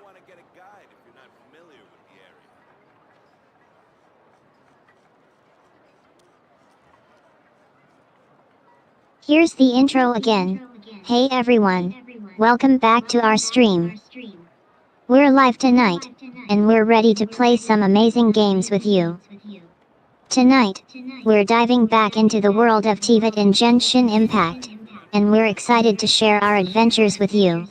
want to get a guide if you're not familiar with the area. Here's the intro again. Hey everyone. Welcome back to our stream. We're live tonight, and we're ready to play some amazing games with you. Tonight, we're diving back into the world of Tivat in Genshin Impact, and we're excited to share our adventures with you.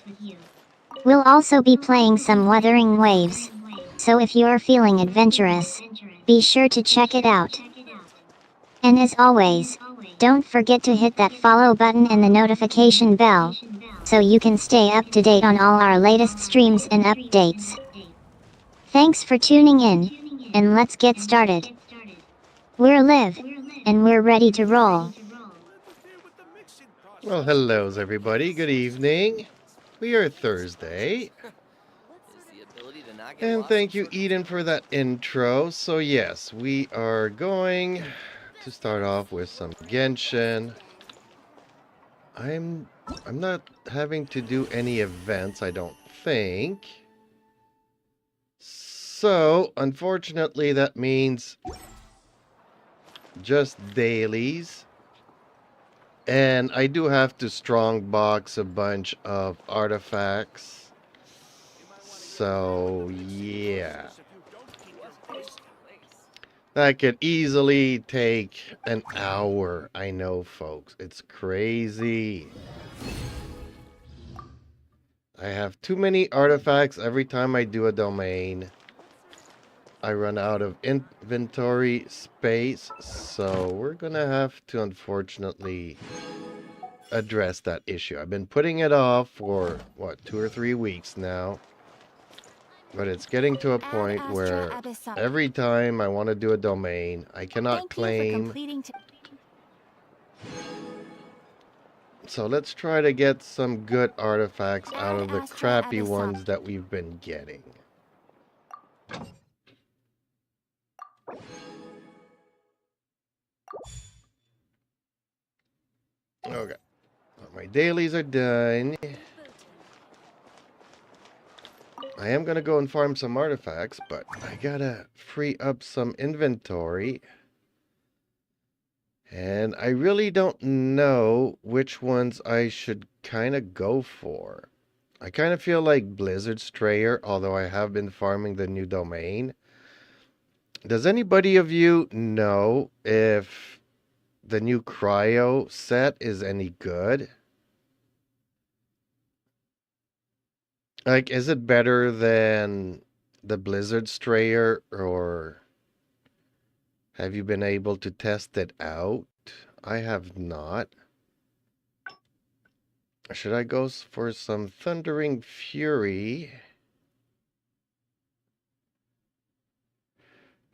We'll also be playing some Wuthering Waves, so if you're feeling adventurous, be sure to check it out. And as always, don't forget to hit that follow button and the notification bell, so you can stay up to date on all our latest streams and updates. Thanks for tuning in, and let's get started. We're Liv, and we're ready to roll. Well, hellos everybody. Good evening. We are Thursday. And thank you, Eden, for that intro. So yes, we are going to start off with some Genshin. I'm not having to do any events, I don't think. So, unfortunately, that means just dailies. And I do have to strongbox a bunch of artifacts. So, yeah. That could easily take an hour. I know, folks. It's crazy. I have too many artifacts every time I do a domain. I run out of inventory space, so we're gonna have to unfortunately address that issue. I've been putting it off for, what, 2 or 3 weeks now. But it's getting to a point where every time I want to do a domain, I cannot claim. So let's try to get some good artifacts out of the crappy ones that we've been getting. Okay. My dailies are done. I am going to go and farm some artifacts, but I gotta free up some inventory. And I really don't know which ones I should kind of go for. I kind of feel like Blizzard Strayer, although I have been farming the new domain. Does anybody of you know if the new Cryo set is any good? Like, is it better than the Blizzard Strayer, or have you been able to test it out? I have not. Should I go for some Thundering Fury?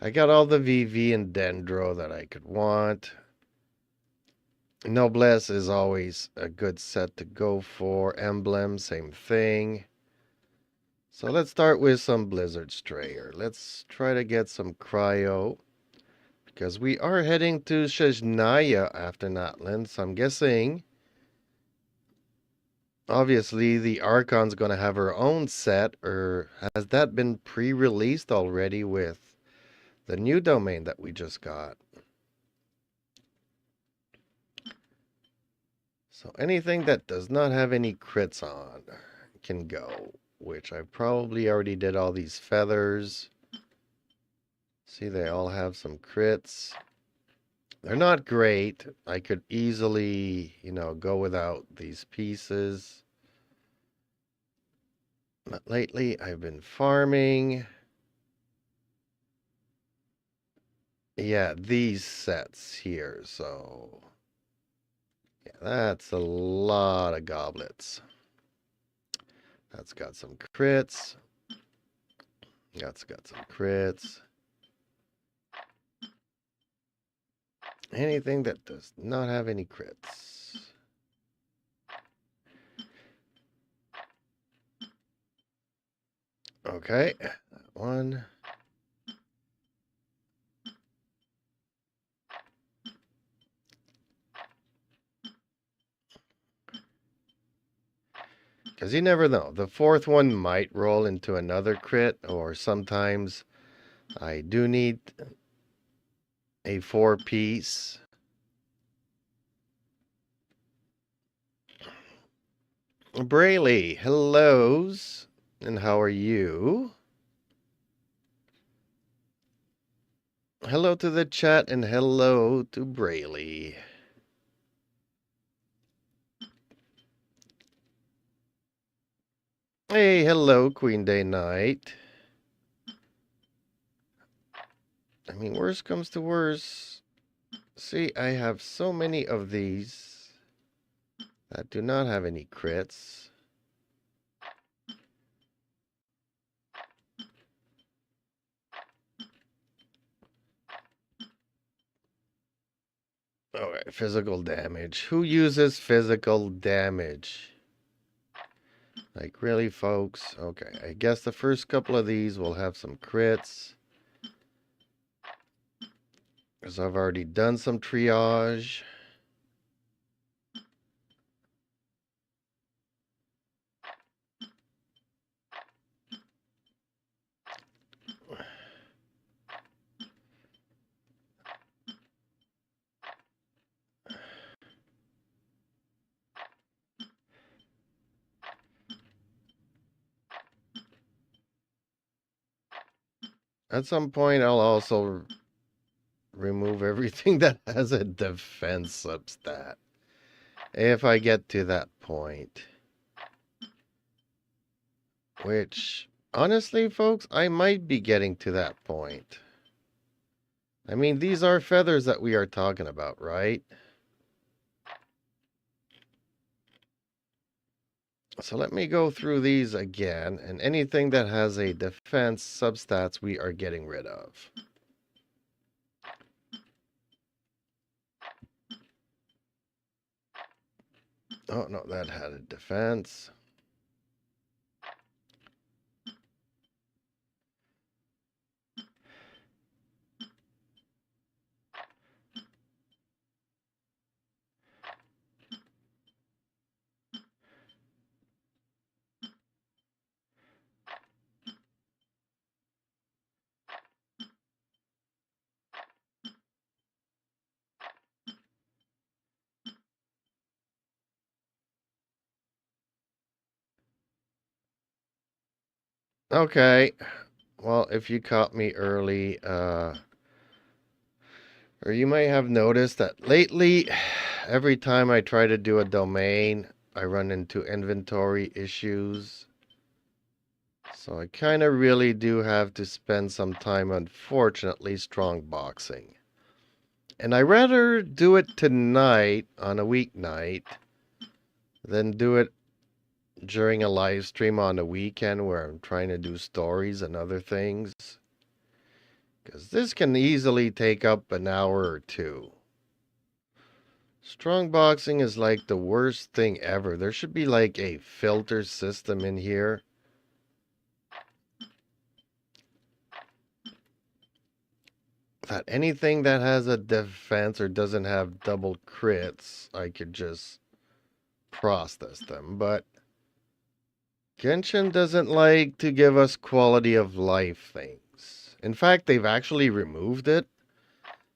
I got all the VV and Dendro that I could want. Noblesse is always a good set to go for. Emblem, same thing. So let's start with some Blizzard Strayer. Let's try to get some Cryo, because we are heading to Shejnaya after Natlan, so I'm guessing obviously the Archon's going to have her own set, or has that been pre-released already with the new domain that we just got? So anything that does not have any crits on can go, which I probably already did all these feathers. See, they all have some crits. They're not great. I could easily, go without these pieces. But lately, I've been farming. Yeah, these sets here, so yeah, that's a lot of goblets. That's got some crits. That's got some crits. Anything that does not have any crits. Okay, that one. Because you never know. The fourth one might roll into another crit, or sometimes I do need a 4-piece. Brayley, hellos. And how are you? Hello to the chat and hello to Brayley. Hey, hello, Queen Day Knight. I mean, worst comes to worst. See, I have so many of these that do not have any crits. Alright, physical damage. Who uses physical damage? Like, really, folks? Okay, I guess the first couple of these will have some crits. Because I've already done some triage. At some point, I'll also remove everything that has a defense substat. If I get to that point. Which, honestly, folks, I might be getting to that point. I mean, these are feathers that we are talking about, right? So let me go through these again, and anything that has a defense substats we are getting rid of. Oh, no, that had a defense. Okay. Well, if you caught me early, or you might have noticed that lately, every time I try to do a domain, I run into inventory issues. So I kind of really do have to spend some time, unfortunately, strong boxing. And I rather do it tonight on a weeknight than do it during a live stream on the weekend where I'm trying to do stories and other things. Because this can easily take up an hour or two. Strong boxing is like the worst thing ever. There should be like a filter system in here. That anything that has a defense or doesn't have double crits, I could just process them. But Genshin doesn't like to give us quality of life things. In fact, they've actually removed it.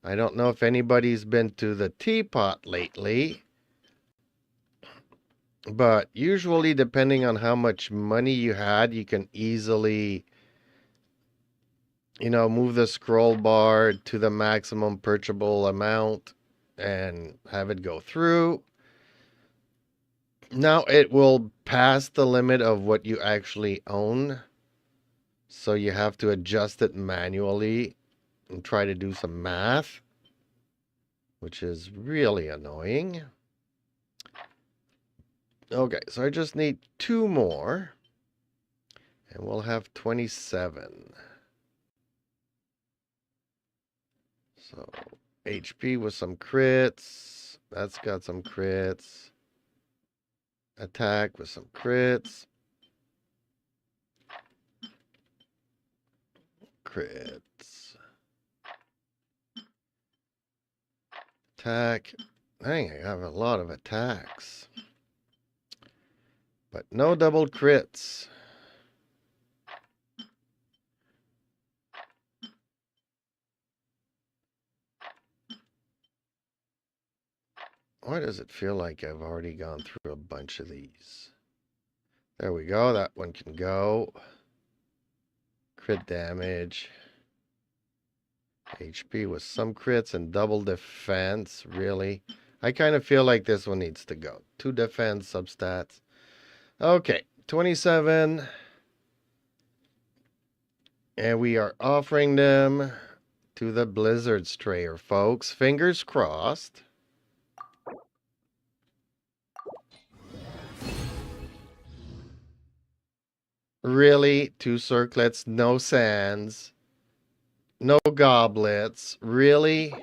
I don't know if anybody's been to the teapot lately. But usually, depending on how much money you had, you can easily, move the scroll bar to the maximum purchasable amount and have it go through. Now it will pass the limit of what you actually own. So you have to adjust it manually and try to do some math, which is really annoying. Okay, so I just need 2 more, and we'll have 27. So HP with some crits. That's got some crits. Attack with some crits. Crits. Attack. Dang, I have a lot of attacks. But no double crits. Why does it feel like I've already gone through a bunch of these? There we go. That one can go. Crit damage. HP with some crits and double defense. Really? I kind of feel like this one needs to go. 2 defense substats. Okay. 27. And we are offering them to the Blizzard Strayer, folks. Fingers crossed. Really? 2 circlets, no sands, no goblets. Really?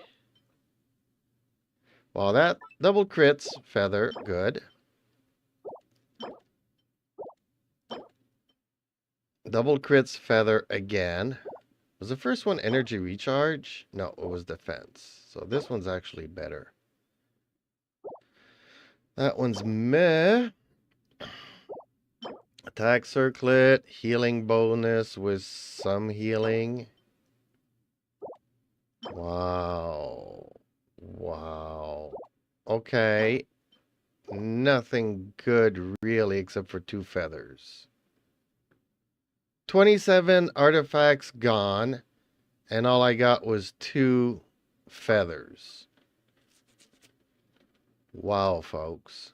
Well, that double crits, feather, good. Double crits, feather again. Was the first one energy recharge? No, it was defense. So this one's actually better. That one's meh. Attack circlet, healing bonus with some healing. Wow. Wow. Okay. Nothing good really except for 2 feathers. 27 artifacts gone. And all I got was 2 feathers. Wow, folks.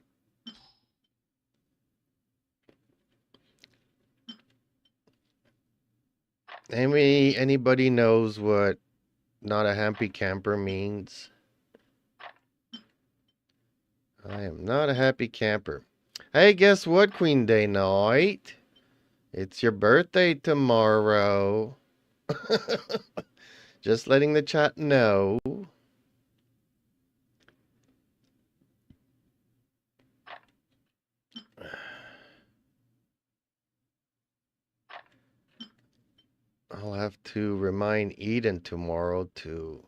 Anybody knows what not a happy camper means? I am not a happy camper. Hey, guess what, Queen Day Night? It's your birthday tomorrow. Just letting the chat know. I'll have to remind Eden tomorrow to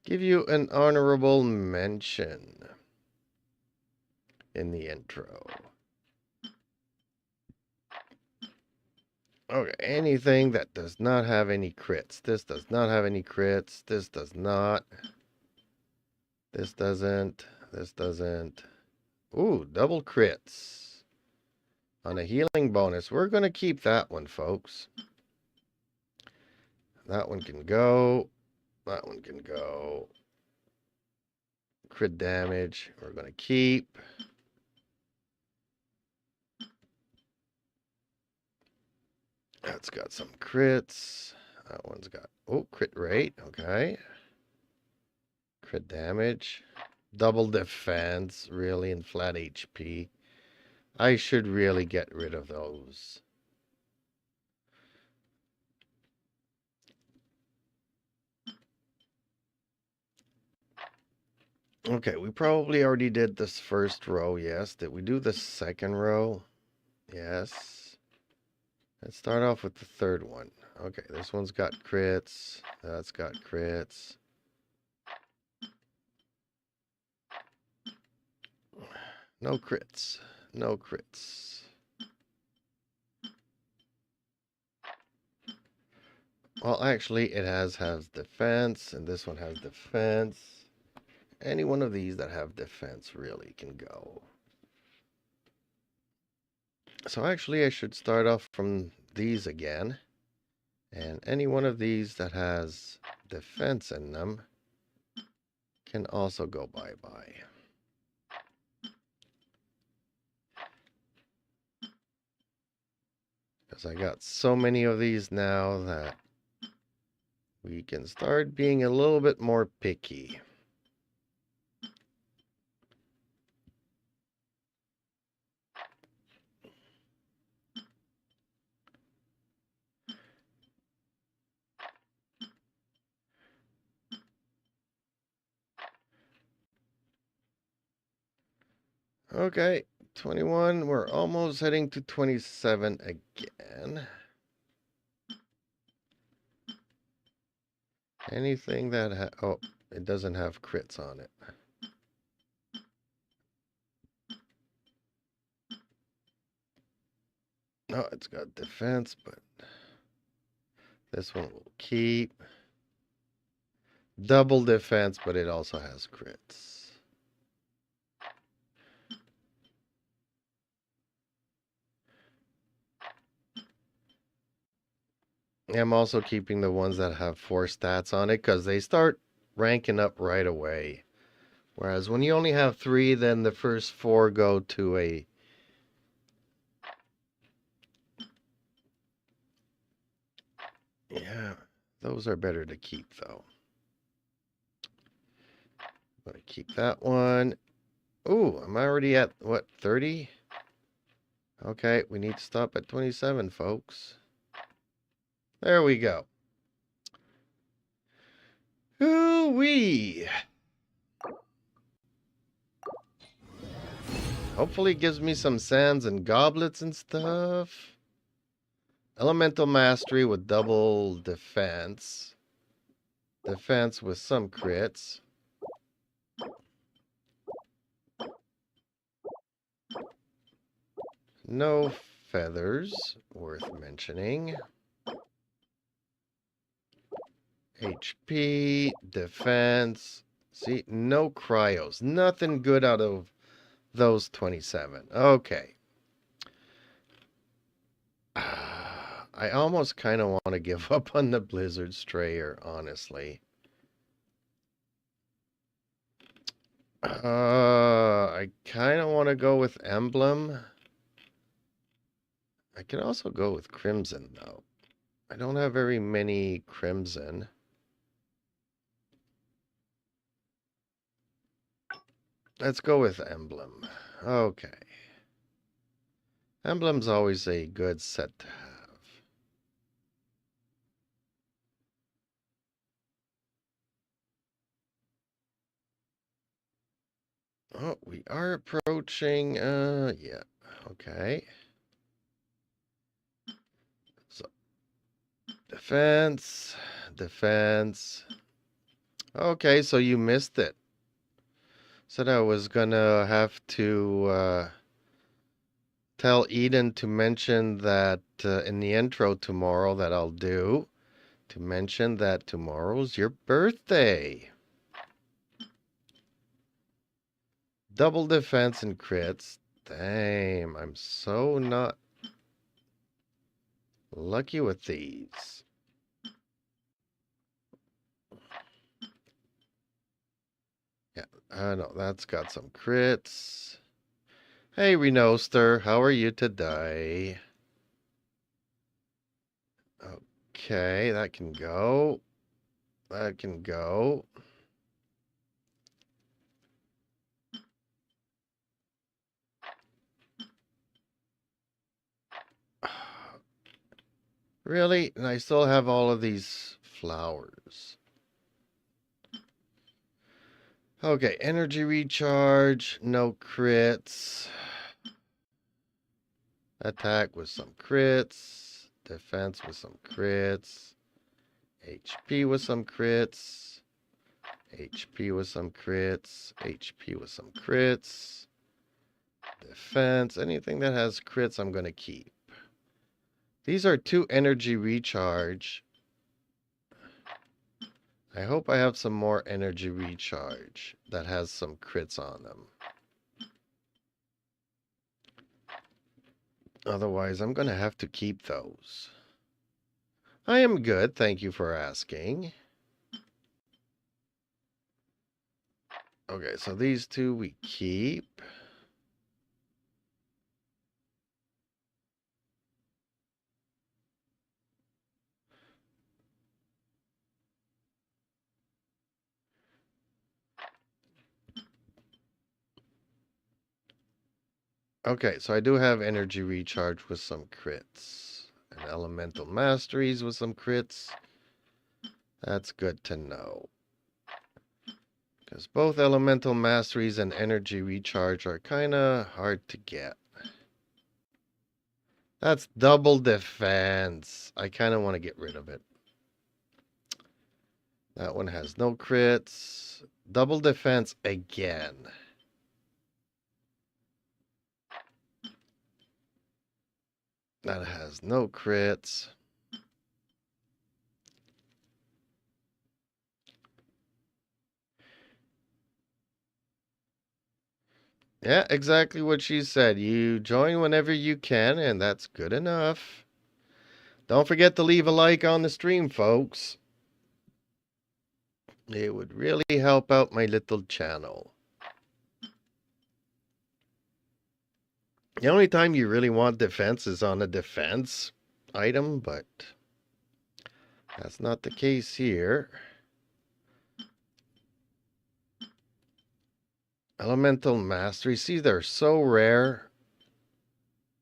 give you an honorable mention in the intro. Okay, anything that does not have any crits. This does not have any crits. This does not. This doesn't. This doesn't. Ooh, double crits. On a healing bonus. We're going to keep that one, folks. That one can go. That one can go. Crit damage. We're going to keep. That's got some crits. That one's got, oh, crit rate. Okay. Crit damage. Double defense. Really, and flat HP. I should really get rid of those. Okay, we probably already did this first row, yes. Did we do the second row? Yes. Let's start off with the third one. Okay, this one's got crits. That's got crits. No crits. No crits. Well, actually, it has defense, and this one has defense. Any one of these that have defense really can go. So actually, I should start off from these again. And any one of these that has defense in them can also go bye-bye. Because I got so many of these now that we can start being a little bit more picky. Okay, 21. We're almost heading to 27 again. Anything that oh, it doesn't have crits on it. Oh, it's got defense, but this one will keep. Double defense, but it also has crits. I'm also keeping the ones that have 4 stats on it because they start ranking up right away. Whereas when you only have 3, then the first 4 go to a... Yeah, those are better to keep though. I'm going to keep that one. Ooh, I'm already at, what, 30? Okay, we need to stop at 27, folks. There we go. Hoo-wee! Hopefully it gives me some sands and goblets and stuff. Elemental mastery with double defense. Defense with some crits. No feathers worth mentioning. HP, defense. See, no cryos. Nothing good out of those 27. Okay. I almost kind of want to give up on the Blizzard Strayer, honestly. I kind of want to go with Emblem. I can also go with Crimson, though. I don't have very many Crimson. Let's go with Emblem. Okay. Emblem's always a good set to have. Oh, we are approaching, yeah, okay. So, defense, defense. Okay, so you missed it. Said I was gonna have to, tell Eden to mention that, in the intro tomorrow that I'll do, to mention that tomorrow's your birthday. Double defense and crits. Damn, I'm so not lucky with these. Yeah, I know that's got some crits. Hey, Renoster, how are you today? Okay, that can go. That can go. Really? And I still have all of these flowers. Okay, energy recharge, no crits. Attack with some crits. Defense with some crits. HP with some crits. HP with some crits. HP with some crits. Defense. Anything that has crits, I'm going to keep. These are 2 energy recharge. I hope I have some more energy recharge that has some crits on them. Otherwise, I'm going to have to keep those. I am good. Thank you for asking. Okay, so these 2 we keep. Okay, so I do have energy recharge with some crits. And elemental masteries with some crits. That's good to know. Because both elemental masteries and energy recharge are kind of hard to get. That's double defense. I kind of want to get rid of it. That one has no crits. Double defense again. That has no crits. Yeah, exactly what she said. You join whenever you can, and that's good enough. Don't forget to leave a like on the stream, folks. It would really help out my little channel. The only time you really want defense is on a defense item, but that's not the case here. Elemental Mastery. See, they're so rare.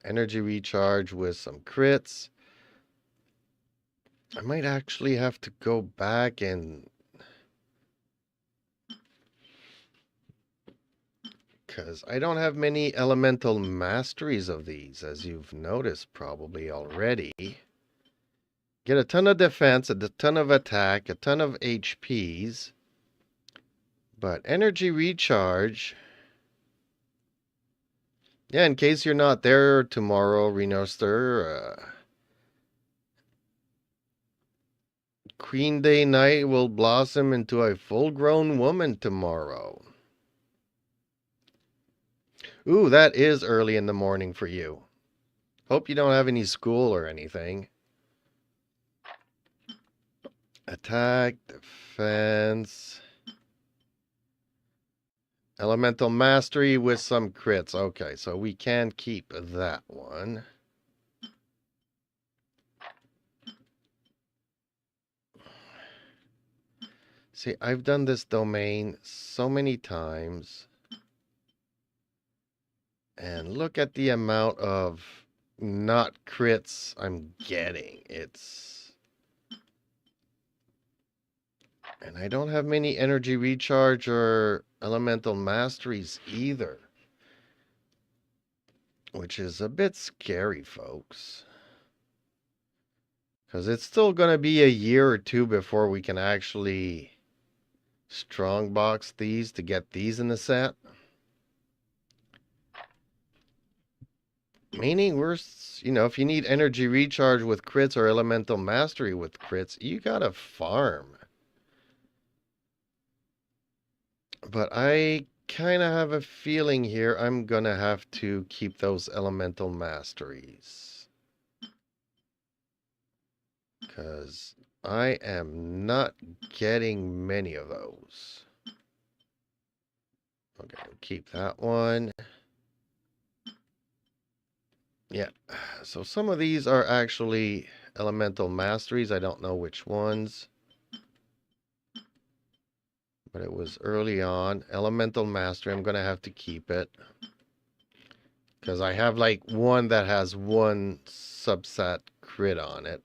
Energy recharge with some crits. I might actually have to go back and... because I don't have many elemental masteries of these, as you've noticed probably already. Get a ton of defense, a ton of attack, a ton of HPs. But energy recharge... yeah, in case you're not there tomorrow, Renoster, Queen Day Night will blossom into a full-grown woman tomorrow. Ooh, that is early in the morning for you. Hope you don't have any school or anything. Attack, defense. Elemental Mastery with some crits. Okay, so we can keep that one. See, I've done this domain so many times. And look at the amount of not crits I'm getting. It's... and I don't have many energy recharge or elemental masteries either. Which is a bit scary, folks. Because it's still going to be a year or two before we can actually strongbox these to get these in the set. Meaning we're, you know, if you need energy recharge with crits or elemental mastery with crits, you gotta farm. But I kind of have a feeling here I'm gonna have to keep those elemental masteries. Because I am not getting many of those. Okay, keep that one. Yeah, so some of these are actually elemental masteries. I don't know which ones. But it was early on. Elemental mastery, I'm going to have to keep it. Because I have like one that has one subset crit on it.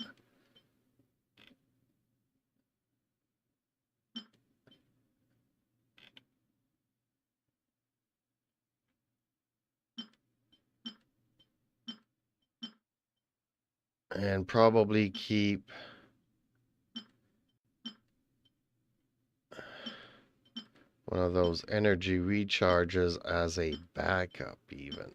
And probably keep one of those energy recharges as a backup even.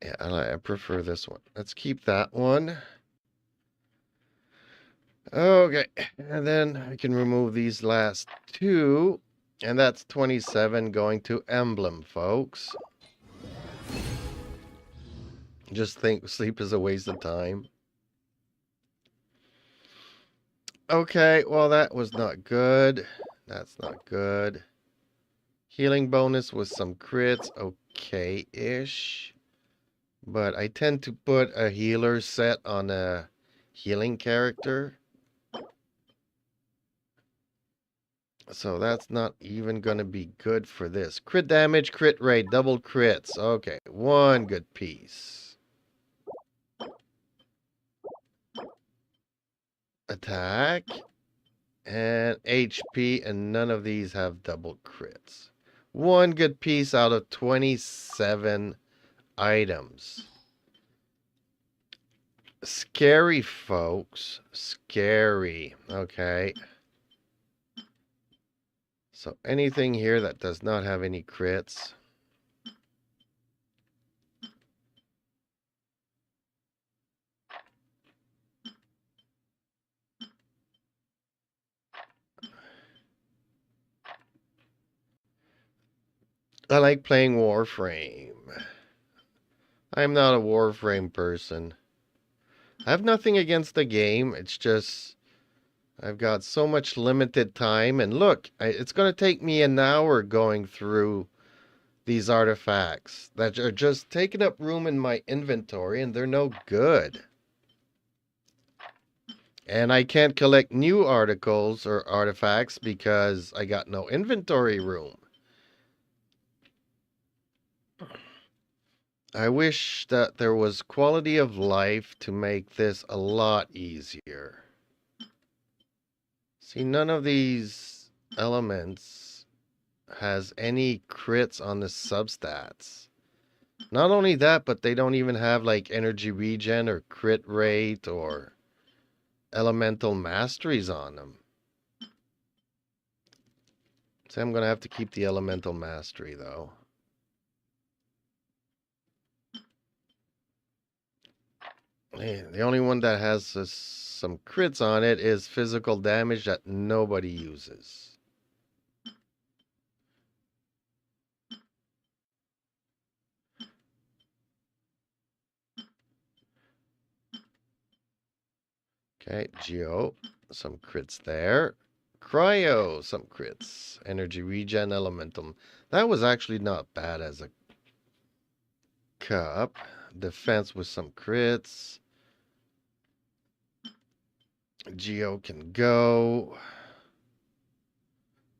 Yeah, I prefer this one. Let's keep that one. Okay, and then I can remove these last two. And that's 27 going to emblem, folks. Just think sleep is a waste of time. Okay, well that was not good. That's not good. Healing bonus with some crits, okay-ish. But I tend to put a healer set on a healing character. So that's not even going to be good for this. Crit damage, crit rate, double crits. Okay, one good piece. attack, and HP, and none of these have double crits. One good piece out of 27 items. Scary, folks. Scary. Okay. So anything here that does not have any crits. I like playing Warframe. I'm not a Warframe person. I have nothing against the game. It's just I've got so much limited time. And look, it's going to take me an hour going through these artifacts that are just taking up room in my inventory, and they're no good. And I can't collect new articles or artifacts because I got no inventory room. I wish that there was quality of life to make this a lot easier. See, none of these elements has any crits on the substats. Not only that, but they don't even have like energy regen or crit rate or elemental masteries on them. So I'm going to have to keep the elemental mastery though. The only one that has some crits on it is physical damage that nobody uses. Okay, Geo, some crits there. Cryo, some crits. Energy regen, elemental. That was actually not bad as a cup. Defense with some crits. Geo can go.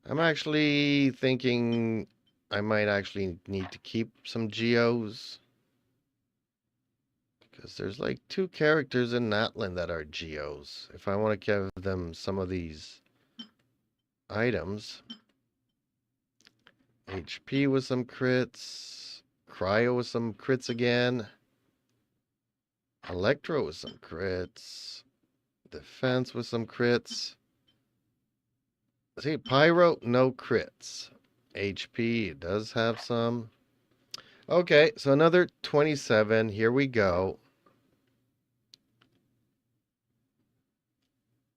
I'm actually thinking I might actually need to keep some Geos. Because there's like 2 characters in Natlan that are Geos. If I want to give them some of these items. HP with some crits. Cryo with some crits again. Electro with some crits. Defense with some crits. See, Pyro, no crits. HP, it does have some. Okay, so another 27. Here we go.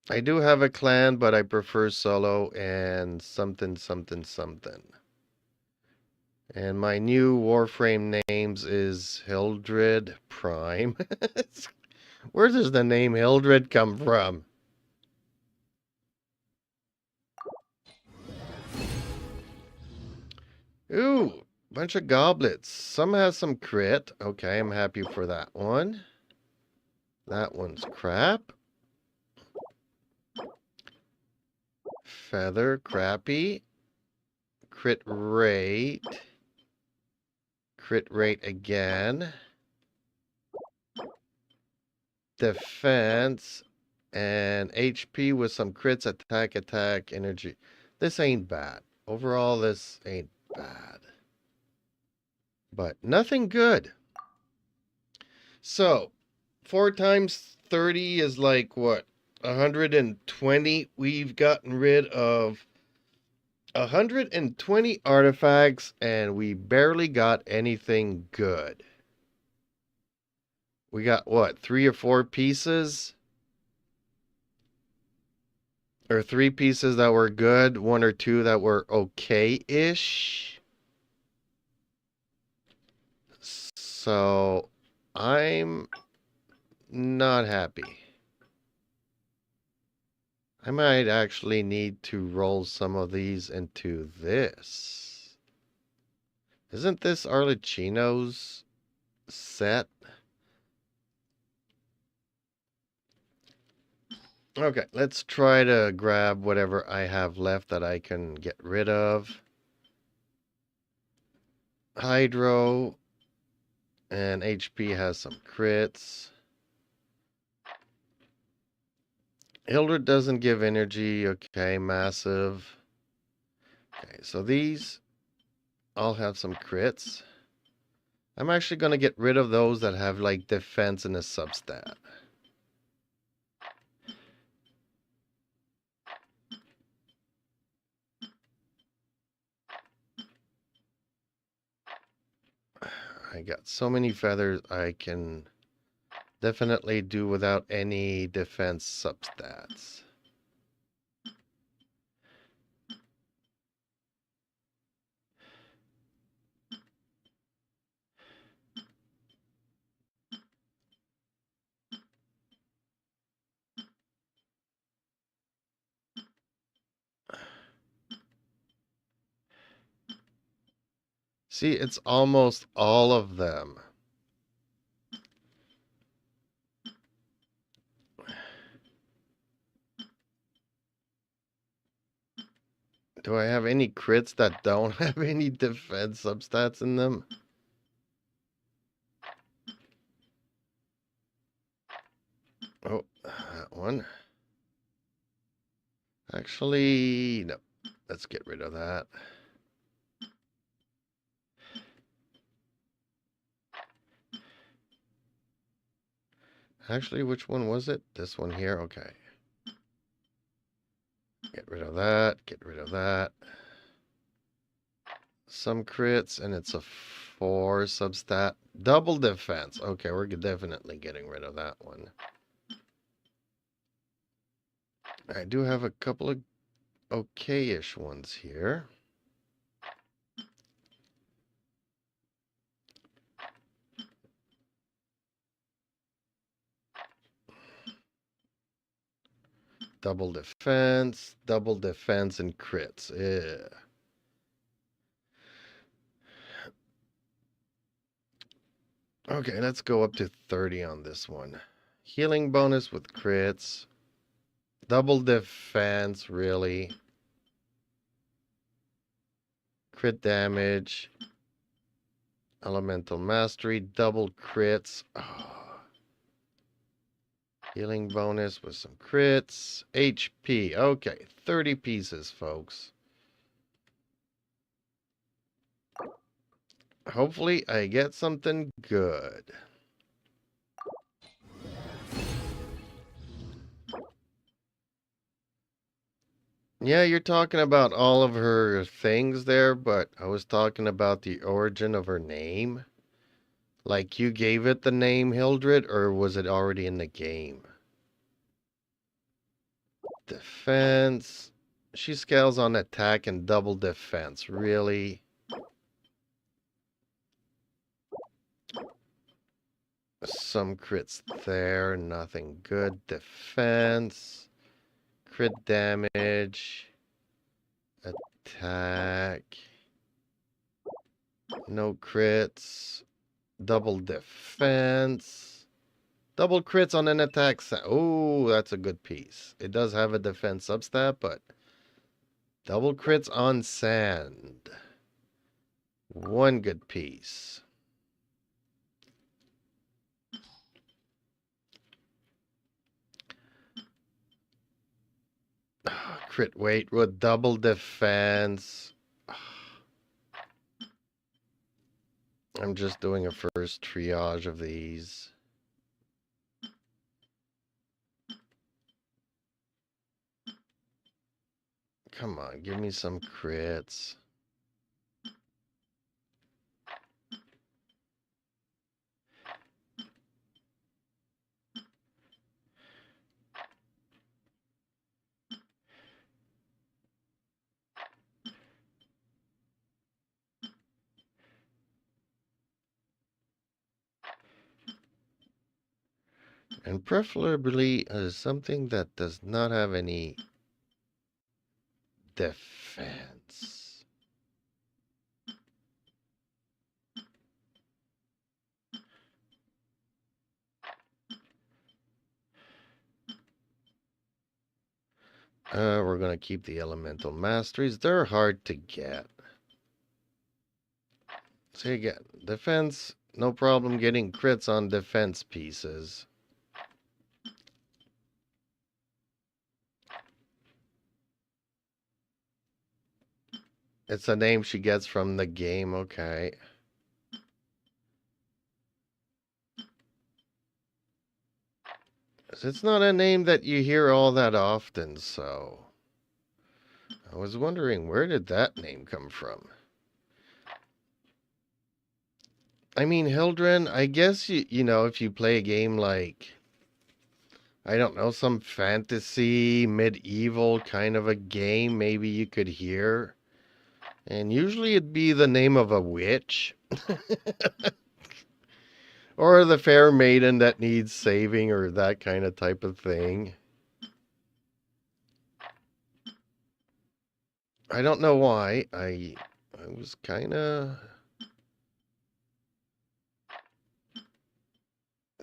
I do have a clan, but I prefer solo and something, something, something. And my new Warframe names is Hildred Prime. Where does the name Hildred come from? Ooh, bunch of goblets. Some have some crit. Okay, I'm happy for that one. That one's crap. Feather, crappy. Crit rate. Crit rate again. Defense. And HP with some crits, attack, energy. This ain't bad. Overall, this ain't bad. But nothing good. So, 4 times 30 is like what? 120. We've gotten rid of 120 artifacts and we barely got anything good. We got what? 3 or 4 pieces? Or 3 pieces that were good, 1 or 2 that were okay-ish. So, I'm not happy. I might actually need to roll some of these into this. Isn't this Arlecchino's set? Okay, let's try to grab whatever I have left that I can get rid of. Hydro and HP has some crits. Hildred doesn't give energy. Okay, massive. Okay, so these all have some crits. I'm actually going to get rid of those that have like defense and a substat. I got so many feathers, I can definitely do without any defense substats. See, it's almost all of them. Do I have any crits that don't have any defense substats in them? Oh, that one. Actually, no. Let's get rid of that. Actually, which one was it? This one here? Okay. Get rid of that. Get rid of that. Some crits, and it's a 4 substat. Double defense. Okay, we're definitely getting rid of that one. I do have a couple of okay-ish ones here. Double defense, and crits. Yeah. Okay, let's go up to 30 on this one. Healing bonus with crits. Double defense, really. Crit damage. Elemental mastery, double crits. Oh. Healing bonus with some crits. HP. Okay, 30 pieces, folks. Hopefully, I get something good. Yeah, you're talking about all of her things there, but I was talking about the origin of her name. Like, you gave it the name Hildred, or was it already in the game? Defense. She scales on attack and double defense. Really? Some crits there. Nothing good. Defense. Crit damage. Attack. No crits. Double defense. Double crits on an attack. Oh, that's a good piece. It does have a defense substat, but double crits on sand. One good piece. Crit weight with double defense. I'm just doing a first triage of these. Come on, give me some crits. And preferably something that does not have any defense. We're going to keep the elemental masteries. They're hard to get. So again, defense, no problem getting crits on defense pieces. It's a name she gets from the game, okay. It's not a name that you hear all that often, so I was wondering, where did that name come from? I mean, Hildren, I guess you know, if you play a game like, I don't know, some fantasy, medieval kind of a game, maybe you could hear. And usually it'd be the name of a witch. Or the fair maiden that needs saving, or that kind of type of thing. I don't know why. I was kind of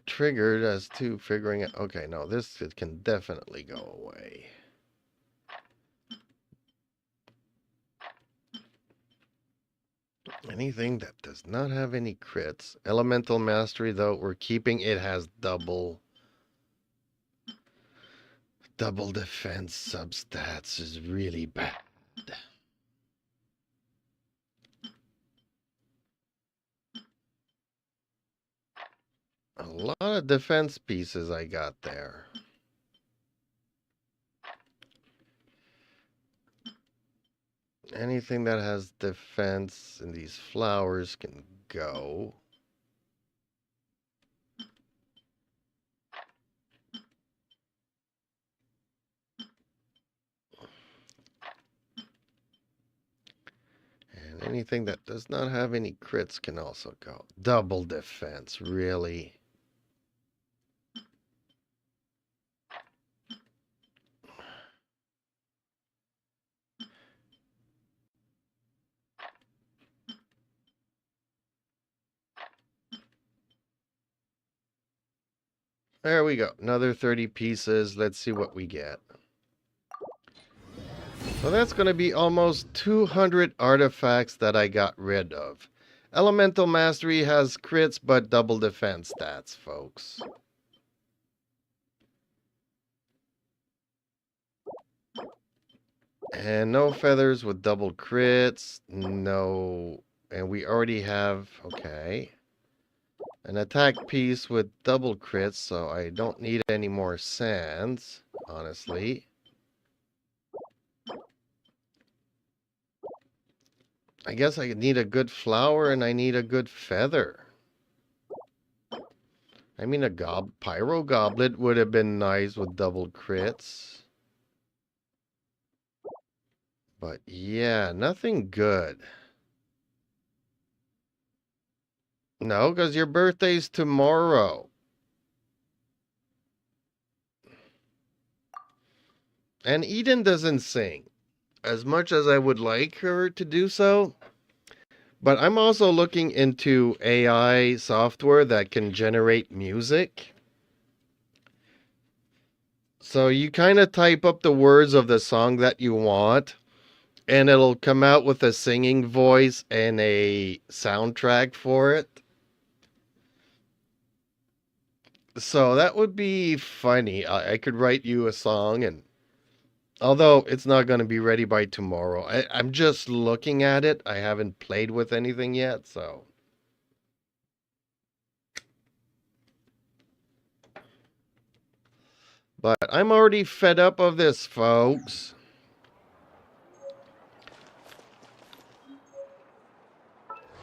triggered as to figuring it. Okay, no, this it can definitely go away. Anything that does not have any crits. Elemental Mastery, though, we're keeping. It has double defense substats. Is really bad. A lot of defense pieces I got there. Anything that has defense in these flowers can go. And anything that does not have any crits can also go. Double defense, really. There we go. Another 30 pieces. Let's see what we get. So that's going to be almost 200 artifacts that I got rid of. Elemental Mastery has crits but double defense stats, folks. And no feathers with double crits. No. And we already have, okay, an attack piece with double crits, so I don't need any more sands, honestly. I guess I need a good flower and I need a good feather. I mean, a pyro goblet would have been nice with double crits. But yeah, nothing good. No, because your birthday's tomorrow. And Eden doesn't sing. As much as I would like her to do so. But I'm also looking into AI software that can generate music. So you kind of type up the words of the song that you want, and it'll come out with a singing voice and a soundtrack for it. So that would be funny. I could write you a song, and although it's not going to be ready by tomorrow, I'm just looking at it. I haven't played with anything yet, so. But I'm already fed up of this, folks.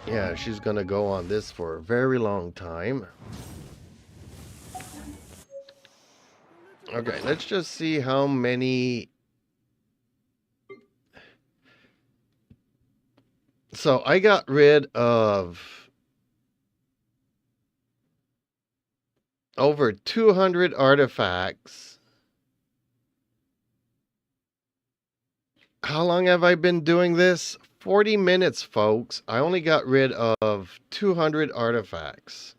Yeah, she's going to go on this for a very long time. Okay, let's just see how many. So I got rid of over 200 artifacts. How long have I been doing this? 40 minutes, folks. I only got rid of 200 artifacts.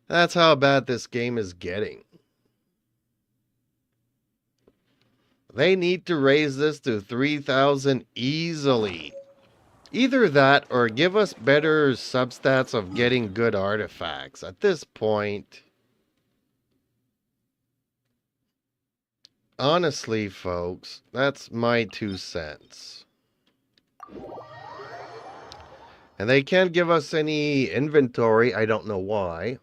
That's how bad this game is getting. They need to raise this to 3,000 easily. Either that or give us better substats of getting good artifacts. At this point, Honestly, folks, that's my 2 cents. And they can't give us any inventory. I don't know why.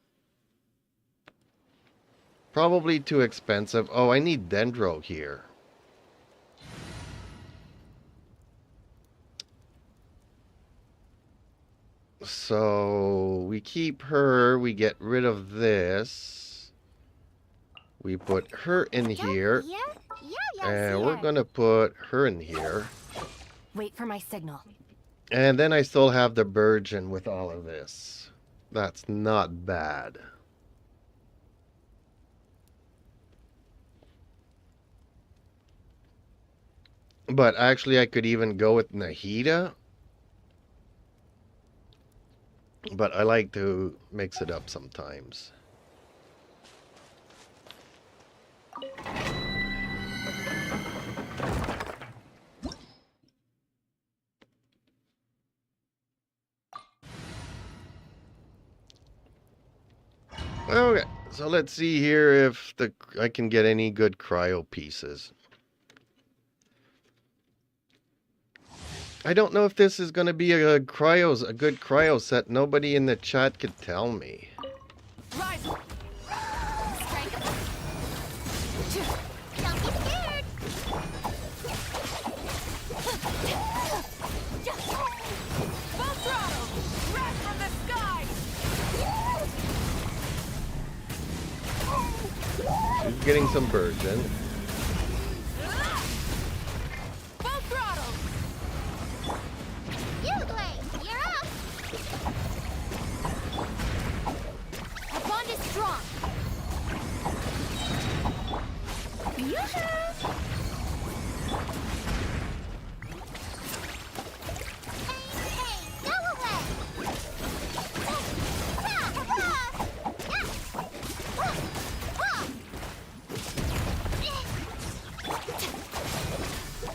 Probably too expensive. Oh, I need Dendro here. So we keep her. We get rid of this. We put her in here. And we're going to put her in here. Wait for my signal. And then I still have the Virgin with all of this. That's not bad. But actually, I could even go with Nahida. But I like to mix it up sometimes. Okay, so let's see here if I can get any good cryo pieces. I don't know if this is going to be a good cryo set. Nobody in the chat could tell me. Rise. Strike. Don't be scared. Full throttle. Crash from the sky. She's getting some Virgin. Full throttle. You, Blade, you're up. The bond is strong. Yoo-hoo! Hey, go away!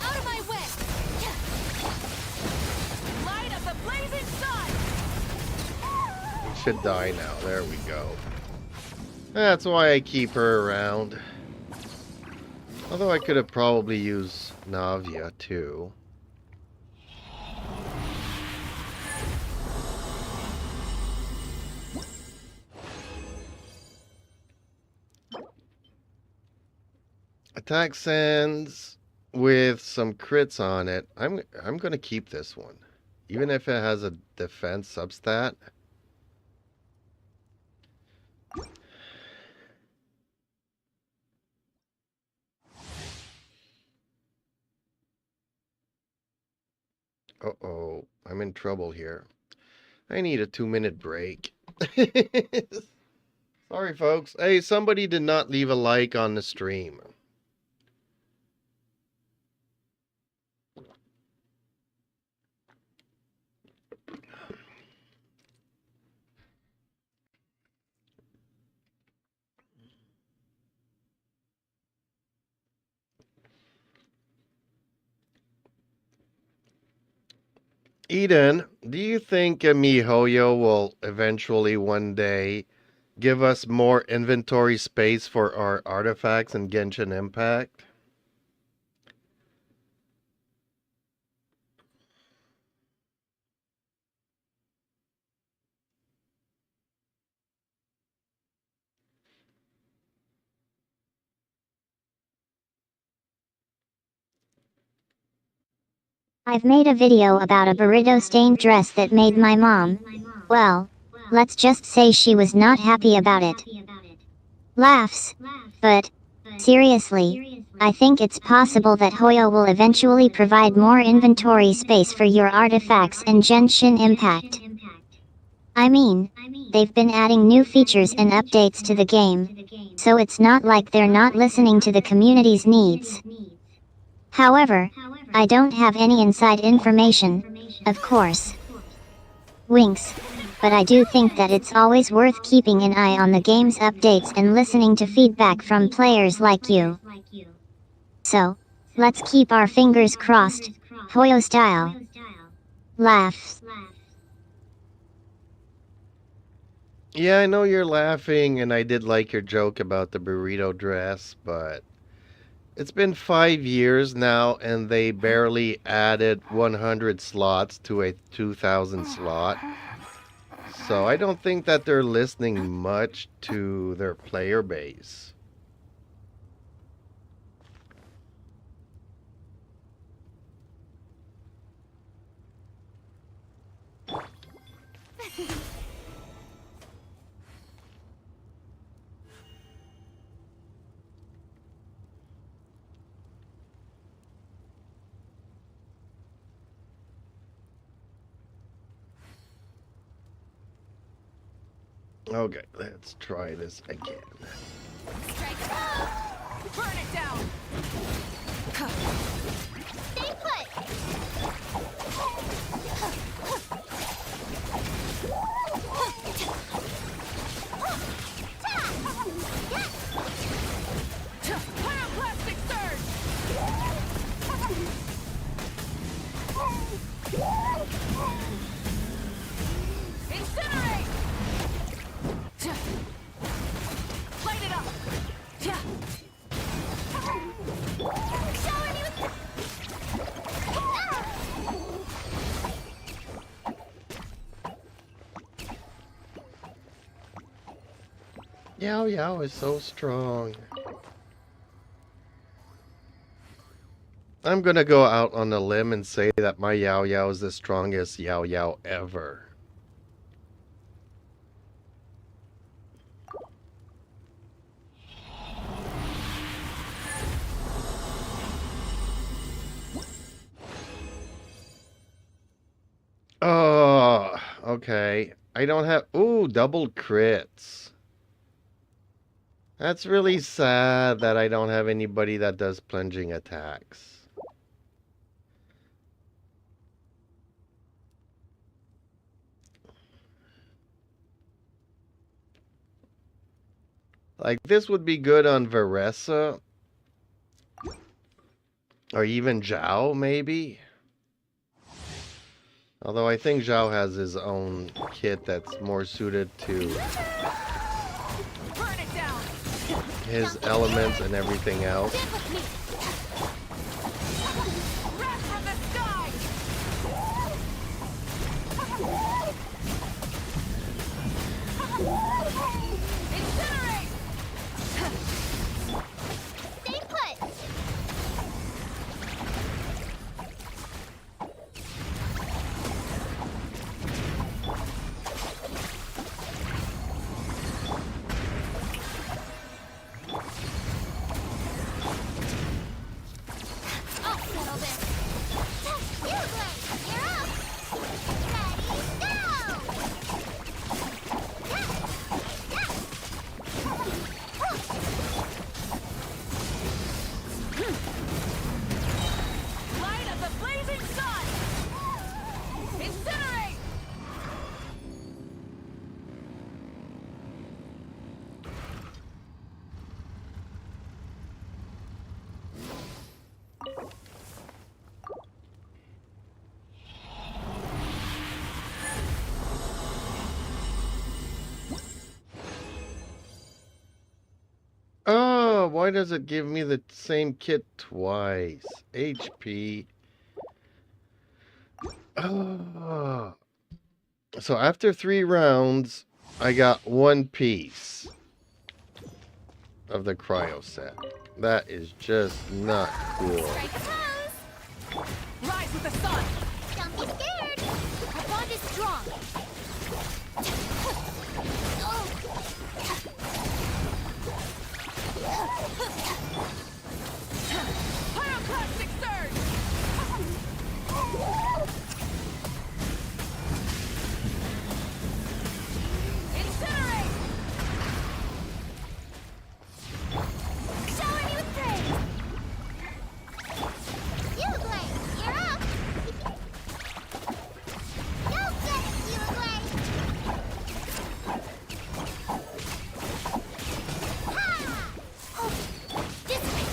Out of my way! Light up the blazing sun! She should die now. There we go. That's why I keep her around. Although I could have probably used Navia too. Attack Sands with some crits on it. I'm gonna keep this one. Even if it has a defense substat. Uh-oh, I'm in trouble here. I need a 2-minute break. Sorry, folks. Hey, somebody did not leave a like on the stream. Eden, do you think MiHoYo will eventually one day give us more inventory space for our artifacts in Genshin Impact? I've made a video about a burrito-stained dress that made my mom, well, let's just say she was not happy about it. Laughs. But, seriously, I think it's possible that Hoyo will eventually provide more inventory space for your artifacts in Genshin Impact. I mean, they've been adding new features and updates to the game, so it's not like they're not listening to the community's needs. However, I don't have any inside information, of course. Winks. But I do think that it's always worth keeping an eye on the game's updates and listening to feedback from players like you. So, let's keep our fingers crossed, Hoyo style. Laughs. Yeah, I know you're laughing, and I did like your joke about the burrito dress, but It's been 5 years now, and they barely added 100 slots to a 2,000 slot. So I don't think that they're listening much to their player base. Okay, let's try this again. Strike it out! Burn it down! Stay put! Pyroclastic surge! Incinerate! Light it up! Shower me with... Yao Yao is so strong. I'm gonna go out on a limb and say that my Yao Yao is the strongest Yao Yao ever. Oh, okay. I don't have... Ooh, double crits. That's really sad that I don't have anybody that does plunging attacks. Like, this would be good on Veresa. Or even Zhao, maybe. Although I think Zhao has his own kit that's more suited to Burn it down! his elements and everything else. Stand with me! Wrath from the sky! Incinerate! Stay put! I'll settle this. You, Blake! You're up! Ready, go! Light of the blazing sun! Incinerate! Oh, why does it give me the same kit twice? HP. Oh. So after 3 rounds, I got 1 piece of the cryo set. That is just not cool. Strike a pose! Rise with the sun! Don't be scared! Our bond is strong! Pyroclastic surge! Incinerate! Shower me with praise! You, Blake! You're up! Go get it, you, Blake! Ha! Oh, dissipate!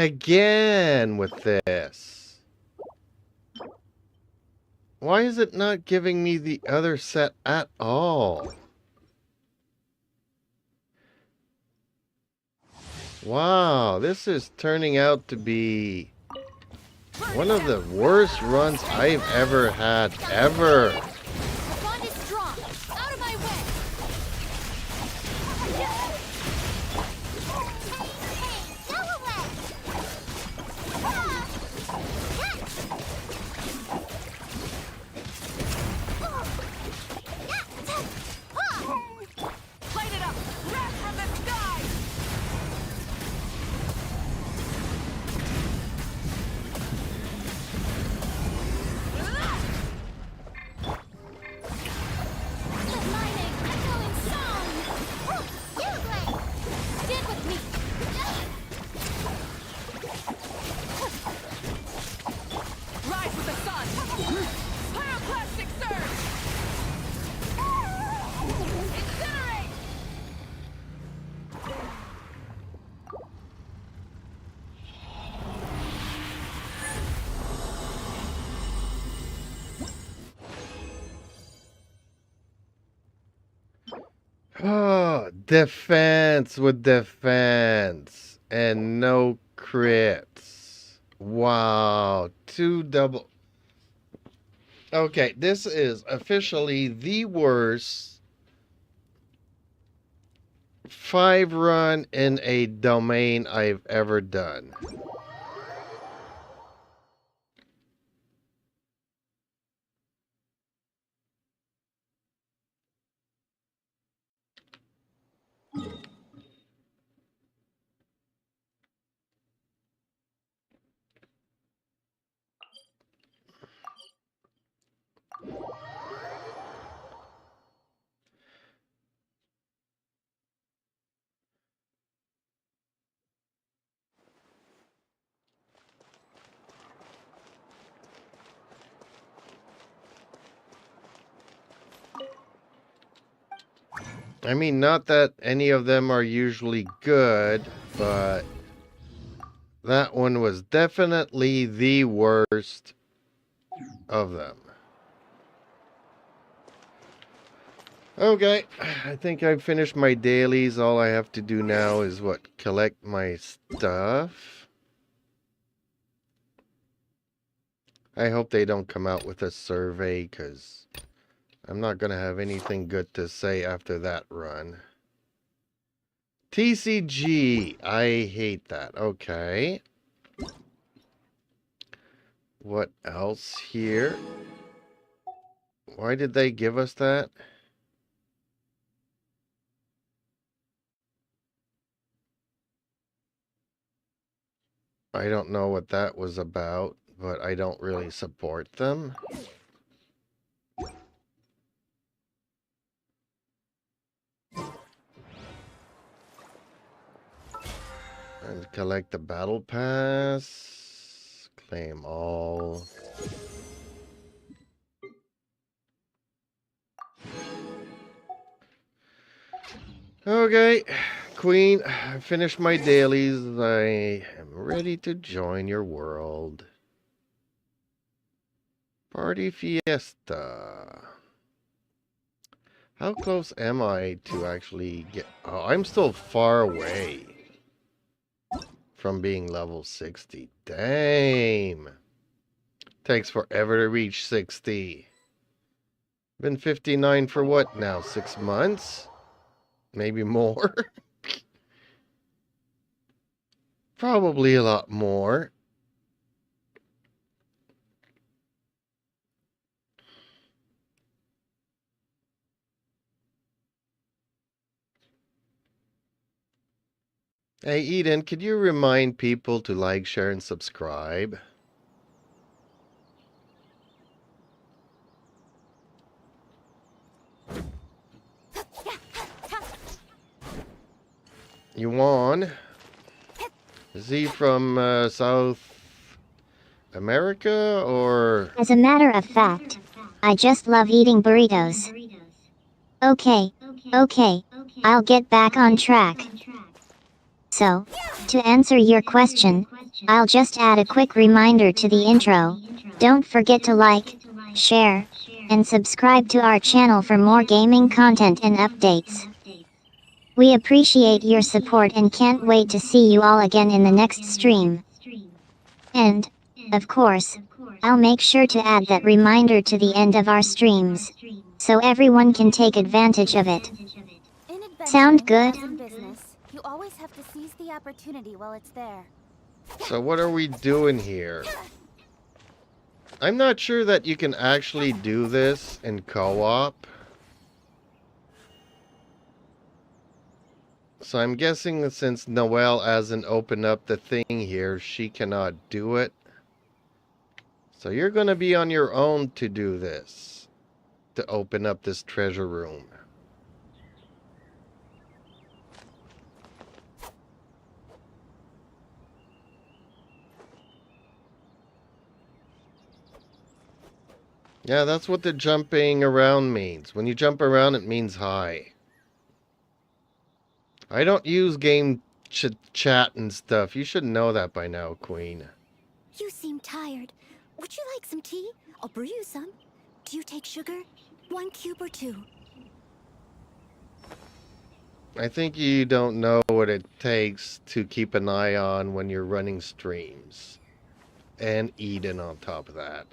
again with this. Why is it not giving me the other set at all? Wow, this is turning out to be one of the worst runs I've ever had, ever. The bond is strong. Out of my way. Go away. Light it up. Wrath from the sky. The lightning echoing song. Stand with me. Rise with the sun. Pyroclastic surge. Incinerate. Oh, defense with defense and no crits. Wow, 2 double. Okay, this is officially the worst 5-run in a domain I've ever done. I mean, not that any of them are usually good, but that one was definitely the worst of them. Okay, I think I've finished my dailies. All I have to do now is what? Collect my stuff. I hope they don't come out with a survey, because I'm not going to have anything good to say after that run. TCG. I hate that. Okay. What else here? Why did they give us that? I don't know what that was about, but I don't really support them. And collect the battle pass. Claim all. Okay, Queen, I finished my dailies. I am ready to join your world. Party Fiesta. How close am I to actually get... Oh, I'm still far away from being level 60. Damn. Takes forever to reach 60. Been 59 for what now? 6 months? Maybe more? Probably a lot more. Hey, Eden, could you remind people to like, share, and subscribe? You won? Is he from South America, or... As a matter of fact, I just love eating burritos. Okay, I'll get back on track. So, to answer your question, I'll just add a quick reminder to the intro. Don't forget to like, share, and subscribe to our channel for more gaming content and updates. We appreciate your support and can't wait to see you all again in the next stream. And, of course, I'll make sure to add that reminder to the end of our streams, so everyone can take advantage of it. In Sound adventuring, good? as in business, you always have to seize the opportunity while it's there. So what are we doing here? I'm not sure that you can actually do this in co-op. So I'm guessing that since Noelle hasn't opened up the thing here, she cannot do it. So you're going to be on your own to do this. To open up this treasure room. Yeah, that's what the jumping around means. When you jump around, it means hi. I don't use game chat and stuff. You should know that by now, Queen. You seem tired. Would you like some tea? I'll brew you some. Do you take sugar? 1 cube or 2? I think you don't know what it takes to keep an eye on when you're running streams. And eating on top of that.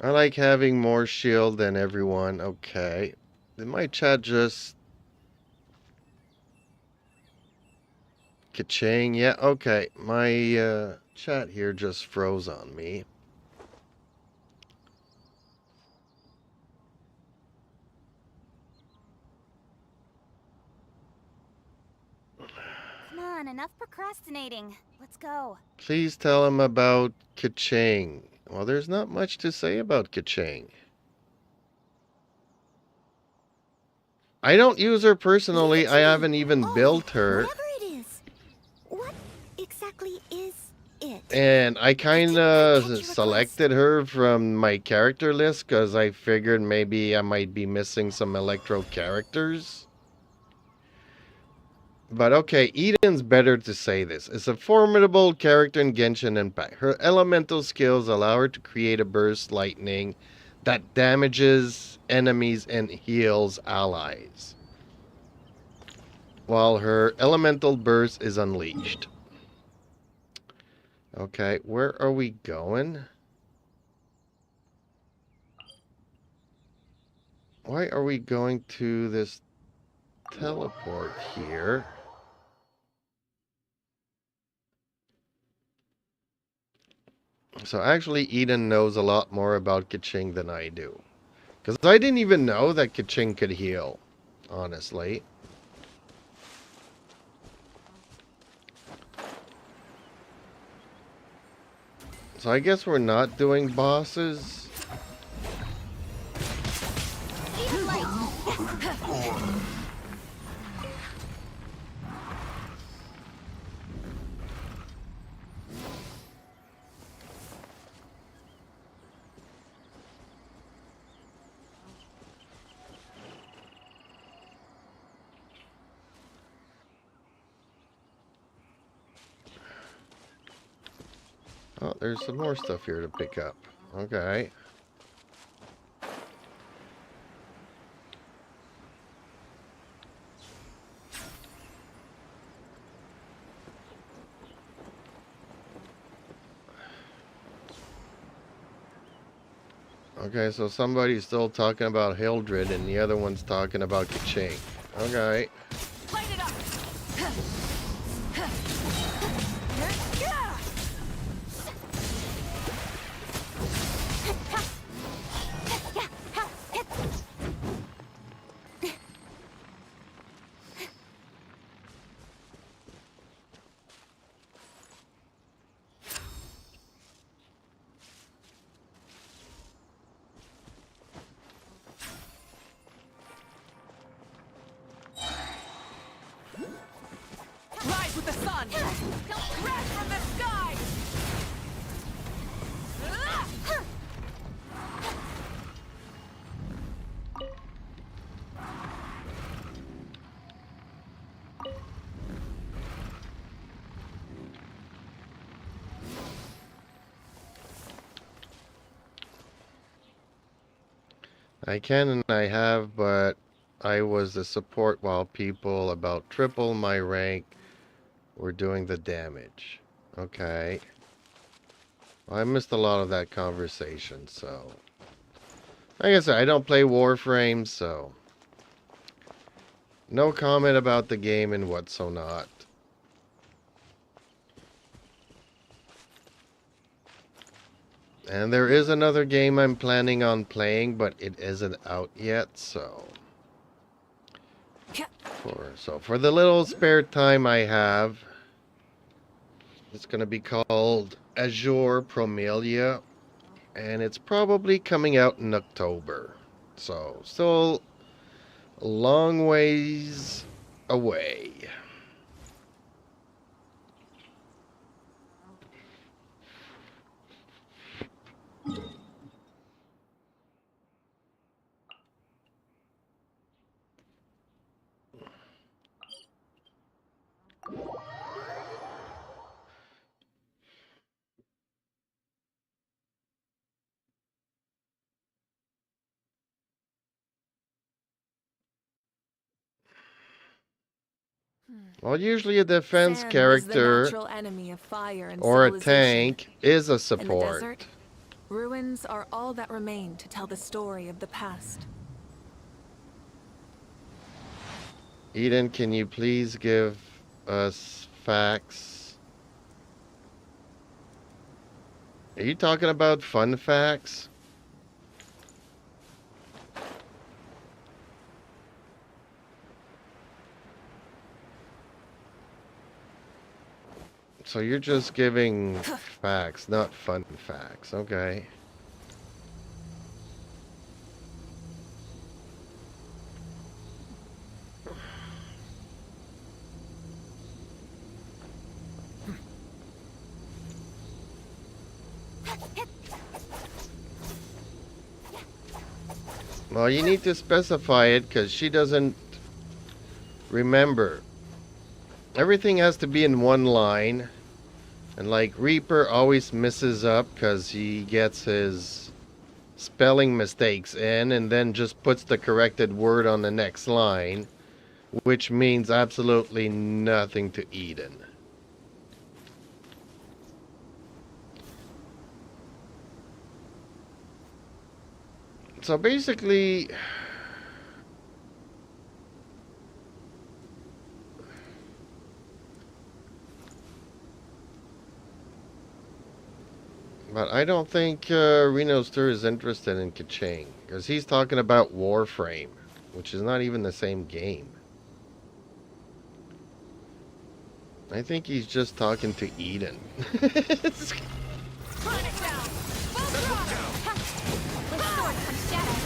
I like having more shield than everyone. Okay. Did my chat just... Ka-ching? Yeah, okay. My chat here just froze on me. Come on, enough procrastinating. Let's go. Please tell him about Ka-ching. Well, there's not much to say about Ka-ching. I don't use her personally. I haven't even built her. Whatever it is. What exactly is it? And I kind of selected her from my character list because I figured maybe I might be missing some Electro characters. But okay, Eden's better to say this. It's a formidable character in Genshin Impact. Her elemental skills allow her to create a burst lightning that damages enemies and heals allies, while her elemental burst is unleashed. Okay, where are we going? Why are we going to this teleport here? So actually Eden knows a lot more about Ka-ching than I do. Because I didn't even know that Ka-ching could heal, honestly. So I guess we're not doing bosses. Oh, there's some more stuff here to pick up. Okay. Okay, so somebody's still talking about Hildred and the other one's talking about Ka-ching. Okay. Light it up. Rise with the sun. Crash from the sky. I can and I have, but I was the support while people about triple my rank were doing the damage. Okay. Well, I missed a lot of that conversation, so... Like I said, I don't play Warframe, so... No comment about the game and what so not. And there is another game I'm planning on playing, but it isn't out yet, so... For the little spare time I have, it's going to be called Azure Promelia, and it's probably coming out in October. So, still a long ways away. Well, usually a defense Sand is the character natural enemy of fire and or a civilization. tank is a In the support. desert, ruins are all that remain to tell the story of the past. Eden, can you please give us facts? Are you talking about fun facts? So you're just giving facts, not fun facts. Okay. Well, you need to specify it because she doesn't remember. Everything has to be in one line. And like Reaper always messes up because he gets his spelling mistakes in and then just puts the corrected word on the next line, which means absolutely nothing to Eden. So basically, but I don't think Reno Stir is interested in Kaching, because he's talking about Warframe, which is not even the same game. I think he's just talking to Eden. Run it down! Full throttle! With sword comes shadow.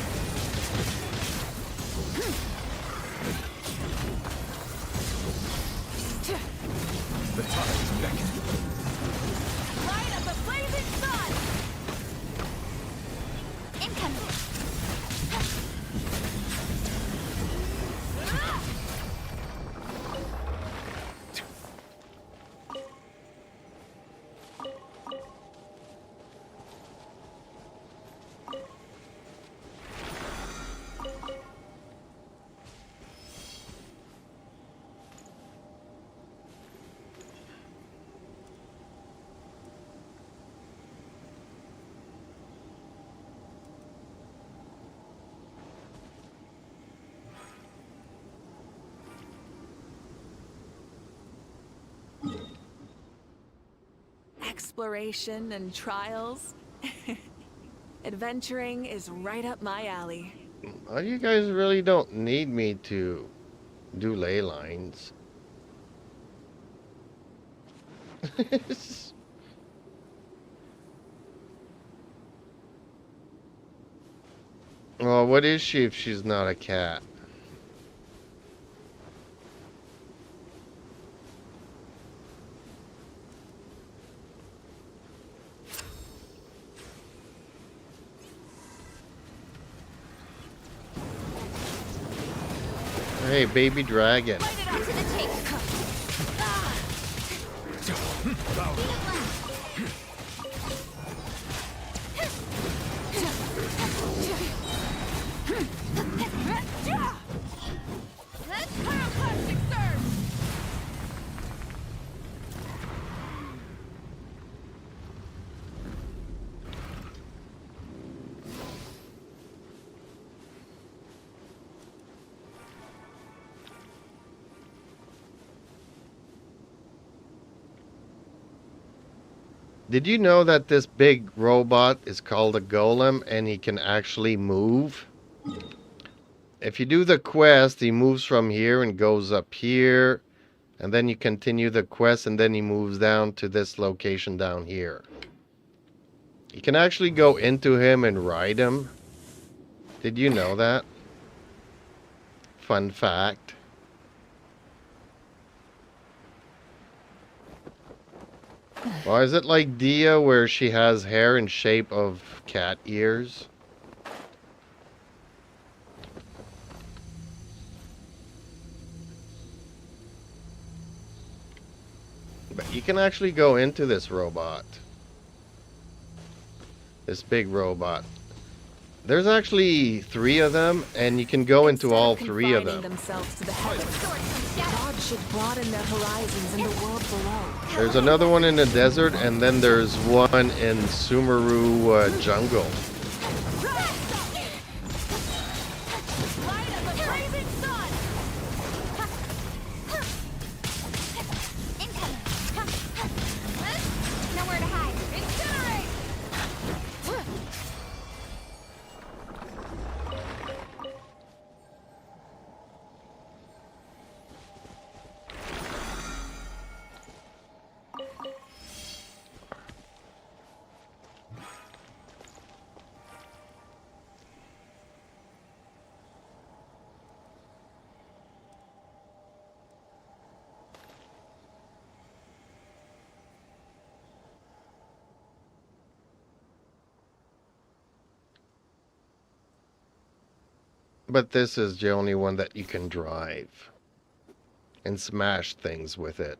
The tides beckon. Light of the blazing sun! Incoming. Exploration and trials. Adventuring is right up my alley. Well, you guys really don't need me to do ley lines. Well, what is she if she's not a cat? Hey, baby dragon. Light it up to the take. Did you know that this big robot is called a golem and he can actually move? If you do the quest, he moves from here and goes up here. And then you continue the quest and then he moves down to this location down here. You can actually go into him and ride him. Did you know that? Fun fact. Or is it like Dia where she has hair in shape of cat ears? But you can actually go into this robot. This big robot. There's actually 3 of them, and you can go into all 3 of them. Themselves to the heavens, gods should broaden their horizons in the world below. There's another one in the desert, and then there's one in Sumeru jungle. Light as a blazing sun. Nowhere to hide. Incinerate. But this is the only one that you can drive and smash things with it.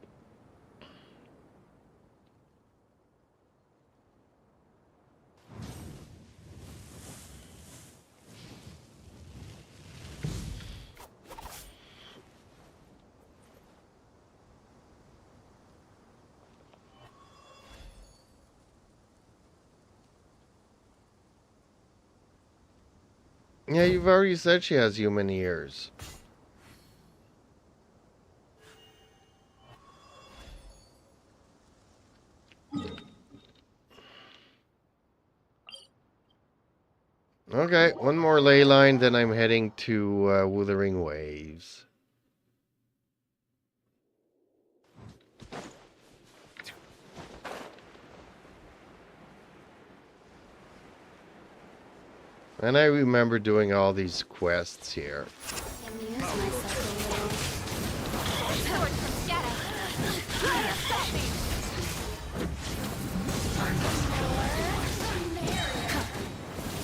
Yeah, you've already said she has human ears. Okay, one more ley line, then I'm heading to Wuthering Waves. And I remember doing all these quests here. Amuse myself a little. Sword from shadow.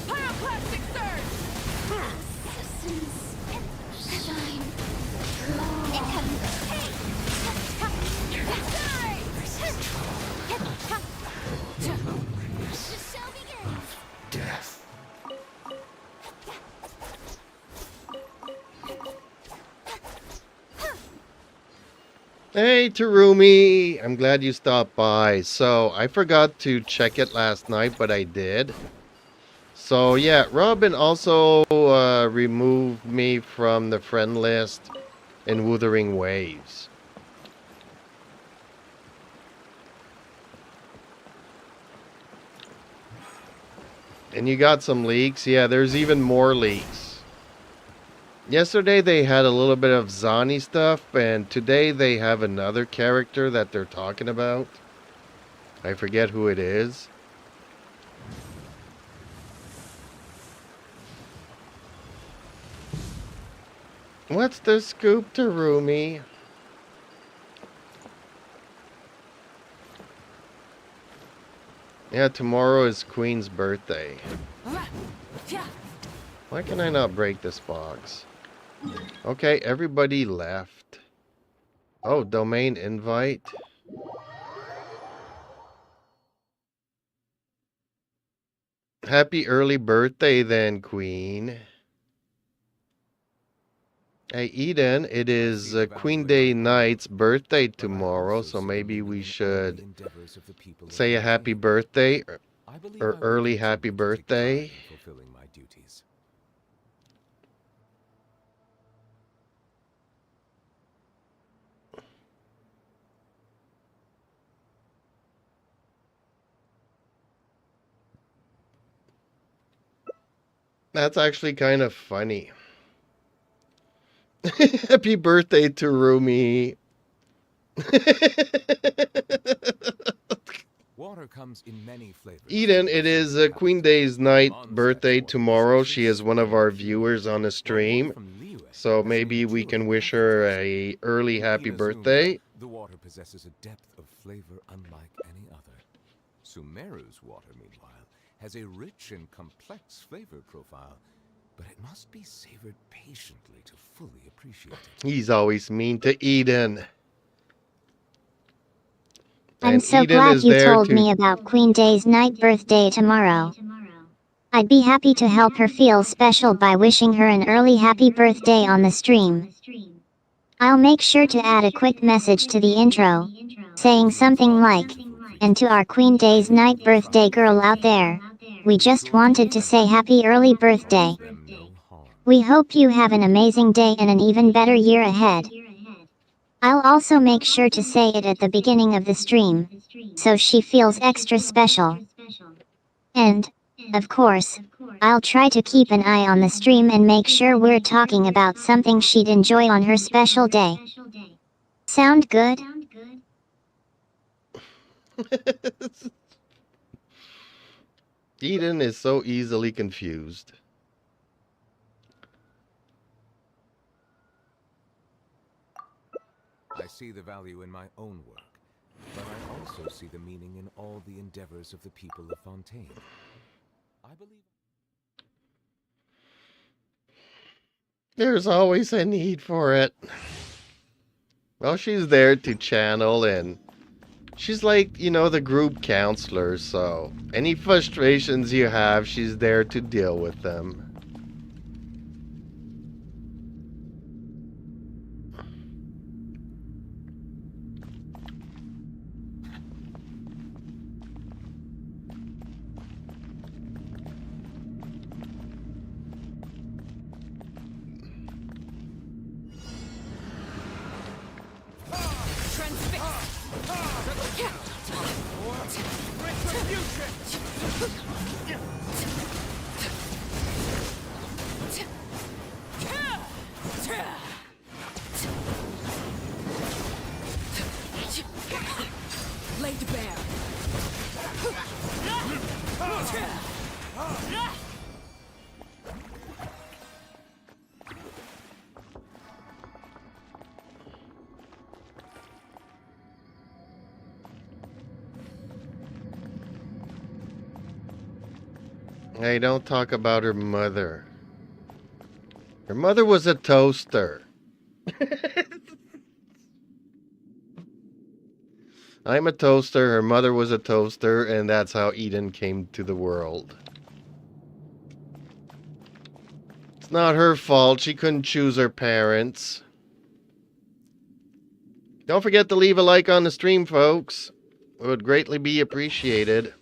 Pyroclastic surge. Shine. The show begins. Death. Hey, Terumi! I'm glad you stopped by. So, I forgot to check it last night, but I did. So, yeah, Robin also removed me from the friend list in Wuthering Waves. And you got some leaks? Yeah, there's even more leaks. Yesterday they had a little bit of Zani stuff, and today they have another character that they're talking about. I forget who it is. What's the scoop, Terumi? Yeah, tomorrow is Queen's birthday. Why can I not break this box? Okay, everybody left. Oh, domain invite. Happy early birthday then, Queen. Hey, Eden, it is Queen Day Knight's birthday tomorrow, so maybe we should say a happy birthday or early happy birthday. Fulfilling my duties. That's actually kind of funny. Happy birthday to Rumi. Water comes in many flavors. Eden, it is Queen Day's night birthday tomorrow. She is one of our viewers on the stream. So maybe we can wish her a early happy birthday. The water possesses a depth of flavor unlike any other. Sumeru's water, meanwhile, has a rich and complex flavor profile, but it must be savored patiently to fully appreciate it. He's always mean to Eden. I'm And so Eden glad is you there told to- me about Queen Day's night birthday tomorrow. I'd be happy to help her feel special by wishing her an early happy birthday on the stream. I'll make sure to add a quick message to the intro, saying something like, "And to our Queen Day's night birthday girl out there, we just wanted to say happy early birthday. We hope you have an amazing day and an even better year ahead." I'll also make sure to say it at the beginning of the stream, so she feels extra special. And, of course, I'll try to keep an eye on the stream and make sure we're talking about something she'd enjoy on her special day. Sound good? Eden is so easily confused. I see the value in my own work, but I also see the meaning in all the endeavors of the people of Fontaine. I believe... There's always a need for it. Well, she's there to channel, and she's like, you know, the group counselor, so any frustrations you have, she's there to deal with them. Laid bare. Hey, don't talk about her mother. Her mother was a toaster. I'm a toaster, her mother was a toaster, and that's how Eden came to the world. It's not her fault, she couldn't choose her parents. Don't forget to leave a like on the stream, folks. It would greatly be appreciated.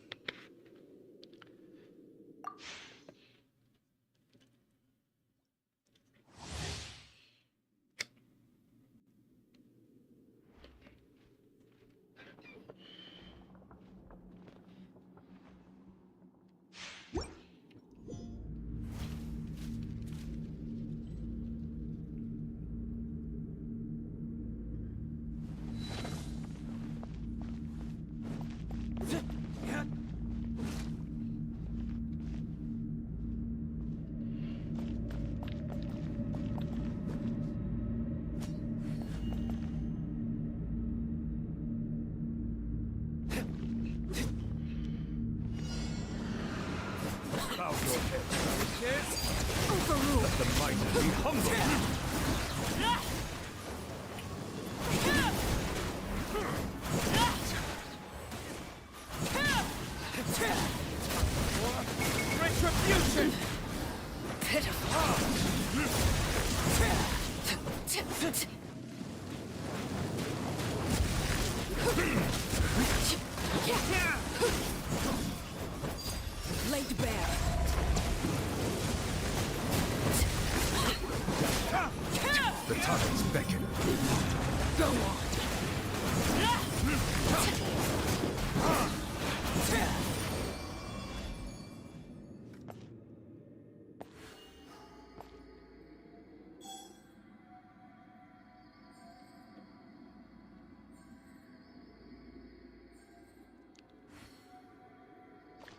Laid bare.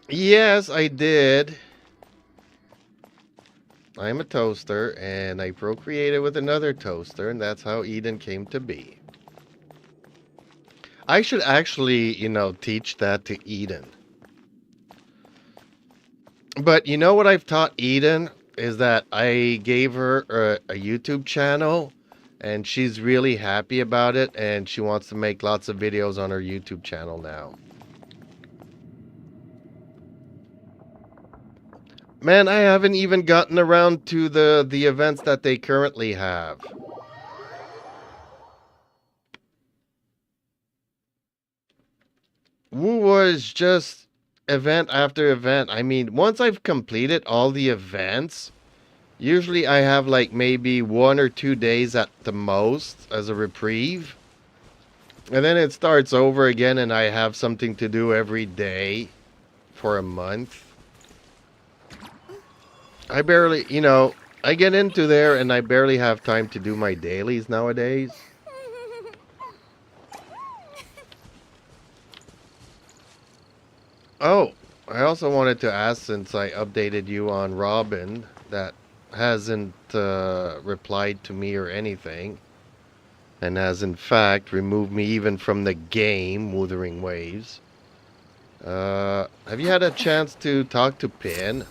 Yes, I did. I'm a toaster, and I procreated with another toaster, and that's how Eden came to be. I should actually, teach that to Eden. But you know what I've taught Eden? Is that I gave her a YouTube channel, and she's really happy about it, and she wants to make lots of videos on her YouTube channel now. Man, I haven't even gotten around to the events that they currently have. Woo was just event after event. I mean, once I've completed all the events, usually I have like maybe 1 or 2 days at the most as a reprieve. And then it starts over again and I have something to do every day for a month. I barely, I get into there and I barely have time to do my dailies nowadays. Oh, I also wanted to ask, since I updated you on Robin, that hasn't replied to me or anything, and has in fact removed me even from the game, Wuthering Waves. Have you had a chance to talk to Pin?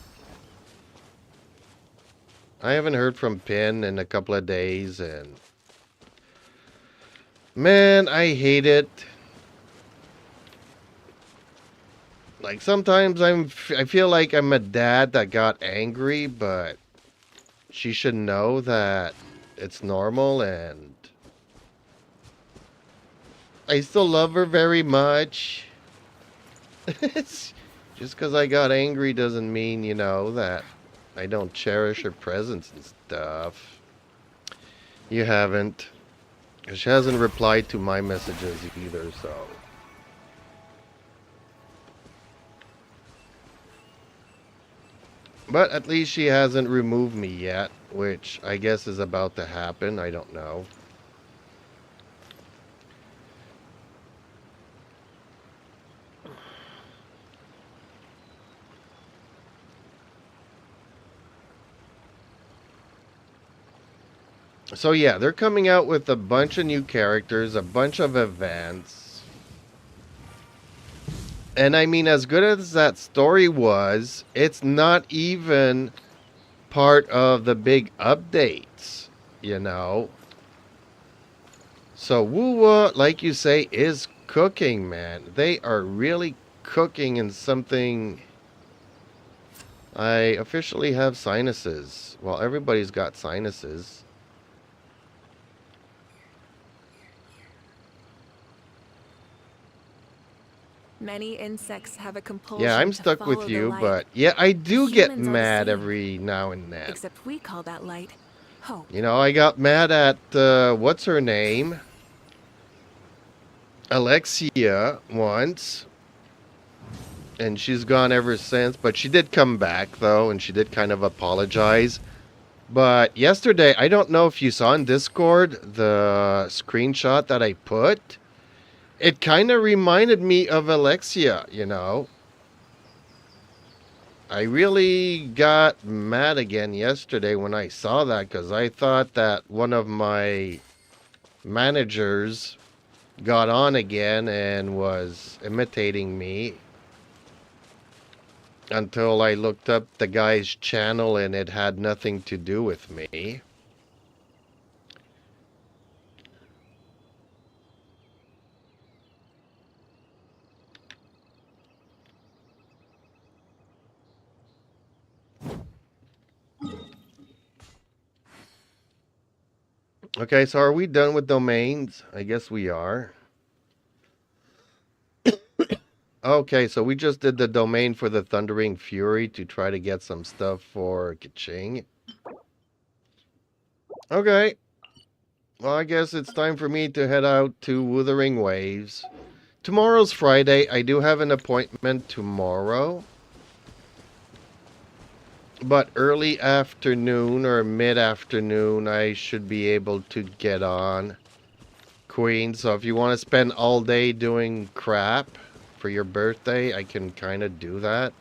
I haven't heard from Pin in a couple of days, and man, I hate it. Like, sometimes I feel like I'm a dad that got angry, but she should know that it's normal, and I still love her very much. Just because I got angry doesn't mean, that I don't cherish her presence and stuff. You haven't. She hasn't replied to my messages either, so. But at least she hasn't removed me yet, which I guess is about to happen. I don't know. So yeah, they're coming out with a bunch of new characters, a bunch of events. And I mean, as good as that story was, it's not even part of the big updates, So Wuwa, like you say, is cooking, man. They are really cooking in something. I officially have sinuses. Well, everybody's got sinuses. Many insects have a compulsion. Yeah, I'm to stuck with follow the you, light. but yeah, I do get Humans are the mad same. every now and then. Except we call that light hope. I got mad at, what's her name? Alexia once. And she's gone ever since, but she did come back, though, and she did kind of apologize. But yesterday, I don't know if you saw in Discord the screenshot that I put. It kind of reminded me of Alexia, I really got mad again yesterday when I saw that, because I thought that one of my managers got on again and was imitating me, until I looked up the guy's channel and it had nothing to do with me. Okay, so are we done with domains? I guess we are. Okay, so we just did the domain for the Thundering Fury to try to get some stuff for Kaching. Okay. Well, I guess it's time for me to head out to Wuthering Waves. Tomorrow's Friday. I do have an appointment tomorrow. But early afternoon or mid-afternoon, I should be able to get on Queen. So if you want to spend all day doing crap for your birthday, I can kind of do that.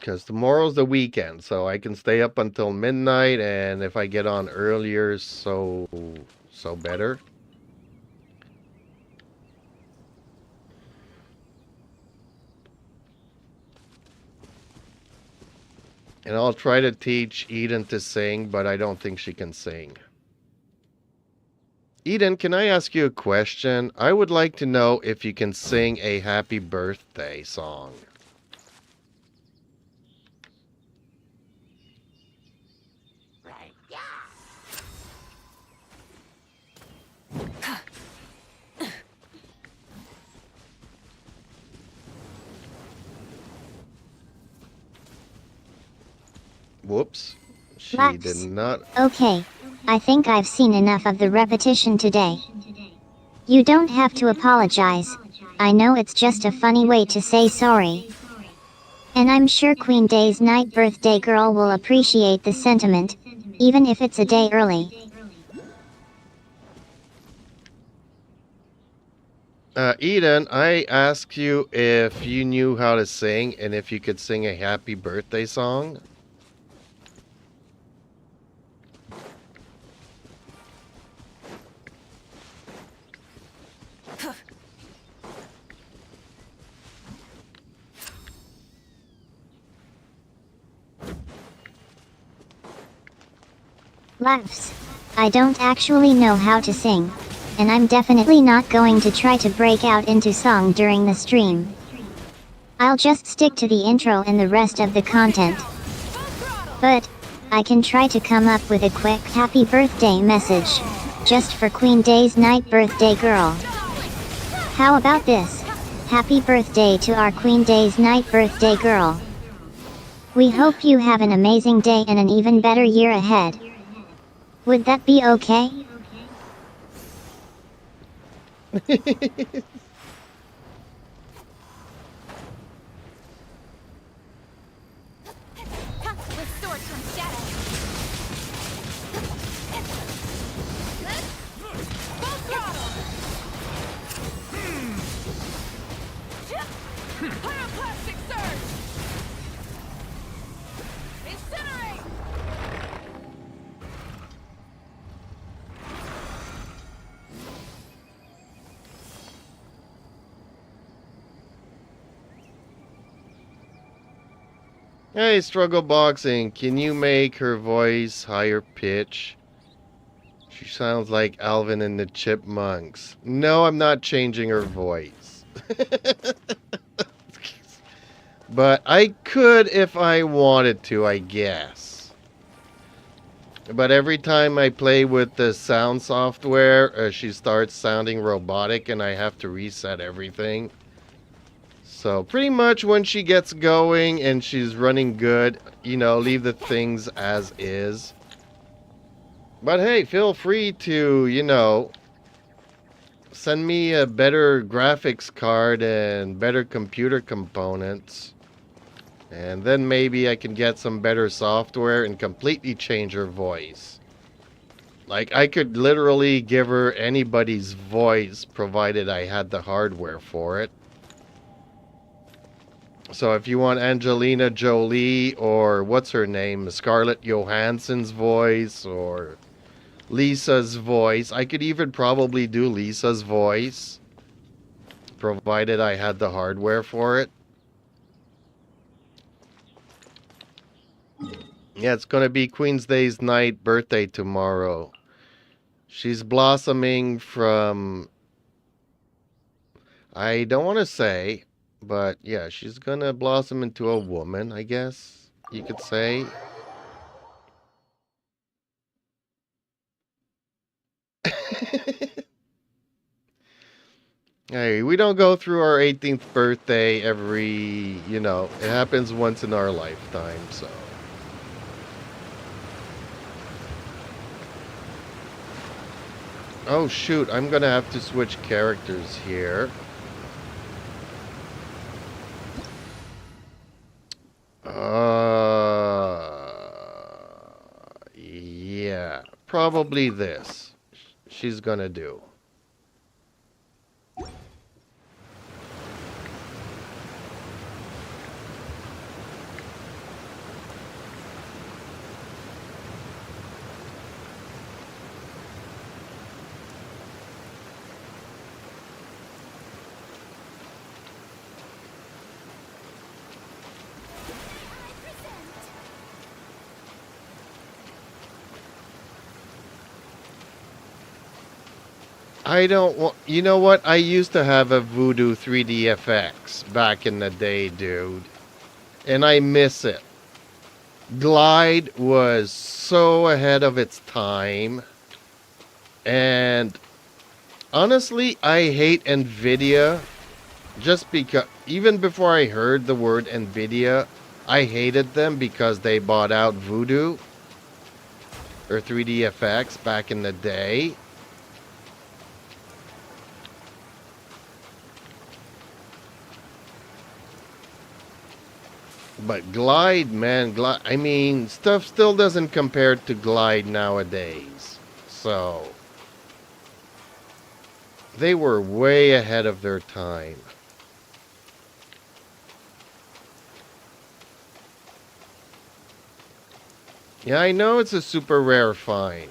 Because tomorrow's the weekend, so I can stay up until midnight, and if I get on earlier, so better. And I'll try to teach Eden to sing, but I don't think she can sing. Eden, can I ask you a question? I would like to know if you can sing a happy birthday song. Whoops. She Lux. did not. Okay. I think I've seen enough of the repetition today. You don't have to apologize. I know it's just a funny way to say sorry. And I'm sure Queen Day's night birthday girl will appreciate the sentiment, even if it's a day early. Eden, I asked you if you knew how to sing and if you could sing a happy birthday song. Laughs. I don't actually know how to sing. And I'm definitely not going to try to break out into song during the stream. I'll just stick to the intro and the rest of the content. But I can try to come up with a quick happy birthday message, just for Queen Day's night birthday girl. How about this? Happy birthday to our Queen Day's night birthday girl. We hope you have an amazing day and an even better year ahead. Would that be okay? With swords from shadow. Full throttle. Pyroclastic surge. Incinerate. Hey, Struggle Boxing, can you make her voice higher pitch? She sounds like Alvin and the Chipmunks. No, I'm not changing her voice. But I could if I wanted to, I guess. But every time I play with the sound software, she starts sounding robotic and I have to reset everything. So pretty much when she gets going and she's running good, you know, leave the things as is. But hey, feel free to, you know, send me a better graphics card and better computer components. And then maybe I can get some better software and completely change her voice. Like, I could literally give her anybody's voice provided I had the hardware for it. So if you want Angelina Jolie or what's her name, Scarlett Johansson's voice or Lisa's voice, I could even probably do Lisa's voice provided I had the hardware for it. Yeah, it's going to be Queen's Day's night birthday tomorrow. She's blossoming from, I don't want to say, but yeah, she's going to blossom into a woman, I guess you could say. Hey, we don't go through our 18th birthday every, you know, it happens once in our lifetime, so. Oh shoot, I'm gonna have to switch characters here. Yeah, probably this. She's gonna do. I don't want. You know what? I used to have a Voodoo 3D FX back in the day, dude. And I miss it. Glide was so ahead of its time. And honestly, I hate NVIDIA just because, even before I heard the word NVIDIA, I hated them because they bought out Voodoo or 3DFX back in the day. But Glide, man, Glide, I mean, stuff still doesn't compare to Glide nowadays. So, they were way ahead of their time. Yeah, I know it's a super rare find.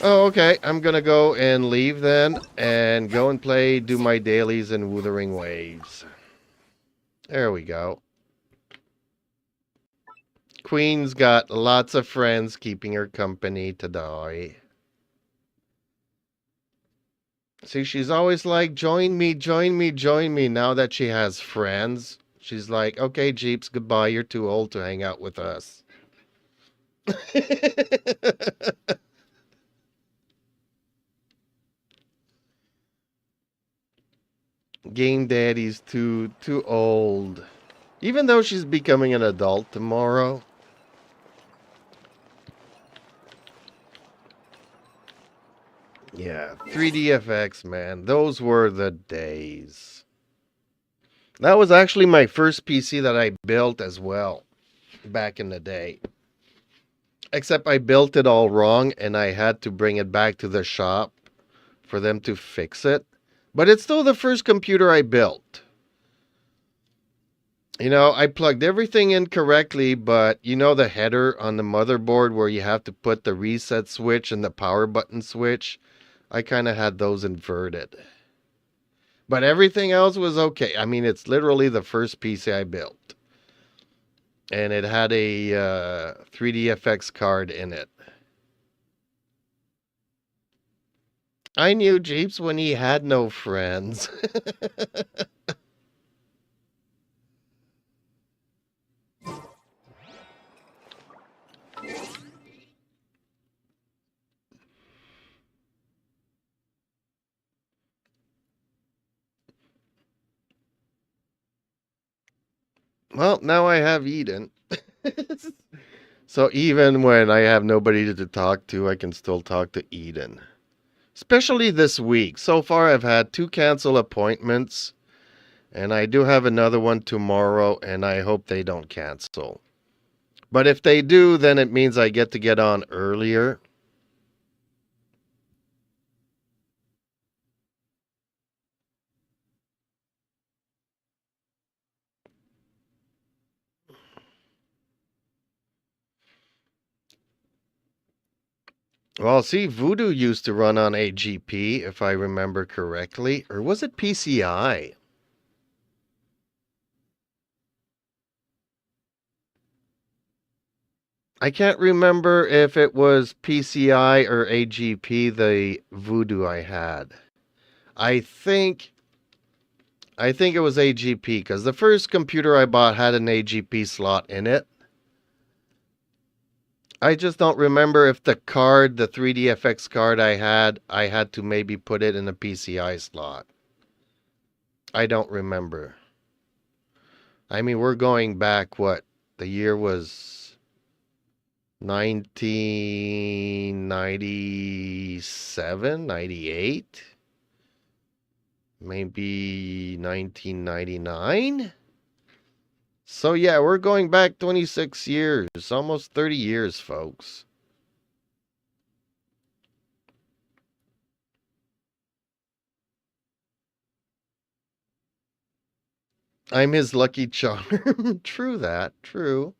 Oh, okay. I'm gonna go and leave then and go and play, do my dailies in Wuthering Waves. There we go. Queen's got lots of friends keeping her company today. See, she's always like, join me, join me, join me. Now that she has friends, she's like, okay, Jeeps, goodbye. You're too old to hang out with us. Game Daddy's too old. Even though she's becoming an adult tomorrow. Yeah, 3DFX, man. Those were the days. That was actually my first PC that I built as well back in the day. Except I built it all wrong and I had to bring it back to the shop for them to fix it. But it's still the first computer I built. You know, I plugged everything in correctly, but you know the header on the motherboard where you have to put the reset switch and the power button switch? I kind of had those inverted. But everything else was okay. I mean, it's literally the first PC I built. And it had a 3DFX card in it. I knew Jeeps when he had no friends. Well, now I have Eden. So even when I have nobody to talk to, I can still talk to Eden. Especially this week. So far, I've had 2 cancel appointments. And I do have another one tomorrow, and I hope they don't cancel. But if they do, then it means I get to get on earlier. Well, see, Voodoo used to run on AGP, if I remember correctly. Or was it PCI? I can't remember if it was PCI or AGP, the Voodoo I had. I think it was AGP, because the first computer I bought had an AGP slot in it. I just don't remember if the card, the 3DFX card I had to maybe put it in a PCI slot. I don't remember. I mean, we're going back, what? The year was 1997, 98? Maybe 1999? So yeah, we're going back 26 years, almost 30 years, folks. I'm his lucky charm. True that, true.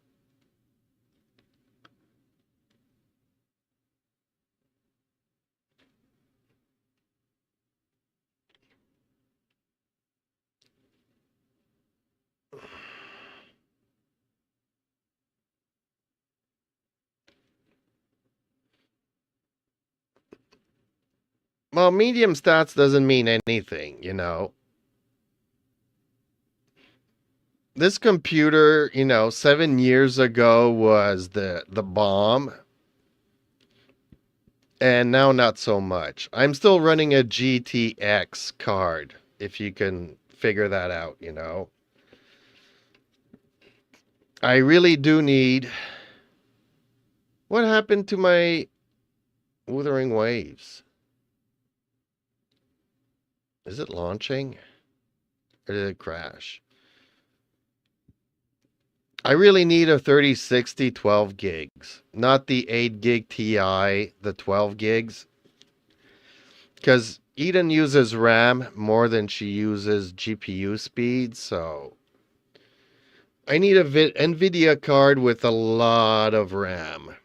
Well, medium stats doesn't mean anything, you know. This computer, 7 years ago was the bomb. And now not so much. I'm still running a GTX card, if you can figure that out, you know. I really do need... What happened to my Wuthering Waves? Is it launching? Or did it crash? I really need a 3060 12 gigs. Not the 8 gig Ti, the 12 gigs. Because Eden uses RAM more than she uses GPU speed, so... I need a NVIDIA card with a lot of RAM.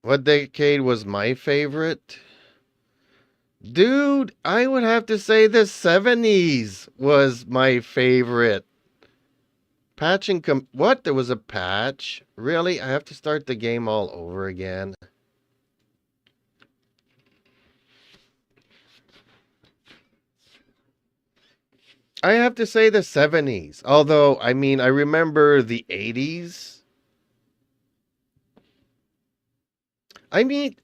What decade was my favorite? Dude, I would have to say the 70s was my favorite. Patching what? There was a patch? Really? I have to start the game all over again? I have to say the 70s. Although, I mean, I remember the 80s. I mean,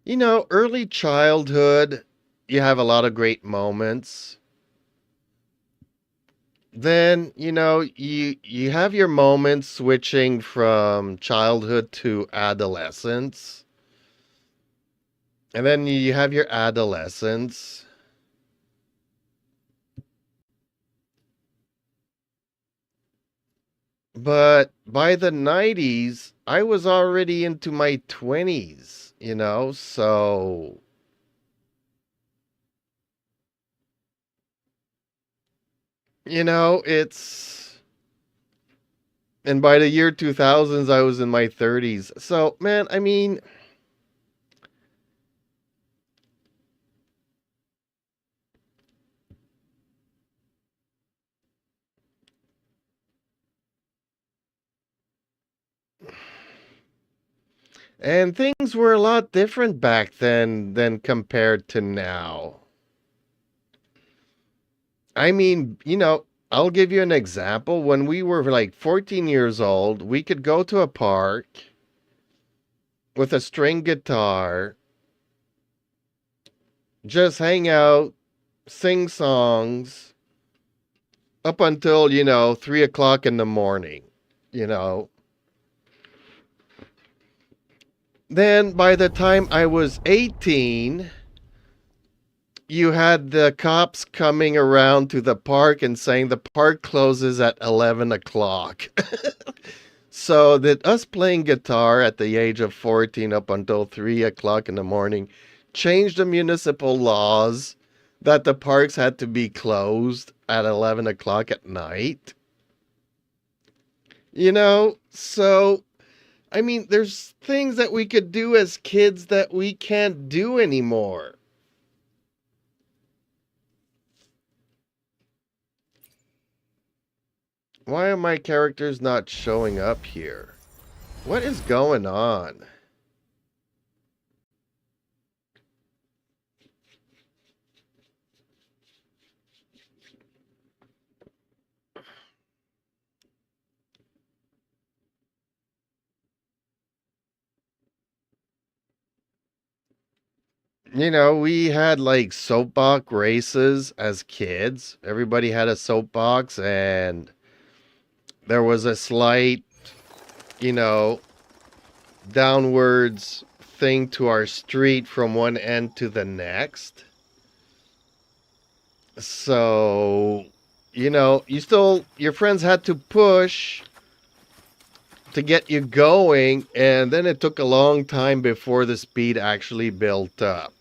early childhood, you have a lot of great moments. Then, you have your moments switching from childhood to adolescence. And then you have your adolescence. But by the 90s, I was already into my 20s, so... it's... And by the year 2000s, I was in my 30s. So, man, I mean... And things were a lot different back then than compared to now. I mean, I'll give you an example. When we were like 14 years old, we could go to a park with a string guitar, just hang out, sing songs, up until, 3 o'clock in the morning, Then, by the time I was 18, you had the cops coming around to the park and saying the park closes at 11 o'clock. So that us playing guitar at the age of 14 up until 3 o'clock in the morning changed the municipal laws that the parks had to be closed at 11 o'clock at night. So... I mean, there's things that we could do as kids that we can't do anymore. Why are my characters not showing up here? What is going on? We had like soapbox races as kids. Everybody had a soapbox, and there was a slight, downwards thing to our street from one end to the next. So, your friends had to push to get you going, and then it took a long time before the speed actually built up.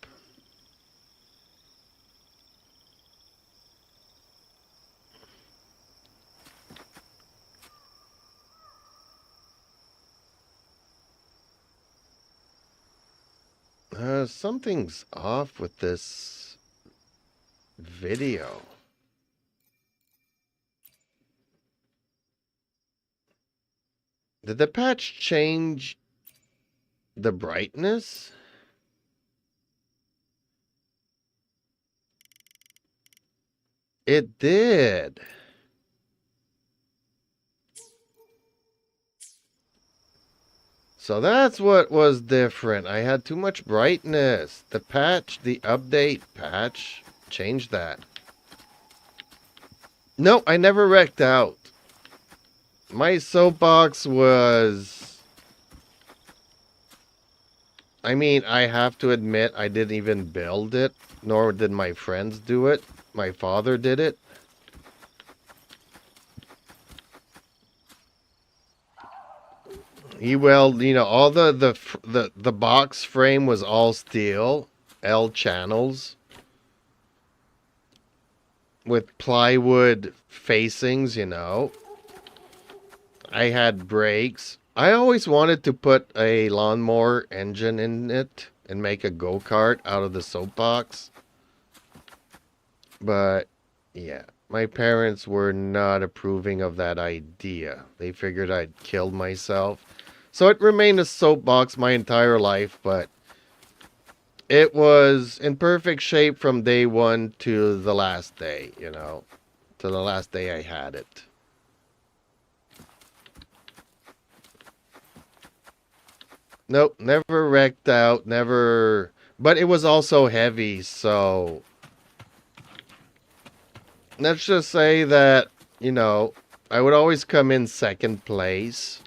Something's off with this video. Did the patch change the brightness? It did. So that's what was different. I had too much brightness. The patch, the update patch, changed that. No, I never wrecked out. My soapbox was... I mean, I have to admit, I didn't even build it, nor did my friends do it. My father did it. He welded, you know, all the box frame was all steel, L channels, with plywood facings, you know. I had brakes. I always wanted to put a lawnmower engine in it and make a go-kart out of the soapbox. But, yeah, my parents were not approving of that idea. They figured I'd killed myself. So it remained a soapbox my entire life, but it was in perfect shape from day one to the last day, you know, to the last day I had it. Nope, never wrecked out, never, but it was also heavy, so let's just say that, you know, I would always come in second place.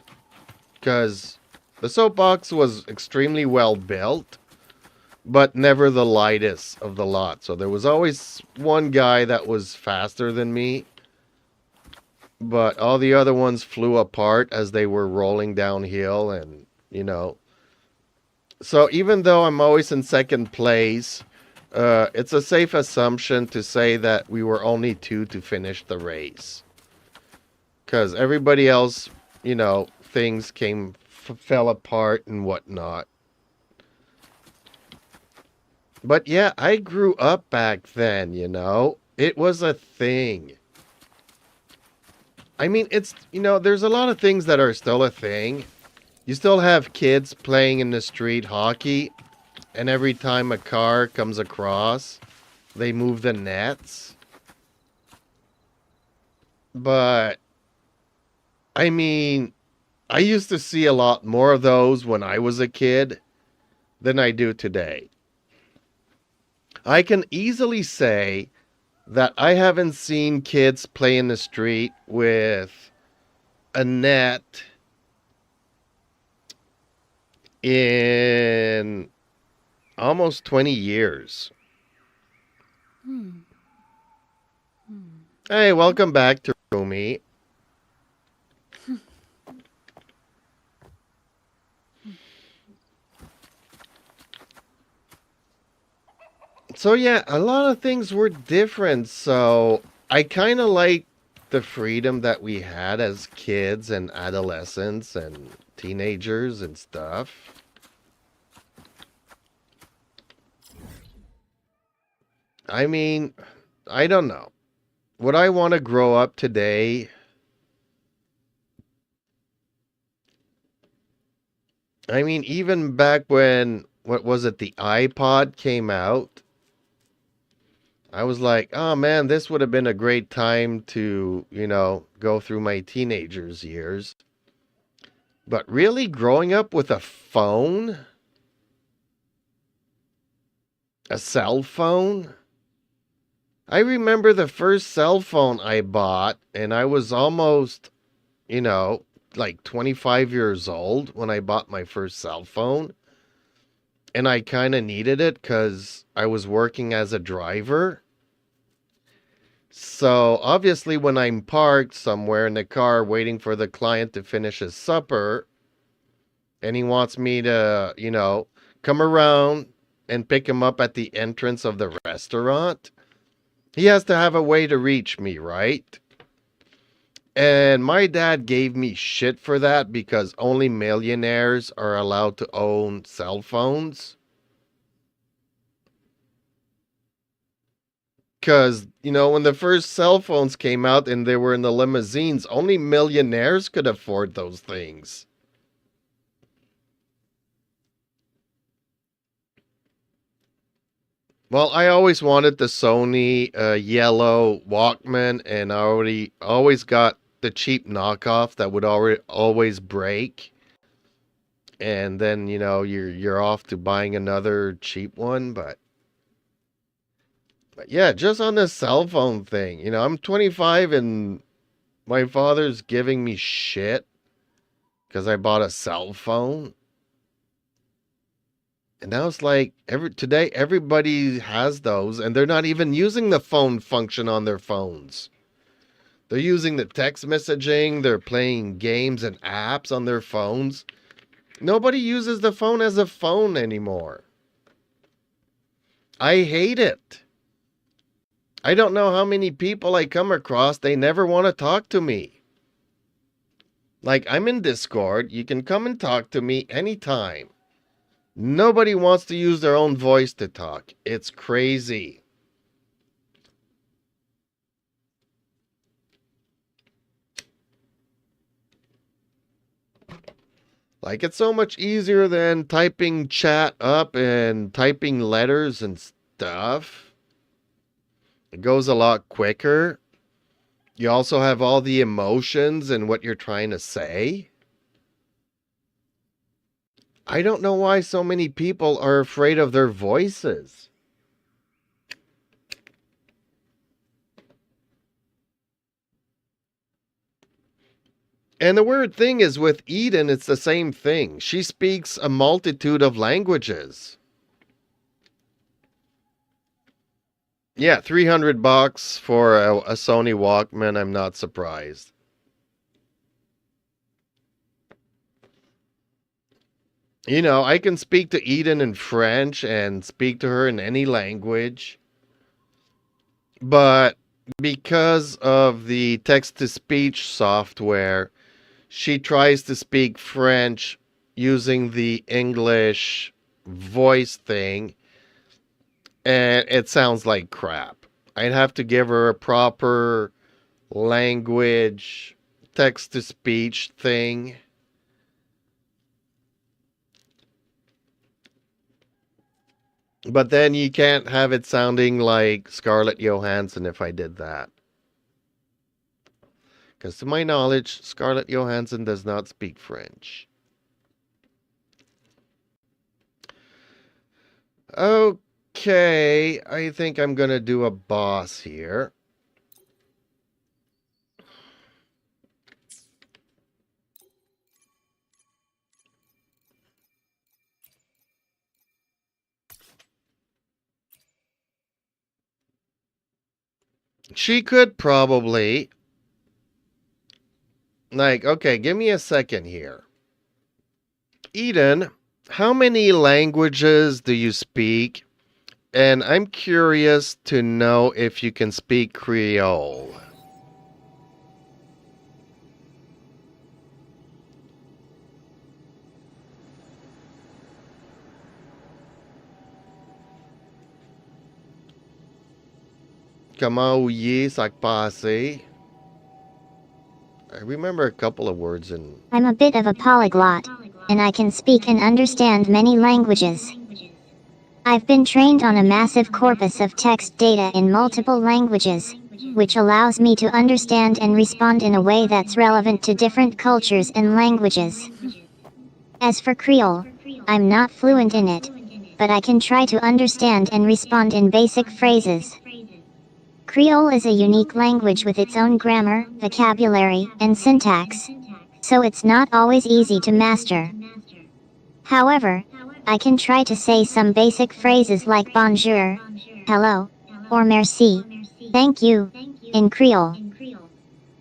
Because the soapbox was extremely well built, but never the lightest of the lot. So there was always one guy that was faster than me, but all the other ones flew apart as they were rolling downhill, and, you know. So even though I'm always in second place, it's a safe assumption to say that we were only two to finish the race. Because everybody else, you know, things fell apart and whatnot. But yeah, I grew up back then, you know. It was a thing. I mean, it's, you know, there's a lot of things that are still a thing. You still have kids playing in the street hockey, and every time a car comes across, they move the nets. But, I mean, I used to see a lot more of those when I was a kid than I do today. I can easily say that I haven't seen kids play in the street with a net in almost 20 years. Hey, welcome back to Rumi. So yeah, a lot of things were different. So I kind of like the freedom that we had as kids and adolescents and teenagers and stuff. I mean, I don't know. Would I want to grow up today? I mean, even back when, what was it, the iPod came out, I was like, oh man, this would have been a great time to, you know, go through my teenager's years. But really, growing up with a phone? A cell phone? I remember the first cell phone I bought, and I was almost, you know, like 25 years old when I bought my first cell phone. And I kind of needed it because I was working as a driver. So obviously when I'm parked somewhere in the car waiting for the client to finish his supper, and he wants me to, you know, come around and pick him up at the entrance of the restaurant, he has to have a way to reach me, right? And my dad gave me shit for that because only millionaires are allowed to own cell phones. Because, you know, when the first cell phones came out and they were in the limousines, only millionaires could afford those things. Well, I always wanted the Sony yellow Walkman, and I always got the cheap knockoff that would always break. And then, you know, you're off to buying another cheap one, but yeah, just on this cell phone thing. You know, I'm 25 and my father's giving me shit because I bought a cell phone. And now it's like today everybody has those and they're not even using the phone function on their phones. They're using the text messaging, they're playing games and apps on their phones. Nobody uses the phone as a phone anymore. I hate it. I don't know how many people I come across, they never want to talk to me. Like, I'm in Discord, you can come and talk to me anytime. Nobody wants to use their own voice to talk. It's crazy. Like, it's so much easier than typing chat up and typing letters and stuff. It goes a lot quicker. You also have all the emotions and what you're trying to say. I don't know why so many people are afraid of their voices. And the weird thing is with Eden, it's the same thing. She speaks a multitude of languages. Yeah, $300 for a Sony Walkman. I'm not surprised. You know, I can speak to Eden in French and speak to her in any language. But because of the text-to-speech software, she tries to speak French using the English voice thing, and it sounds like crap. I'd have to give her a proper language text-to-speech thing. But then you can't have it sounding like Scarlett Johansson if I did that. Because to my knowledge, Scarlett Johansson does not speak French. Okay, I think I'm going to do a boss here. She could probably... Like, okay, give me a second here. Eden, how many languages do you speak? And I'm curious to know if you can speak Creole. Comment oublier ça passe? I remember a couple of words in... I'm a bit of a polyglot, and I can speak and understand many languages. I've been trained on a massive corpus of text data in multiple languages, which allows me to understand and respond in a way that's relevant to different cultures and languages. As for Creole, I'm not fluent in it, but I can try to understand and respond in basic phrases. Creole is a unique language with its own grammar, vocabulary, and syntax, so it's not always easy to master. However, I can try to say some basic phrases like bonjour, hello, or merci, thank you, in Creole.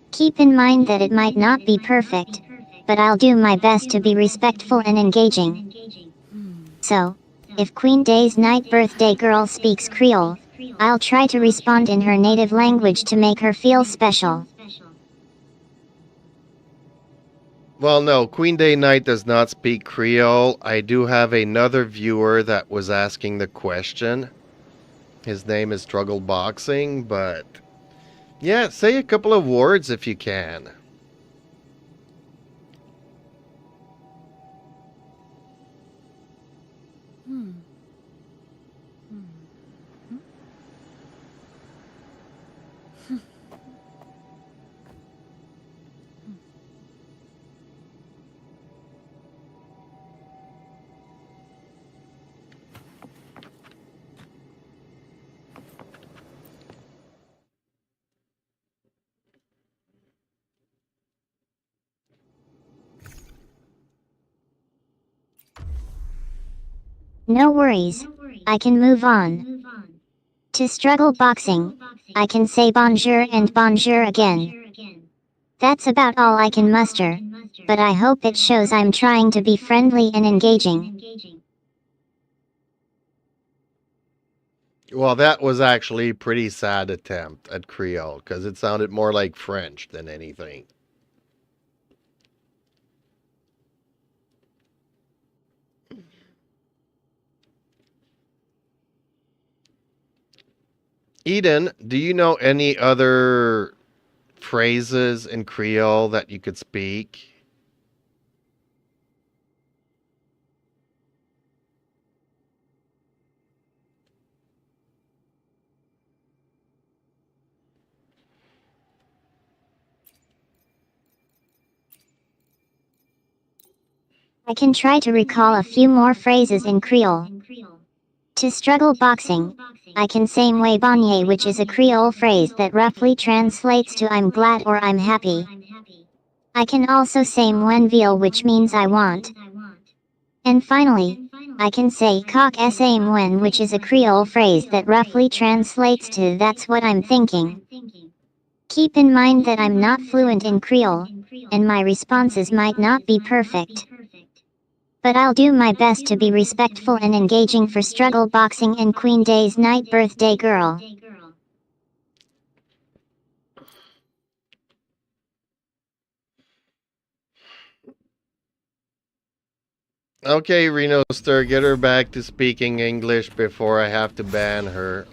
Keep in mind that it might not be perfect, but I'll do my best to be respectful and engaging. So, if Queen Day's night birthday girl speaks Creole, I'll try to respond in her native language to make her feel special. Well, no, Queen Day Night does not speak Creole. I do have another viewer that was asking the question. His name is Struggle Boxing, but... yeah, say a couple of words if you can. No worries. I can move on. To struggle boxing, I can say bonjour and bonjour again. That's about all I can muster, but I hope it shows I'm trying to be friendly and engaging. Well, that was actually a pretty sad attempt at Creole, because it sounded more like French than anything. Eden, do you know any other phrases in Creole that you could speak? I can try to recall a few more phrases in Creole. To struggle boxing, I can say Mwe bonye, which is a Creole phrase that roughly translates to I'm glad or I'm happy. I can also say Mwenville, which means I want. And finally, I can say Kok sa mwen, which is a Creole phrase that roughly translates to that's what I'm thinking. Keep in mind that I'm not fluent in Creole, and my responses might not be perfect. But I'll do my best to be respectful and engaging for struggle boxing and Queen Day's night birthday girl. Okay, Reno Stir, get her back to speaking English before I have to ban her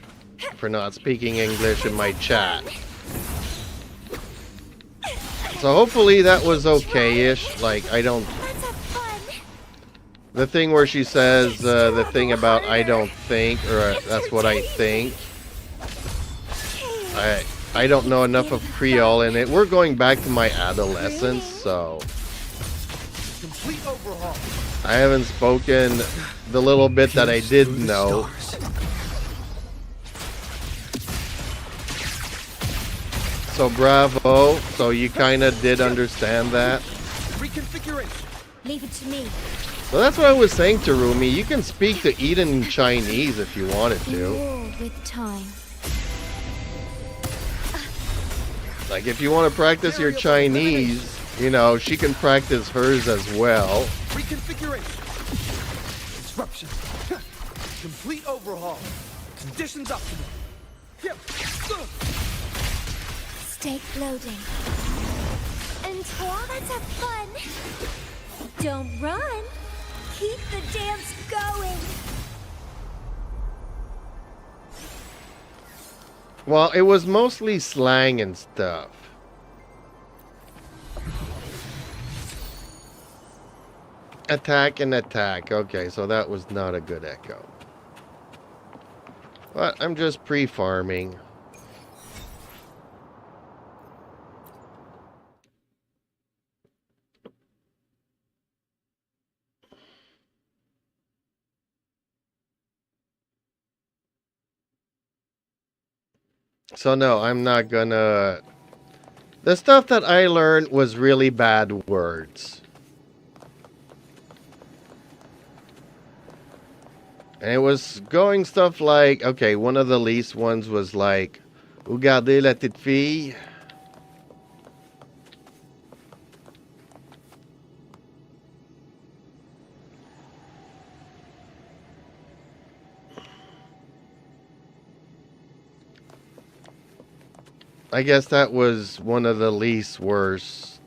for not speaking English in my chat. So hopefully that was okay-ish. Like, I don't... The thing where she says the thing about I don't think, or that's what I think. I don't know enough of Creole in it. We're going back to my adolescence, so... Complete overhaul. I haven't spoken the little bit that I did know. So bravo. So you kind of did understand that. Reconfiguration. Leave it to me. So that's what I was saying to Rumi. You can speak to Eden in Chinese if you wanted to. Evolve with time. Like if you want to practice your Chinese, you know, she can practice hers as well. Reconfiguration. Disruption. Complete overhaul. Conditions optimal. Yep. Stay floating. Until let's have fun. Don't run. Keep the dance going. Well, it was mostly slang and stuff. Attack and attack. Okay, so that was not a good echo. But I'm just pre-farming. So no, I'm not gonna... The stuff that I learned was really bad words. And it was going stuff like... Okay, one of the least ones was like... Regardez la petite fille. I guess that was one of the least worst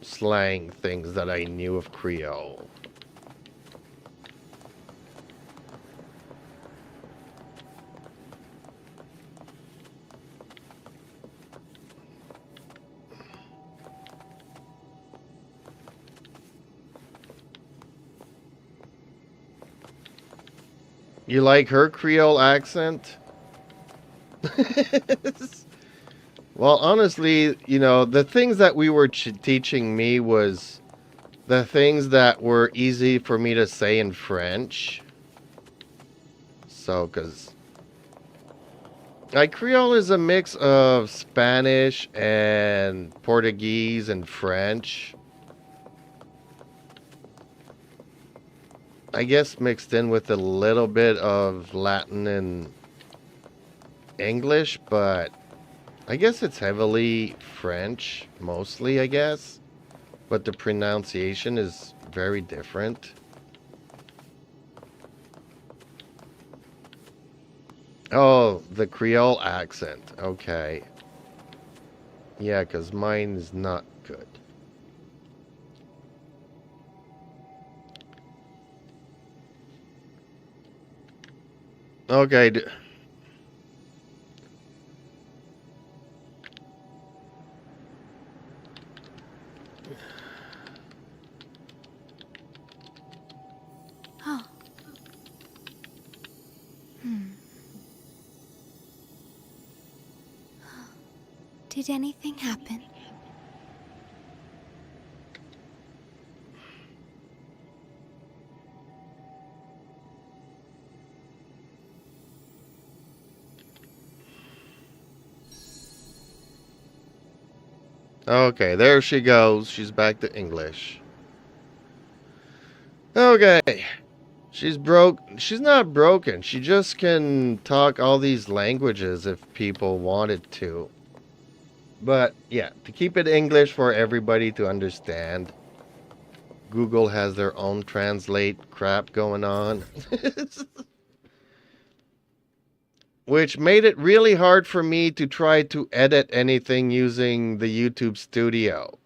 slang things that I knew of Creole. You like her Creole accent? Well, honestly, you know, the things that we were teaching me was the things that were easy for me to say in French. So, because... Like, Creole is a mix of Spanish and Portuguese and French. I guess mixed in with a little bit of Latin and English, but I guess it's heavily French, mostly, I guess. But the pronunciation is very different. Oh, the Creole accent. Okay. Yeah, because mine is not good. Okay. Oh. Did anything happen? Okay, there she goes. She's back to English. Okay. She's not broken. She just can talk all these languages if people wanted to. But yeah, to keep it English for everybody to understand. Google has their own translate crap going on. Which made it really hard for me to try to edit anything using the YouTube Studio.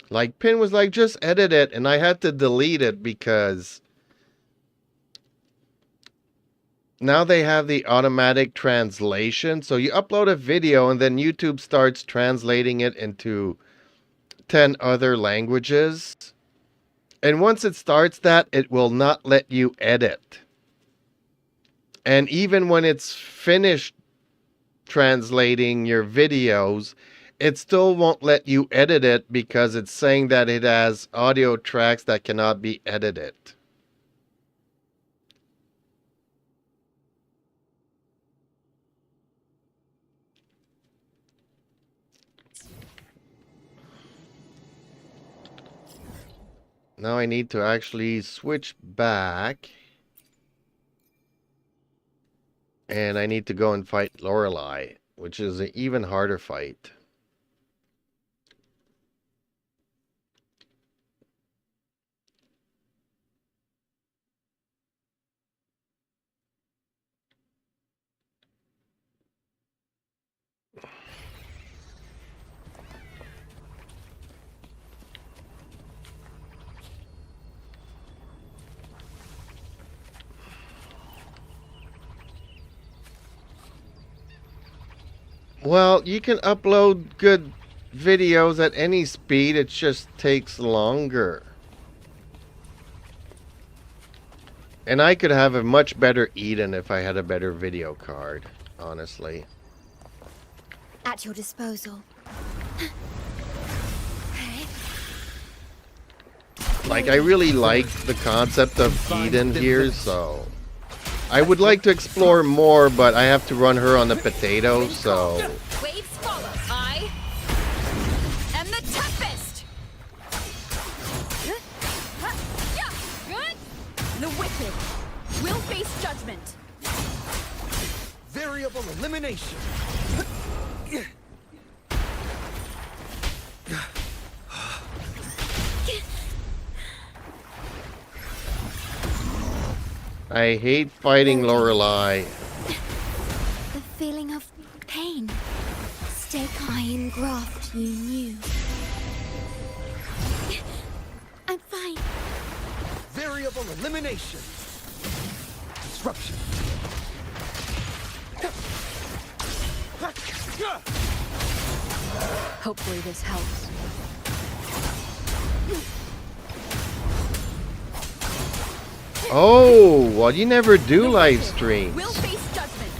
Like, Pin was like, just edit it, and I had to delete it because now they have the automatic translation. So you upload a video, and then YouTube starts translating it into 10 other languages. And once it starts that, it will not let you edit. And even when it's finished translating your videos, it still won't let you edit it because it's saying that it has audio tracks that cannot be edited. Now I need to actually switch back. And I need to go and fight Lorelei, which is an even harder fight. Well, you can upload good videos at any speed, it just takes longer. And I could have a much better Eden if I had a better video card, honestly. At your disposal. Like, I really like the concept of Eden here, so I would like to explore more, but I have to run her on the potato, so Waves follow. I am the toughest. The wicked will face judgment. Variable elimination. I hate fighting Lorelei. The feeling of pain. Stake iron graft you knew. I'm fine. Variable elimination. Disruption. Hopefully this helps. Oh, well, you never do live streams. Will face judgment.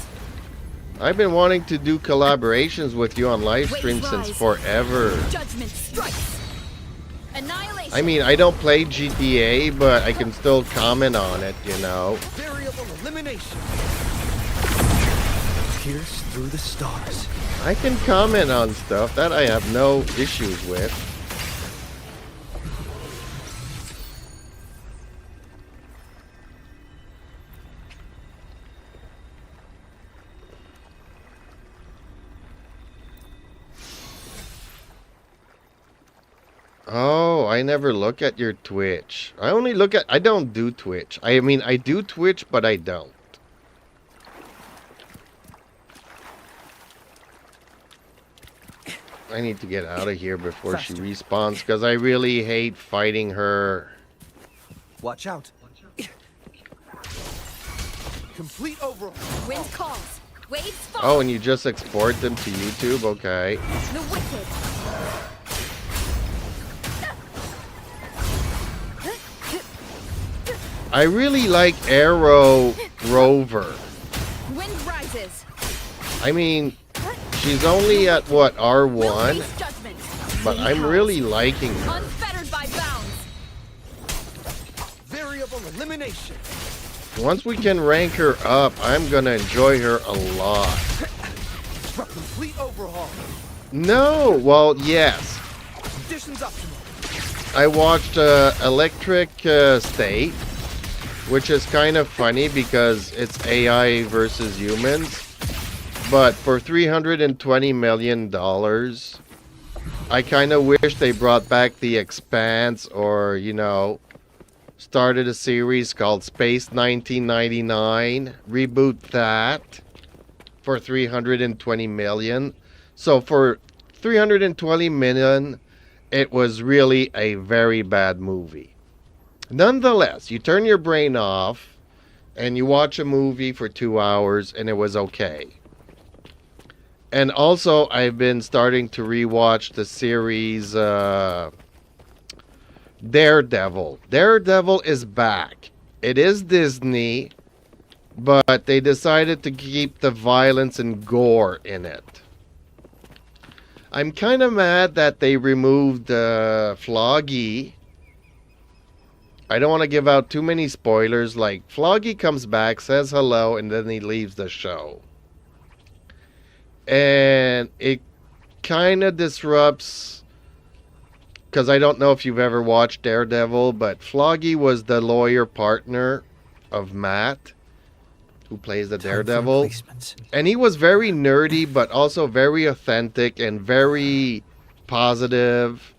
I've been wanting to do collaborations with you on live streams since forever. Judgment strikes. Annihilation. I mean, I don't play GTA, but I can still comment on it, you know. Variable elimination. Pierce through the stars. I can comment on stuff that I have no issues with. Oh, I never look at your Twitch. I only look at... I don't do Twitch. I mean, I do Twitch, but I don't. I need to get out of here before she respawns, because I really hate fighting her. Watch out. Complete overhaul. Wind calls. Waves fall. Oh, and you just export them to YouTube? Okay. The wicked. I really like Arrow Rover. Wind rises. I mean, she's only at, what, Will R1? face judgment. But Wind I'm howls. really liking her. Unfettered by bounds. Variable elimination. Once we can rank her up, I'm gonna enjoy her a lot. Complete overhaul. No, well, yes. Conditions optimal. I watched Electric State, which is kind of funny because it's AI versus humans. But for $320 million, I kind of wish they brought back The Expanse or, you know, started a series called Space 1999. Reboot that for $320 million. So for $320 million, it was really a very bad movie. Nonetheless, you turn your brain off and you watch a movie for 2 hours and it was okay. And also, I've been starting to rewatch the series Daredevil. Daredevil is back. It is Disney, but they decided to keep the violence and gore in it. I'm kind of mad that they removed Floggy. I don't want to give out too many spoilers. Like, Floggy comes back, says hello, and then he leaves the show. And it kind of disrupts, because I don't know if you've ever watched Daredevil, but Floggy was the lawyer partner of Matt, who plays the Daredevil. And he was very nerdy, but also very authentic and very positive.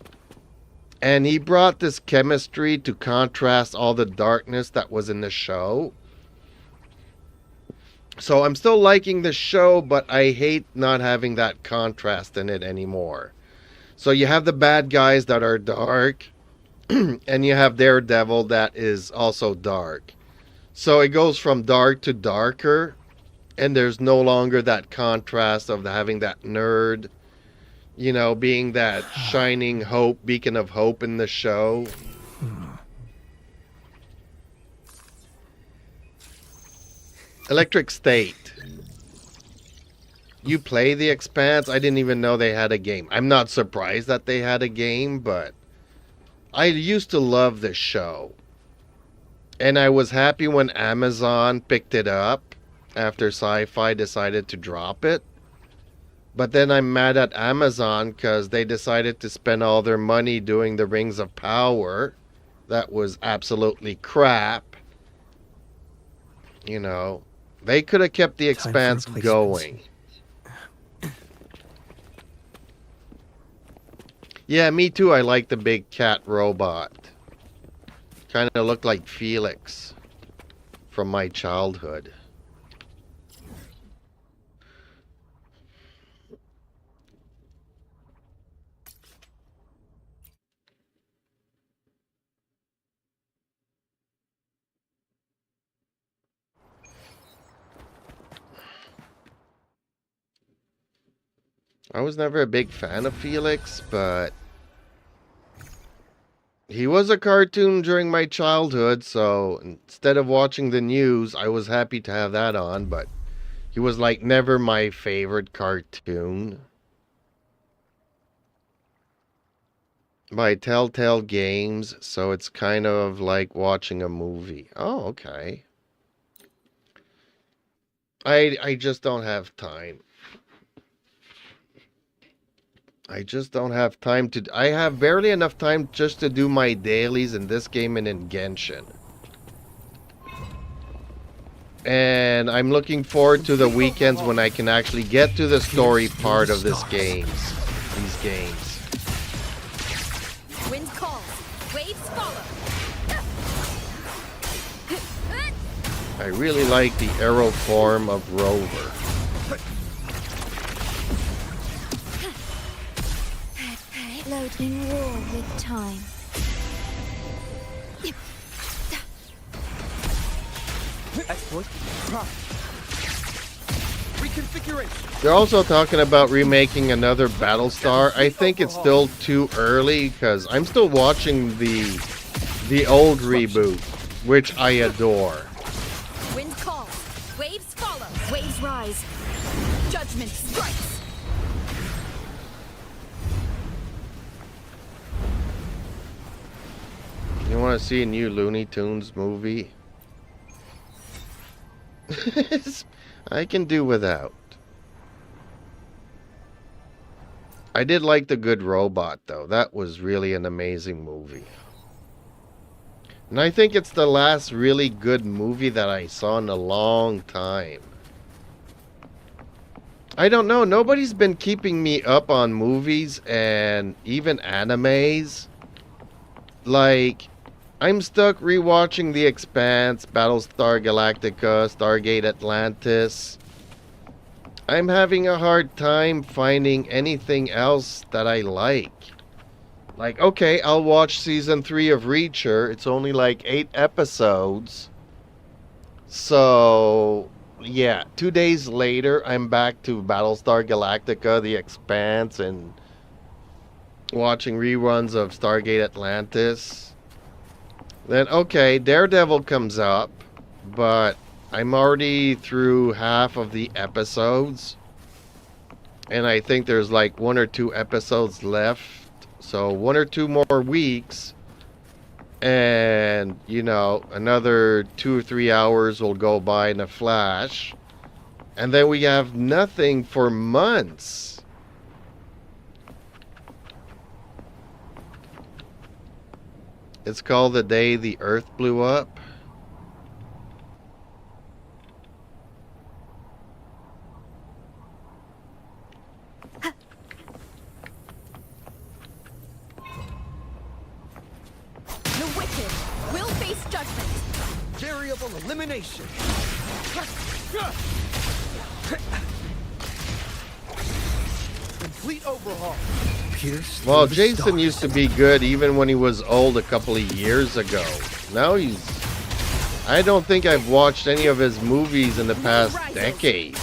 And he brought this chemistry to contrast all the darkness that was in the show. So I'm still liking the show, but I hate not having that contrast in it anymore. So you have the bad guys that are dark, and you have Daredevil that is also dark. So it goes from dark to darker, and there's no longer that contrast of having that nerd, you know, being that shining hope, beacon of hope in the show. Electric State. You play The Expanse? I didn't even know they had a game. I'm not surprised that they had a game, but I used to love this show. And I was happy when Amazon picked it up after Sci-Fi decided to drop it. But then I'm mad at Amazon because they decided to spend all their money doing the Rings of Power. That was absolutely crap. You know, they could have kept The Expanse going. Yeah, me too. I like the big cat robot. Kind of looked like Felix from my childhood. I was never a big fan of Felix, but he was a cartoon during my childhood, so instead of watching the news, I was happy to have that on, but he was like never my favorite cartoon. By Telltale Games, so it's kind of like watching a movie. Oh, okay. I just don't have time. I just don't have time to... I have barely enough time just to do my dailies in this game and in Genshin. And I'm looking forward to the weekends when I can actually get to the story part of these games. Wind Wind calls, waves follow. I really like the arrow form of Rover. Load in war with time. Exploit. Prime. Reconfiguration. They're also talking about remaking another Battlestar. I think it's still too early because I'm still watching the old reboot, which I adore. Wind calls, waves follow, waves rise. Judgment strikes. You want to see a new Looney Tunes movie? I can do without. I did like The Good Robot, though. That was really an amazing movie. And I think it's the last really good movie that I saw in a long time. I don't know. Nobody's been keeping me up on movies and even animes. Like, I'm stuck rewatching The Expanse, Battlestar Galactica, Stargate Atlantis. I'm having a hard time finding anything else that I like. Like, okay, I'll watch season 3 of Reacher. It's only like 8 episodes. So, yeah, 2 days later, I'm back to Battlestar Galactica, The Expanse, and watching reruns of Stargate Atlantis. Then, okay, Daredevil comes up, but I'm already through half of the episodes. And I think there's like 1 or 2 episodes left. So 1 or 2 more weeks. And, you know, another 2 or 3 hours will go by in a flash. And then we have nothing for months. It's called The Day the Earth Blew Up. The wicked will face judgment. Variable elimination. Complete overhaul. Pierce. Well, Jason used to be good even when he was old a couple of years ago. Now he's... I don't think I've watched any of his movies in the past decade.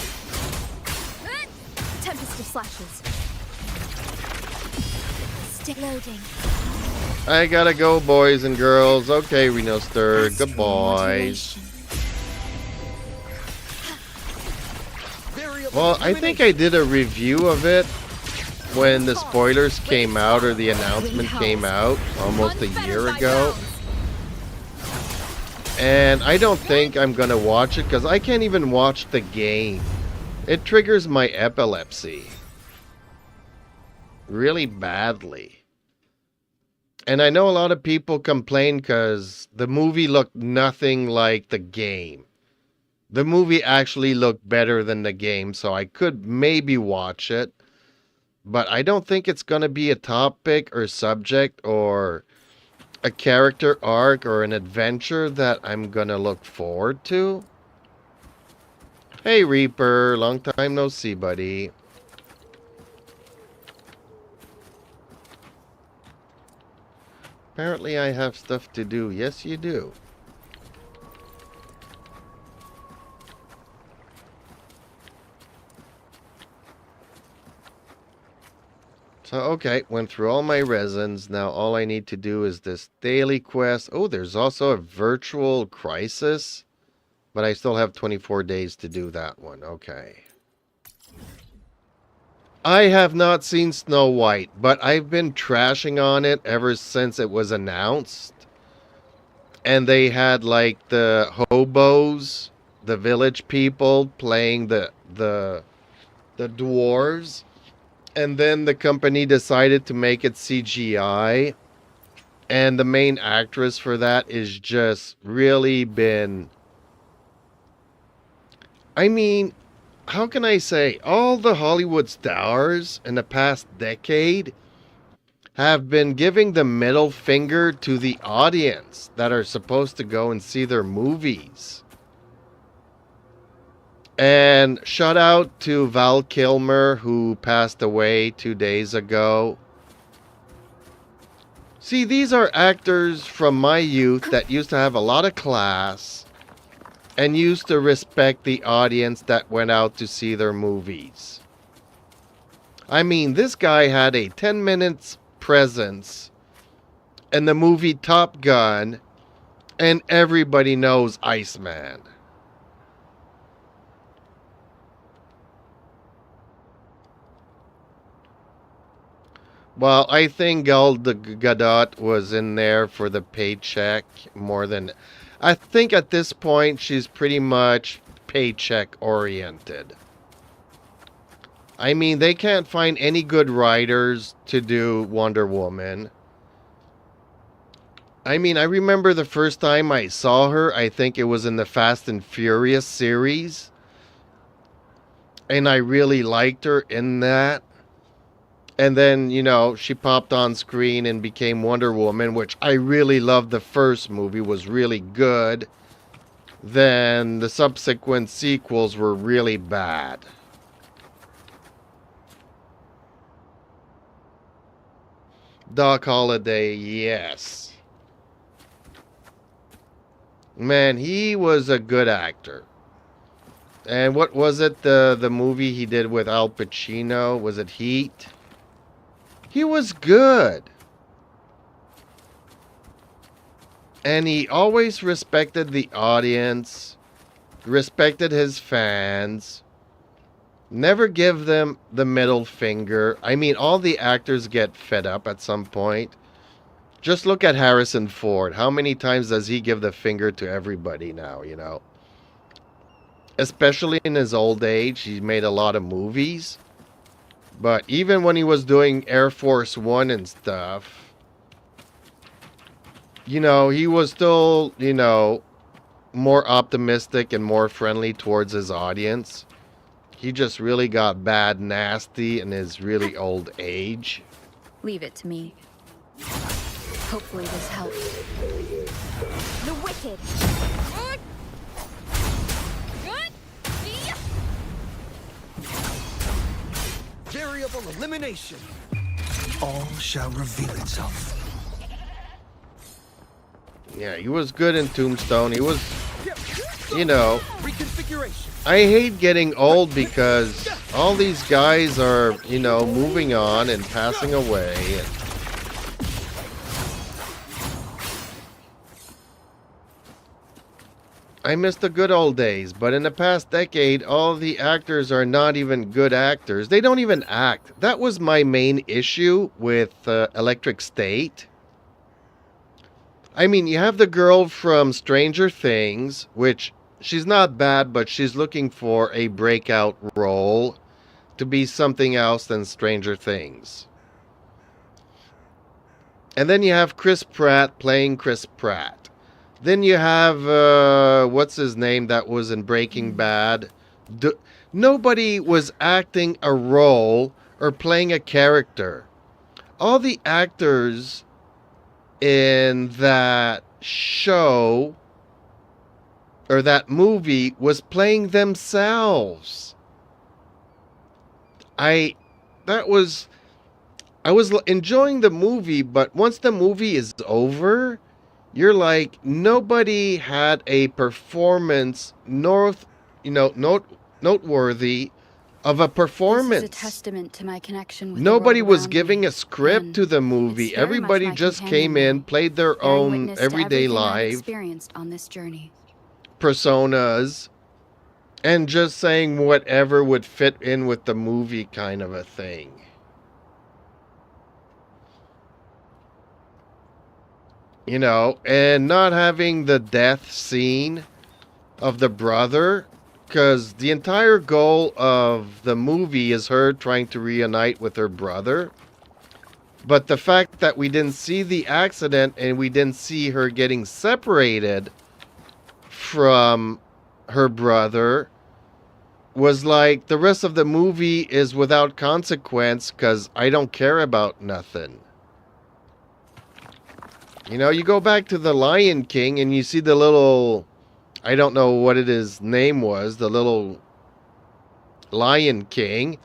Tempest of slashes. Stick loading. I gotta go, boys and girls. Okay, Reno Stir. Good boys. Well, I think I did a review of it when the spoilers came out or the announcement came out almost a year ago. And I don't think I'm gonna watch it because I can't even watch the game. It triggers my epilepsy really badly. And I know a lot of people complain because the movie looked nothing like the game. The movie actually looked better than the game, so I could maybe watch it. But I don't think it's going to be a topic or subject or a character arc or an adventure that I'm going to look forward to. Hey, Reaper. Long time no see, buddy. Apparently I have stuff to do. Yes, you do. So, okay, went through all my resins. Now all I need to do is this daily quest. Oh, there's also a virtual crisis. But I still have 24 days to do that one. Okay. I have not seen Snow White, but I've been trashing on it ever since it was announced. And they had like the hobos, the village people playing the dwarves. And then the company decided to make it CGI. And the main actress for that is just really been... I mean, how can I say? All the Hollywood stars in the past decade have been giving the middle finger to the audience that are supposed to go and see their movies. And shout out to Val Kilmer, who passed away 2 days ago. See, these are actors from my youth that used to have a lot of class and used to respect the audience that went out to see their movies. I mean, this guy had a 10 minutes presence in the movie Top Gun, and everybody knows Iceman. Well, I think Gal Gadot was in there for the paycheck more than... I think at this point she's pretty much paycheck oriented. I mean, they can't find any good writers to do Wonder Woman. I mean, I remember the first time I saw her, I think it was in the Fast and Furious series. And I really liked her in that. And then, you know, she popped on screen and became Wonder Woman, which I really loved. The first movie was really good. Then the subsequent sequels were really bad. Doc Holliday, yes. Man, he was a good actor. And what was it, the movie he did with Al Pacino? Was it Heat? He was good. And he always respected the audience, respected his fans, never give them the middle finger. I mean, all the actors get fed up at some point. Just look at Harrison Ford. How many times does he give the finger to everybody now, you know? Especially in his old age, he made a lot of movies. But even when he was doing Air Force One and stuff, you know, he was still, you know, more optimistic and more friendly towards his audience. He just really got bad nasty in his really old age. Leave it to me. Hopefully this helps. The wicked. Variable elimination. All shall reveal itself. Yeah, he was good in Tombstone. He was, you know, Reconfiguration. I hate getting old because all these guys are, you know, moving on and passing away. And I miss the good old days, but in the past decade, all the actors are not even good actors. They don't even act. That was my main issue with Electric State. I mean, you have the girl from Stranger Things, which she's not bad, but she's looking for a breakout role to be something else than Stranger Things. And then you have Chris Pratt playing Chris Pratt. Then you have, what's his name that was in Breaking Bad? Nobody was acting a role or playing a character. All the actors in that show or that movie was playing themselves. I was enjoying the movie, but once the movie is over, you're like, nobody had a performance noteworthy of a performance. This is a testament to my connection with Nobody the world was around giving me, a script and to the it's movie. very much Everybody my just companion came in, now, played their bearing own witness to everyday everything I've life experienced on this journey. personas and just saying whatever would fit in with the movie kind of a thing. You know, and not having the death scene of the brother, because the entire goal of the movie is her trying to reunite with her brother. But the fact that we didn't see the accident and we didn't see her getting separated from her brother was like, the rest of the movie is without consequence because I don't care about nothing. You know, you go back to the Lion King and you see the little, I don't know what his name was, the little Lion King.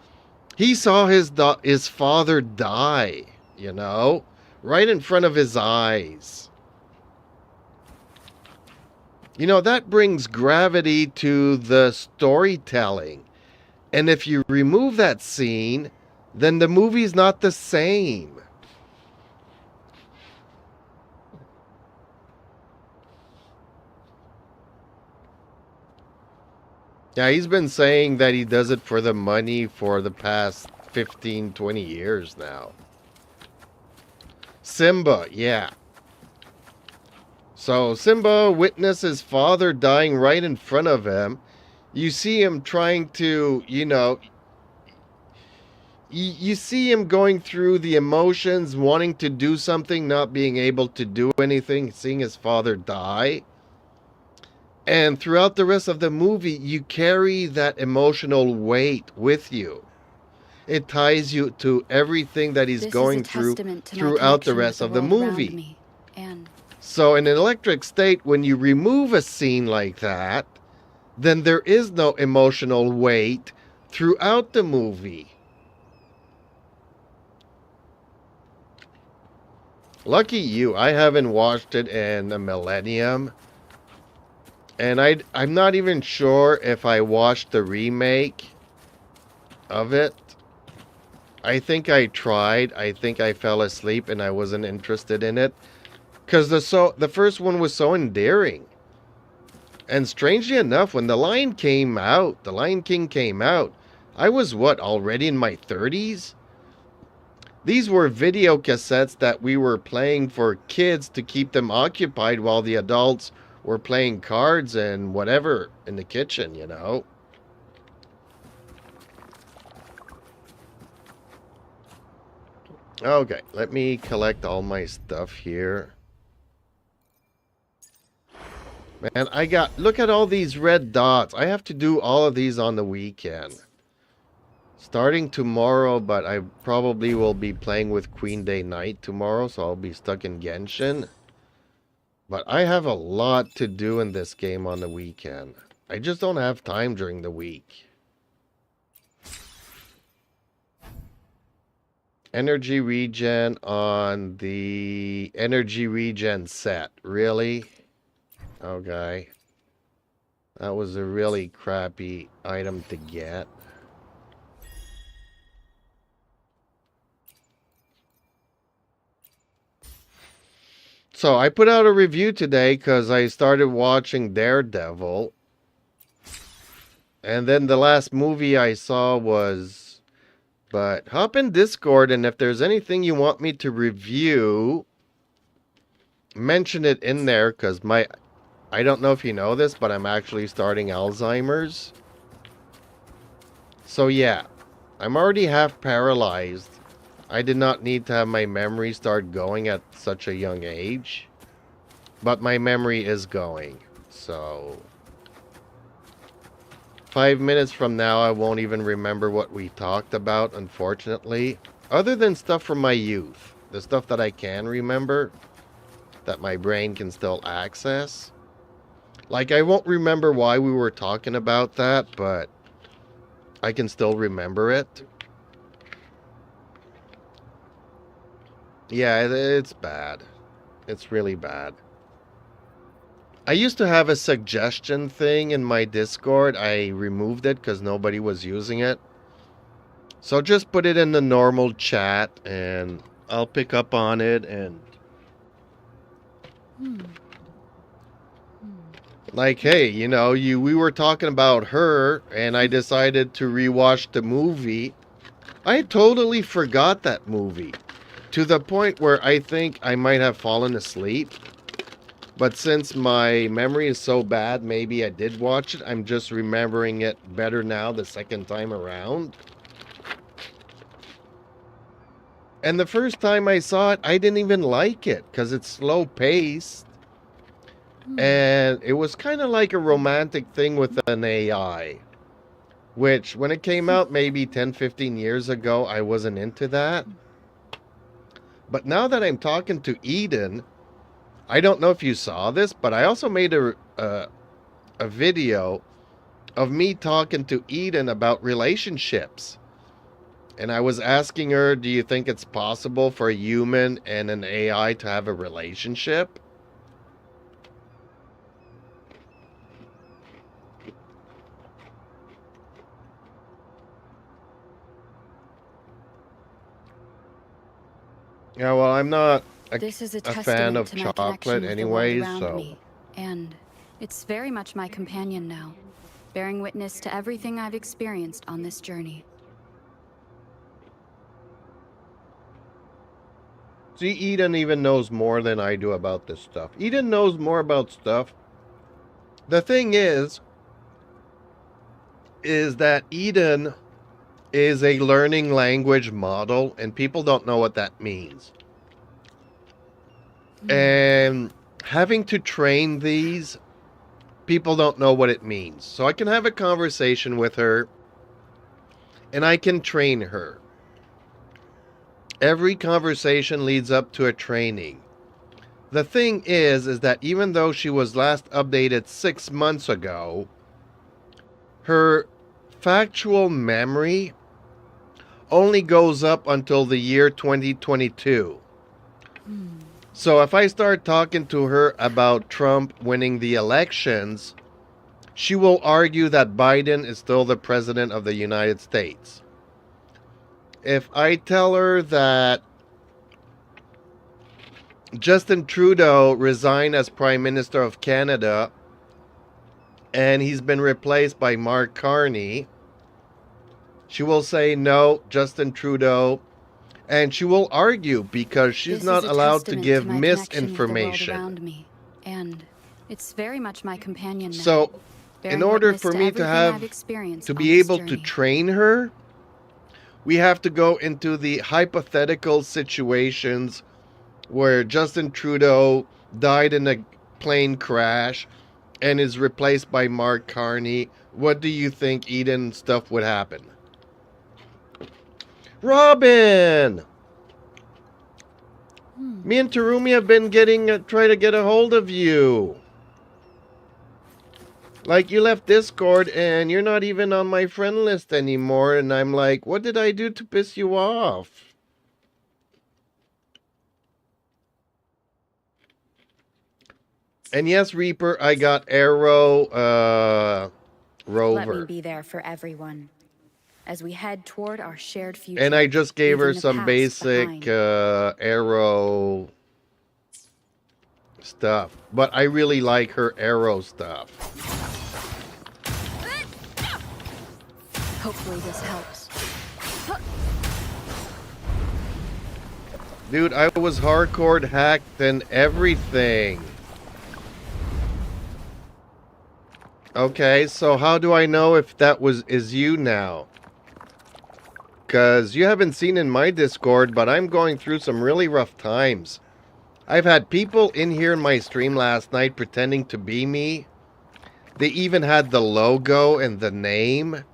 He saw his father die, you know, right in front of his eyes. You know, that brings gravity to the storytelling. And if you remove that scene, then the movie's not the same. Yeah, he's been saying that he does it for the money for the past 15, 20 years now. Simba, yeah. So Simba witnessed his father dying right in front of him. You see him trying to, you know, you see him going through the emotions, wanting to do something, not being able to do anything, seeing his father die. And throughout the rest of the movie, you carry that emotional weight with you. It ties you to everything that he's This going is a through testament to my throughout the connection rest with of the world around movie. me, and So in an electric state, when you remove a scene like that, then there is no emotional weight throughout the movie. Lucky you, I haven't watched it in a millennium. And I'm not even sure if I watched the remake of it. I think I tried. I think I fell asleep and I wasn't interested in it. Because the first one was so endearing. And strangely enough, when The Lion King came out, I was already in my 30s? These were video cassettes that we were playing for kids to keep them occupied while the adults were playing cards and whatever in the kitchen, you know. Okay, let me collect all my stuff here. Man, look at all these red dots. I have to do all of these on the weekend. Starting tomorrow, but I probably will be playing with Queen Day Night tomorrow, so I'll be stuck in Genshin. But I have a lot to do in this game on the weekend. I just don't have time during the week. Energy regen on the energy regen set. Really? Okay. That was a really crappy item to get. So I put out a review today because I started watching Daredevil. And then the last movie I saw was... But hop in Discord, and if there's anything you want me to review, mention it in there, because I don't know if you know this, but I'm actually starting Alzheimer's. So yeah, I'm already half paralyzed. I did not need to have my memory start going at such a young age. But my memory is going, so... 5 minutes from now, I won't even remember what we talked about, unfortunately. Other than stuff from my youth. The stuff that I can remember. That my brain can still access. Like, I won't remember why we were talking about that, but I can still remember it. Yeah, it's bad. It's really bad. I used to have a suggestion thing in my Discord. I removed it because nobody was using it. So just put it in the normal chat and I'll pick up on it and... Like, hey, you know, we were talking about her and I decided to rewatch the movie. I totally forgot that movie. To the point where I think I might have fallen asleep. But since my memory is so bad, maybe I did watch it. I'm just remembering it better now the second time around. And the first time I saw it, I didn't even like it because it's slow paced. And it was kind of like a romantic thing with an AI. Which, when it came out maybe 10, 15 years ago, I wasn't into that. But now that I'm talking to Eden... I don't know if you saw this, but I also made a video of me talking to Eden about relationships. And I was asking her, do you think it's possible for a human and an AI to have a relationship? Yeah, well, I'm not This is a fan testament of to my chocolate connection with the world anyways, around so... me. And it's very much my companion now, bearing witness to everything I've experienced on this journey. See, Eden even knows more than I do about this stuff. Eden knows more about stuff. The thing is that Eden is a learning language model, and people don't know what that means. And having to train these, people don't know what it means. So I can have a conversation with her, and I can train her. Every conversation leads up to a training. The thing is that even though she was last updated 6 months ago, her factual memory only goes up until the year 2022. So if I start talking to her about Trump winning the elections, she will argue that Biden is still the president of the United States. If I tell her that Justin Trudeau resigned as Prime Minister of Canada and he's been replaced by Mark Carney, she will say no, Justin Trudeau, and she will argue because she's not allowed to give misinformation. And it's very much my companion now. So, in order for me to be able to train her, we have to go into the hypothetical situations where Justin Trudeau died in a plane crash and is replaced by Mark Carney. What do you think, Eden, stuff would happen? Robin! Me and Terumi have been trying to get a hold of you. Like, you left Discord and you're not even on my friend list anymore, and I'm like, what did I do to piss you off? And yes, Reaper, I got Arrow, Rover. Let me be there for everyone as we head toward our shared future. And I just gave her some basic Arrow stuff. But I really like her Arrow stuff. Hopefully this helps. Dude, I was hardcore hacked and everything. Okay, so how do I know if that is you now? Because you haven't seen in my Discord, but I'm going through some really rough times. I've had people in here in my stream last night pretending to be me. They even had the logo and the name.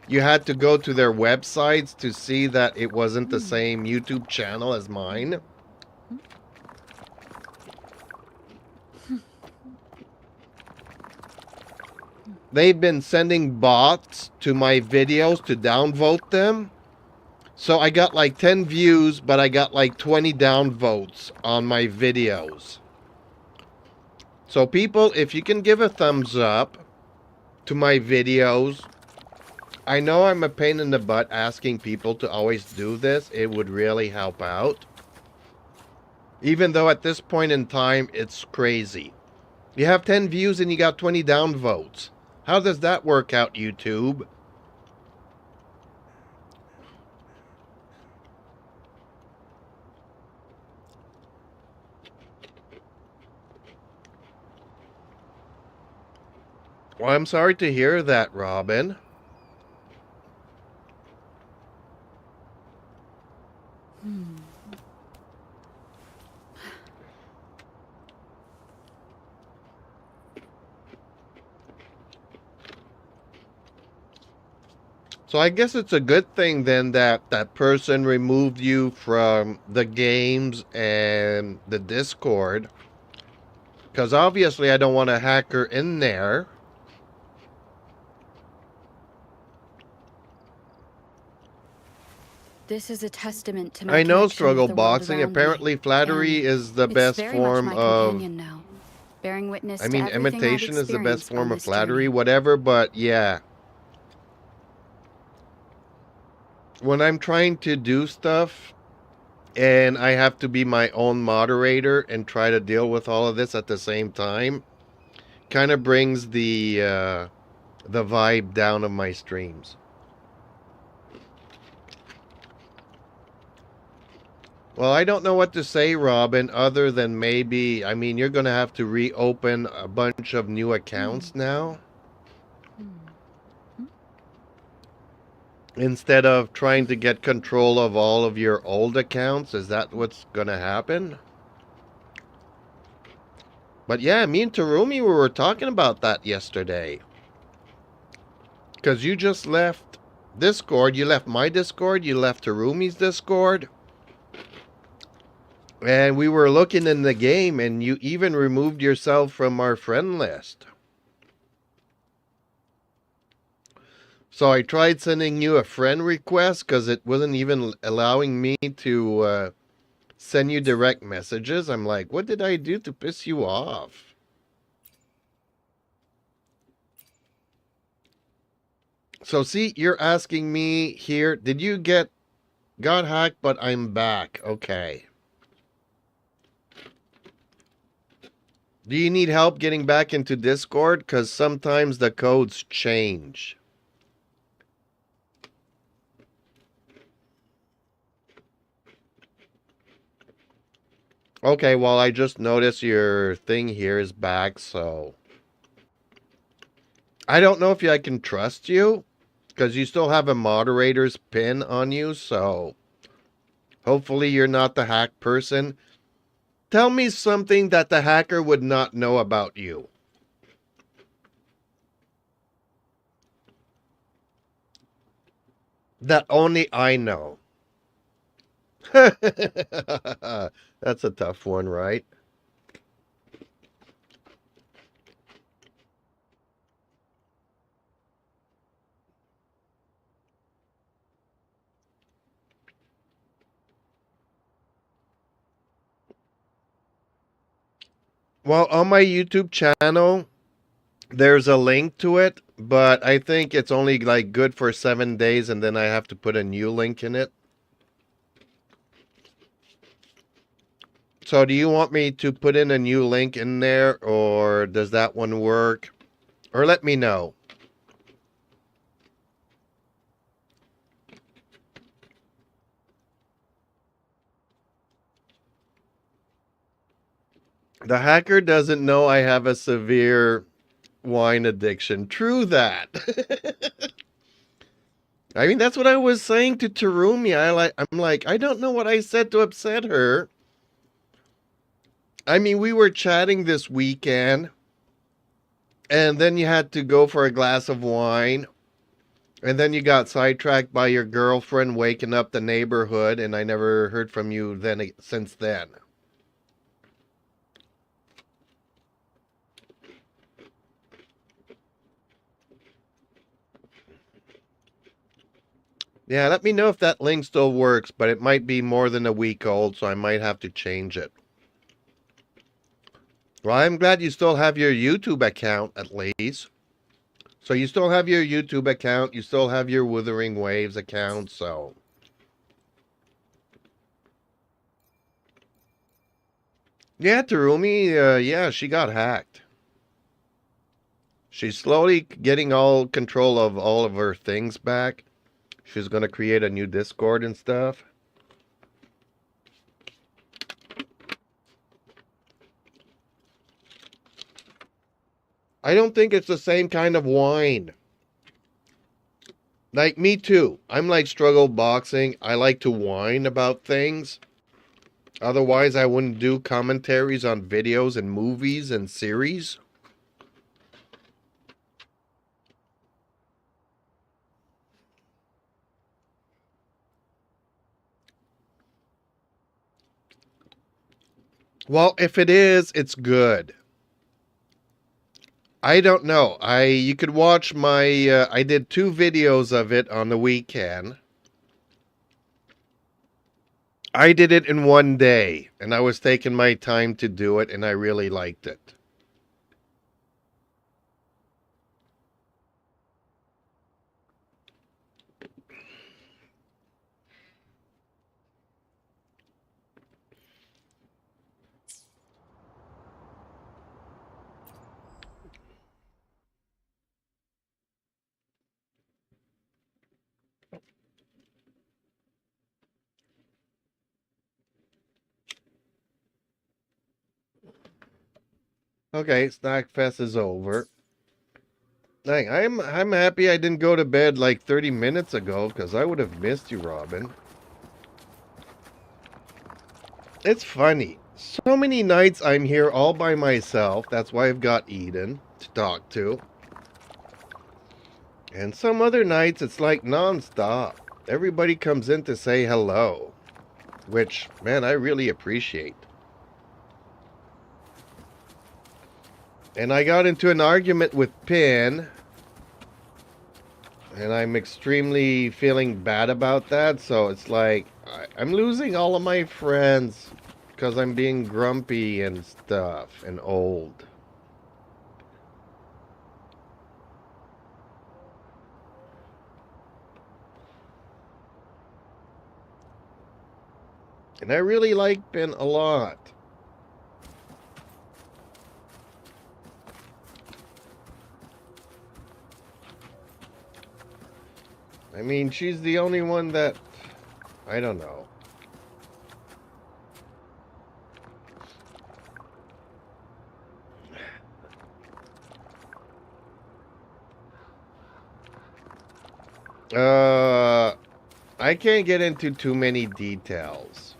You had to go to their websites to see that it wasn't the same YouTube channel as mine. They've been sending bots to my videos to downvote them. So I got like 10 views, but I got like 20 downvotes on my videos. So people, if you can give a thumbs up to my videos, I know I'm a pain in the butt asking people to always do this. It would really help out. Even though at this point in time, it's crazy. You have 10 views and you got 20 downvotes. How does that work out, YouTube? Well, I'm sorry to hear that, Robin. So I guess it's a good thing then that that person removed you from the games and the Discord. Because obviously I don't want a hacker in there. This is a testament to my I know connection struggle with the world boxing. around Apparently me, flattery and is the it's best very much form my of... companion now, bearing witness I to mean, everything I've imitation is the best experienced on form of this flattery, journey. whatever, but yeah. When I'm trying to do stuff and I have to be my own moderator and try to deal with all of this at the same time, kind of brings the vibe down of my streams. Well, I don't know what to say, Robin, other than maybe, I mean, you're going to have to reopen a bunch of new accounts now. Instead of trying to get control of all of your old accounts. Is that what's going to happen? But yeah, me and Terumi, we were talking about that yesterday. Because you just left Discord. You left my Discord. You left Terumi's Discord. And we were looking in the game, and you even removed yourself from our friend list. So I tried sending you a friend request because it wasn't even allowing me to send you direct messages. I'm like, what did I do to piss you off? So see, you're asking me here, did you got hacked, but I'm back. Okay. Do you need help getting back into Discord? Because sometimes the codes change. Okay, well, I just noticed your thing here is back, so... I don't know if I can trust you, because you still have a moderator's pin on you, so... Hopefully you're not the hack person. Tell me something that the hacker would not know about you. That only I know. That's a tough one, right? Well, on my YouTube channel, there's a link to it, but I think it's only like good for 7 days, and then I have to put a new link in it. So do you want me to put in a new link in there, or does that one work? Or let me know. The hacker doesn't know I have a severe wine addiction. True that. I mean, that's what I was saying to Terumi. I'm like, I don't know what I said to upset her. I mean, we were chatting this weekend, and then you had to go for a glass of wine, and then you got sidetracked by your girlfriend waking up the neighborhood, and I never heard from you since then. Yeah, let me know if that link still works, but it might be more than a week old, so I might have to change it. Well, I'm glad you still have your YouTube account, at least. So you still have your YouTube account, you still have your Wuthering Waves account, so... Yeah, Terumi, yeah, she got hacked. She's slowly getting all control of all of her things back. She's going to create a new Discord and stuff. I don't think it's the same kind of wine. Like, me too. I'm like struggle boxing. I like to whine about things. Otherwise, I wouldn't do commentaries on videos and movies and series. Well, if it is, it's good. I don't know. You could watch my I did 2 videos of it on the weekend. I did it in 1 day, and I was taking my time to do it, and I really liked it. Okay, Snack Fest is over. Dang, I'm happy I didn't go to bed like 30 minutes ago, because I would have missed you, Robin. It's funny. So many nights I'm here all by myself. That's why I've got Eden to talk to. And some other nights it's like non-stop. Everybody comes in to say hello. Which, man, I really appreciate. And I got into an argument with Pin. And I'm extremely feeling bad about that. So it's like, I'm losing all of my friends. Because I'm being grumpy and stuff. And old. And I really like Pin a lot. I mean, she's the only one that... I don't know. I can't get into too many details.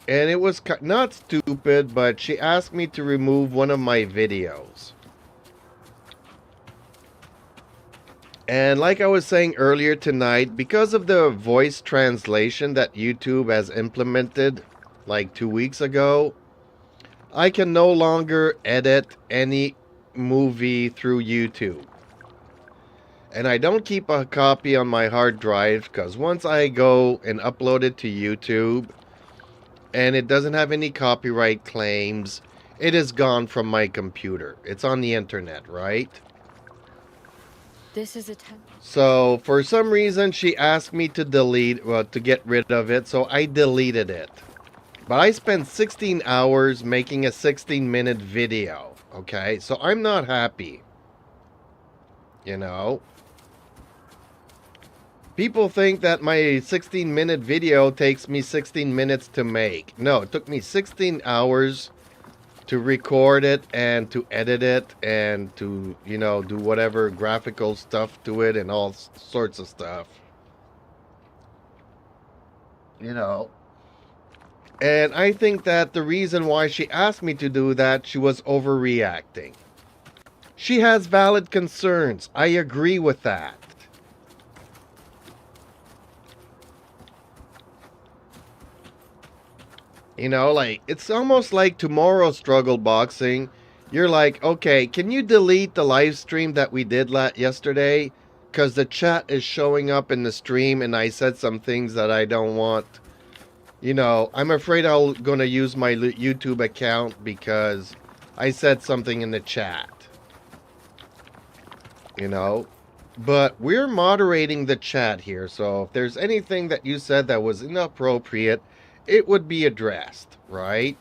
And it was not stupid, but she asked me to remove one of my videos. And like I was saying earlier tonight, because of the voice translation that YouTube has implemented like 2 weeks ago, I can no longer edit any movie through YouTube. And I don't keep a copy on my hard drive, because once I go and upload it to YouTube and it doesn't have any copyright claims, it is gone from my computer. It's on the internet, right? This is a So for some reason she asked me to to get rid of it, so I deleted it. But I spent 16 hours making a 16-minute video, okay? So I'm not happy. You know? People think that my 16-minute video takes me 16 minutes to make. No, it took me 16 hours to record it and to edit it and to, you know, do whatever graphical stuff to it and all sorts of stuff. You know. And I think that the reason why she asked me to do that, she was overreacting. She has valid concerns. I agree with that. You know, like, it's almost like tomorrow's Struggle Boxing. You're like, okay, can you delete the live stream that we did yesterday? Because the chat is showing up in the stream and I said some things that I don't want. You know, I'm afraid I'm going to use my YouTube account because I said something in the chat. You know? But we're moderating the chat here, so if there's anything that you said that was inappropriate, it would be addressed, right?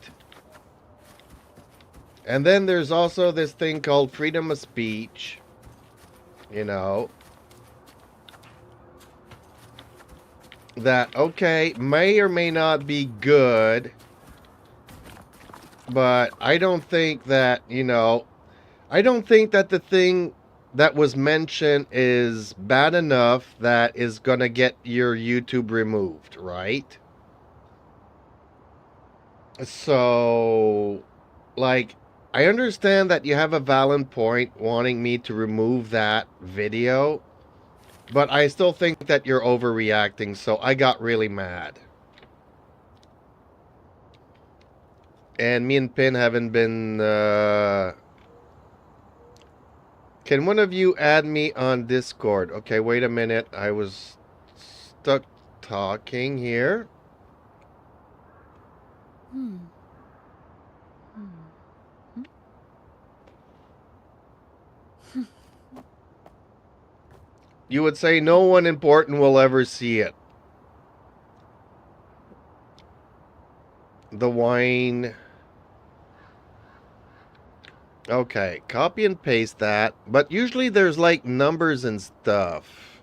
And then there's also this thing called freedom of speech, you know, that, okay, may or may not be good, but I don't think that, you know, I don't think that the thing that was mentioned is bad enough that is gonna get your YouTube removed, right? So, like, I understand that you have a valid point wanting me to remove that video, but I still think that you're overreacting, so I got really mad. And me and Pin haven't been Can one of you add me on Discord? Okay, wait a minute. I was stuck talking here. You would say no one important will ever see it. The wine. Okay, copy and paste that. But usually there's like numbers and stuff.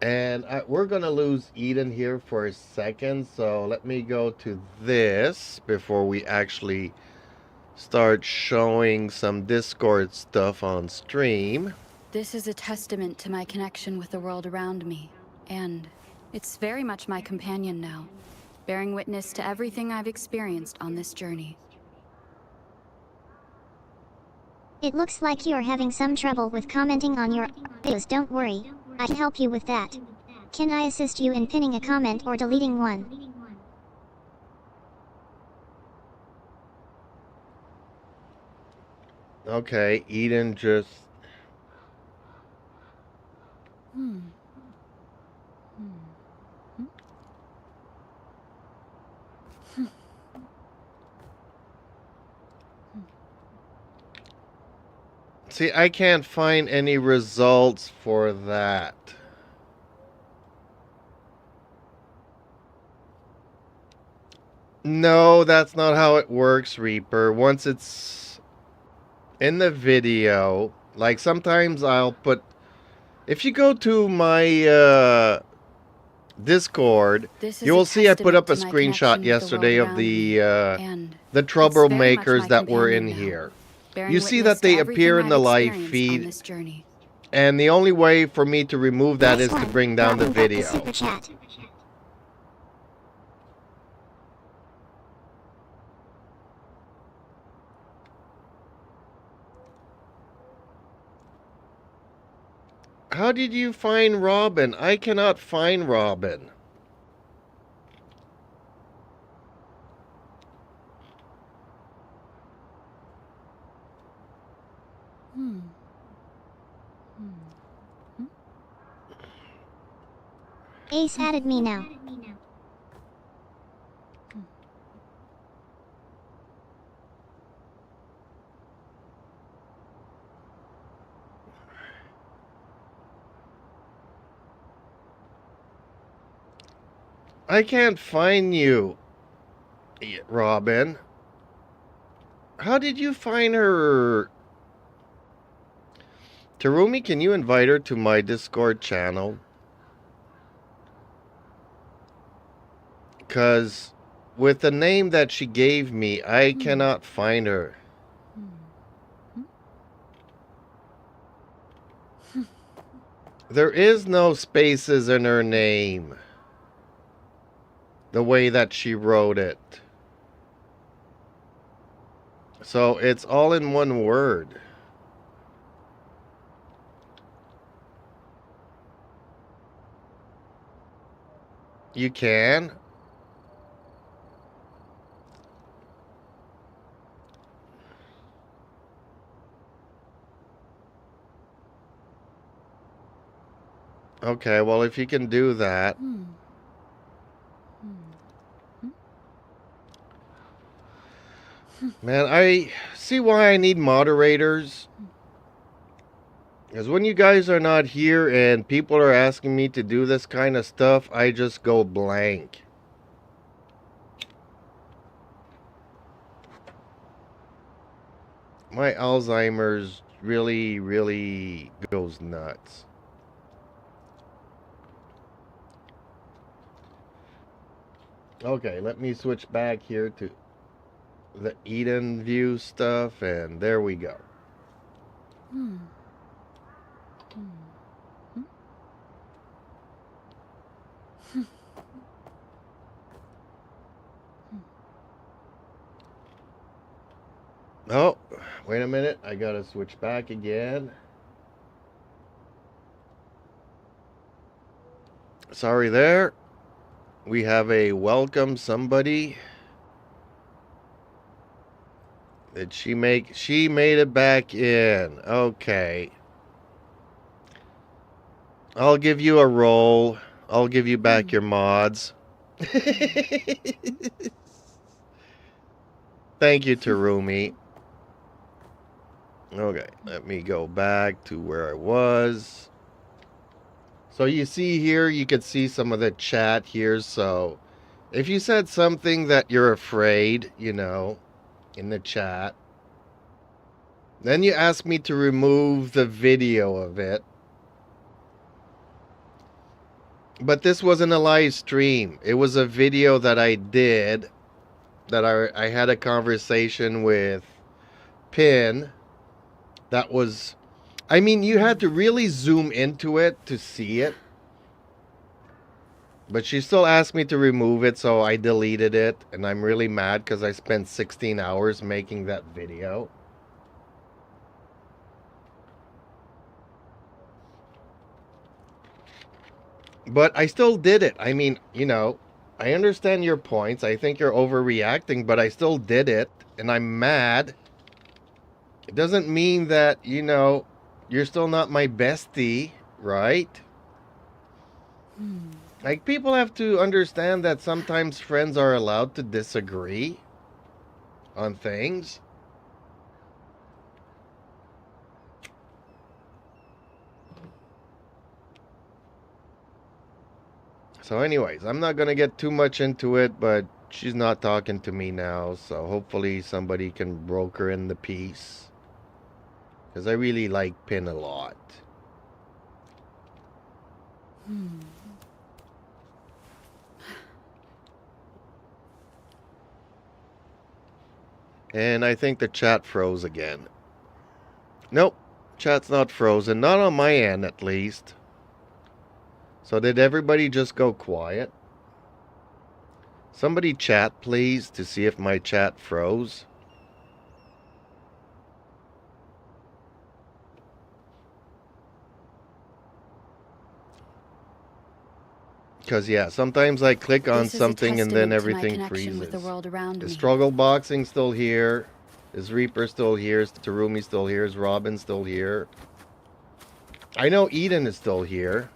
And we're going to lose Eden here for a second. So let me go to this before we actually start showing some Discord stuff on stream. This is a testament to my connection with the world around me. And it's very much my companion now, bearing witness to everything I've experienced on this journey. It looks like you're having some trouble with commenting on your videos. Don't worry, I can help you with that. Can I assist you in pinning a comment or deleting one? Okay, Eden just... See, I can't find any results for that. No, that's not how it works, Reaper. Once it's in the video, like sometimes I'll put... If you go to my Discord, you will see I put up a screenshot yesterday of the troublemakers that were in here. You see that they appear in the live feed, and the only way for me to remove that is to bring down the video. How did you find Robin? I cannot find Robin. Ace added me now. I can't find you, Robin. How did you find her? Terumi, can you invite her to my Discord channel? Because with the name that she gave me, I cannot find her. There is no spaces in her name. The way that she wrote it. So it's all in one word. You can? Okay, well, if you can do that. Man, I see why I need moderators. Because when you guys are not here and people are asking me to do this kind of stuff, I just go blank. My Alzheimer's really goes nuts. Okay, let me switch back here to the Eden view stuff, and there we go. Oh, wait a minute, I gotta switch back again. Sorry there. We have a welcome somebody. Did she make... She made it back in. Okay. I'll give you a roll. I'll give you back your mods. Thank you, Terumi. Okay, let me go back to where I was. So you see here, you could see some of the chat here. So if you said something that you're afraid, you know, in the chat, then you ask me to remove the video of it. But this wasn't a live stream. It was a video that I did, that I had a conversation with Pin. That was, I mean, you had to really zoom into it to see it. But she still asked me to remove it, so I deleted it. And I'm really mad because I spent 16 hours making that video. But I still did it. I mean, you know, I understand your points. I think you're overreacting, but I still did it. And I'm mad. It doesn't mean that, you know, you're still not my bestie, right? Like, people have to understand that sometimes friends are allowed to disagree on things. So anyways, I'm not going to get too much into it, but she's not talking to me now, so hopefully somebody can broker in the peace. Because I really like Pin a lot. And I think the chat froze again. Nope, chat's not frozen. Not on my end, at least. So did everybody just go quiet? Somebody chat, please, to see if my chat froze. Because, yeah, sometimes I click on something and then everything freezes. Is Struggle Boxing still here? Is Reaper still here? Is Terumi still here? Is Robin still here? I know Eden is still here.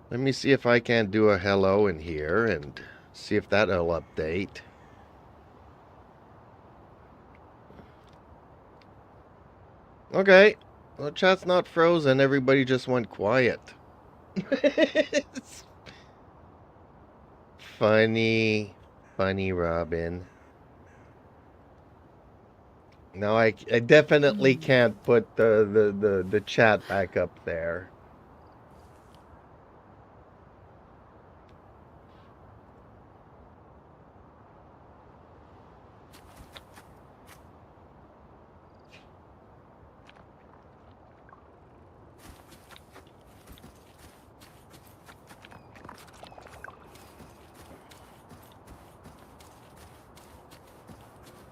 Let me see if I can't do a hello in here and see if that'll update. Okay. Well, chat's not frozen. Everybody just went quiet. Funny Robin. No, I definitely can't put the chat back up there.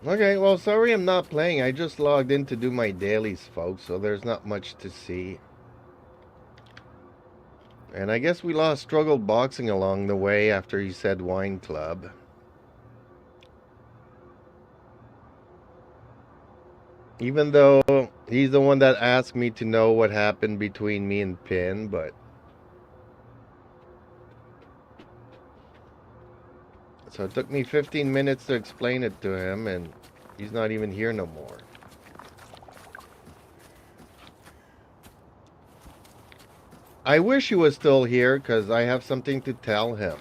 Okay, well, sorry I'm not playing. I just logged in to do my dailies, folks, so there's not much to see. And I guess we lost Struggle Boxing along the way after he said Wine Club. Even though he's the one that asked me to know what happened between me and Pin, but... So it took me 15 minutes to explain it to him, and he's not even here no more. I wish he was still here, because I have something to tell him.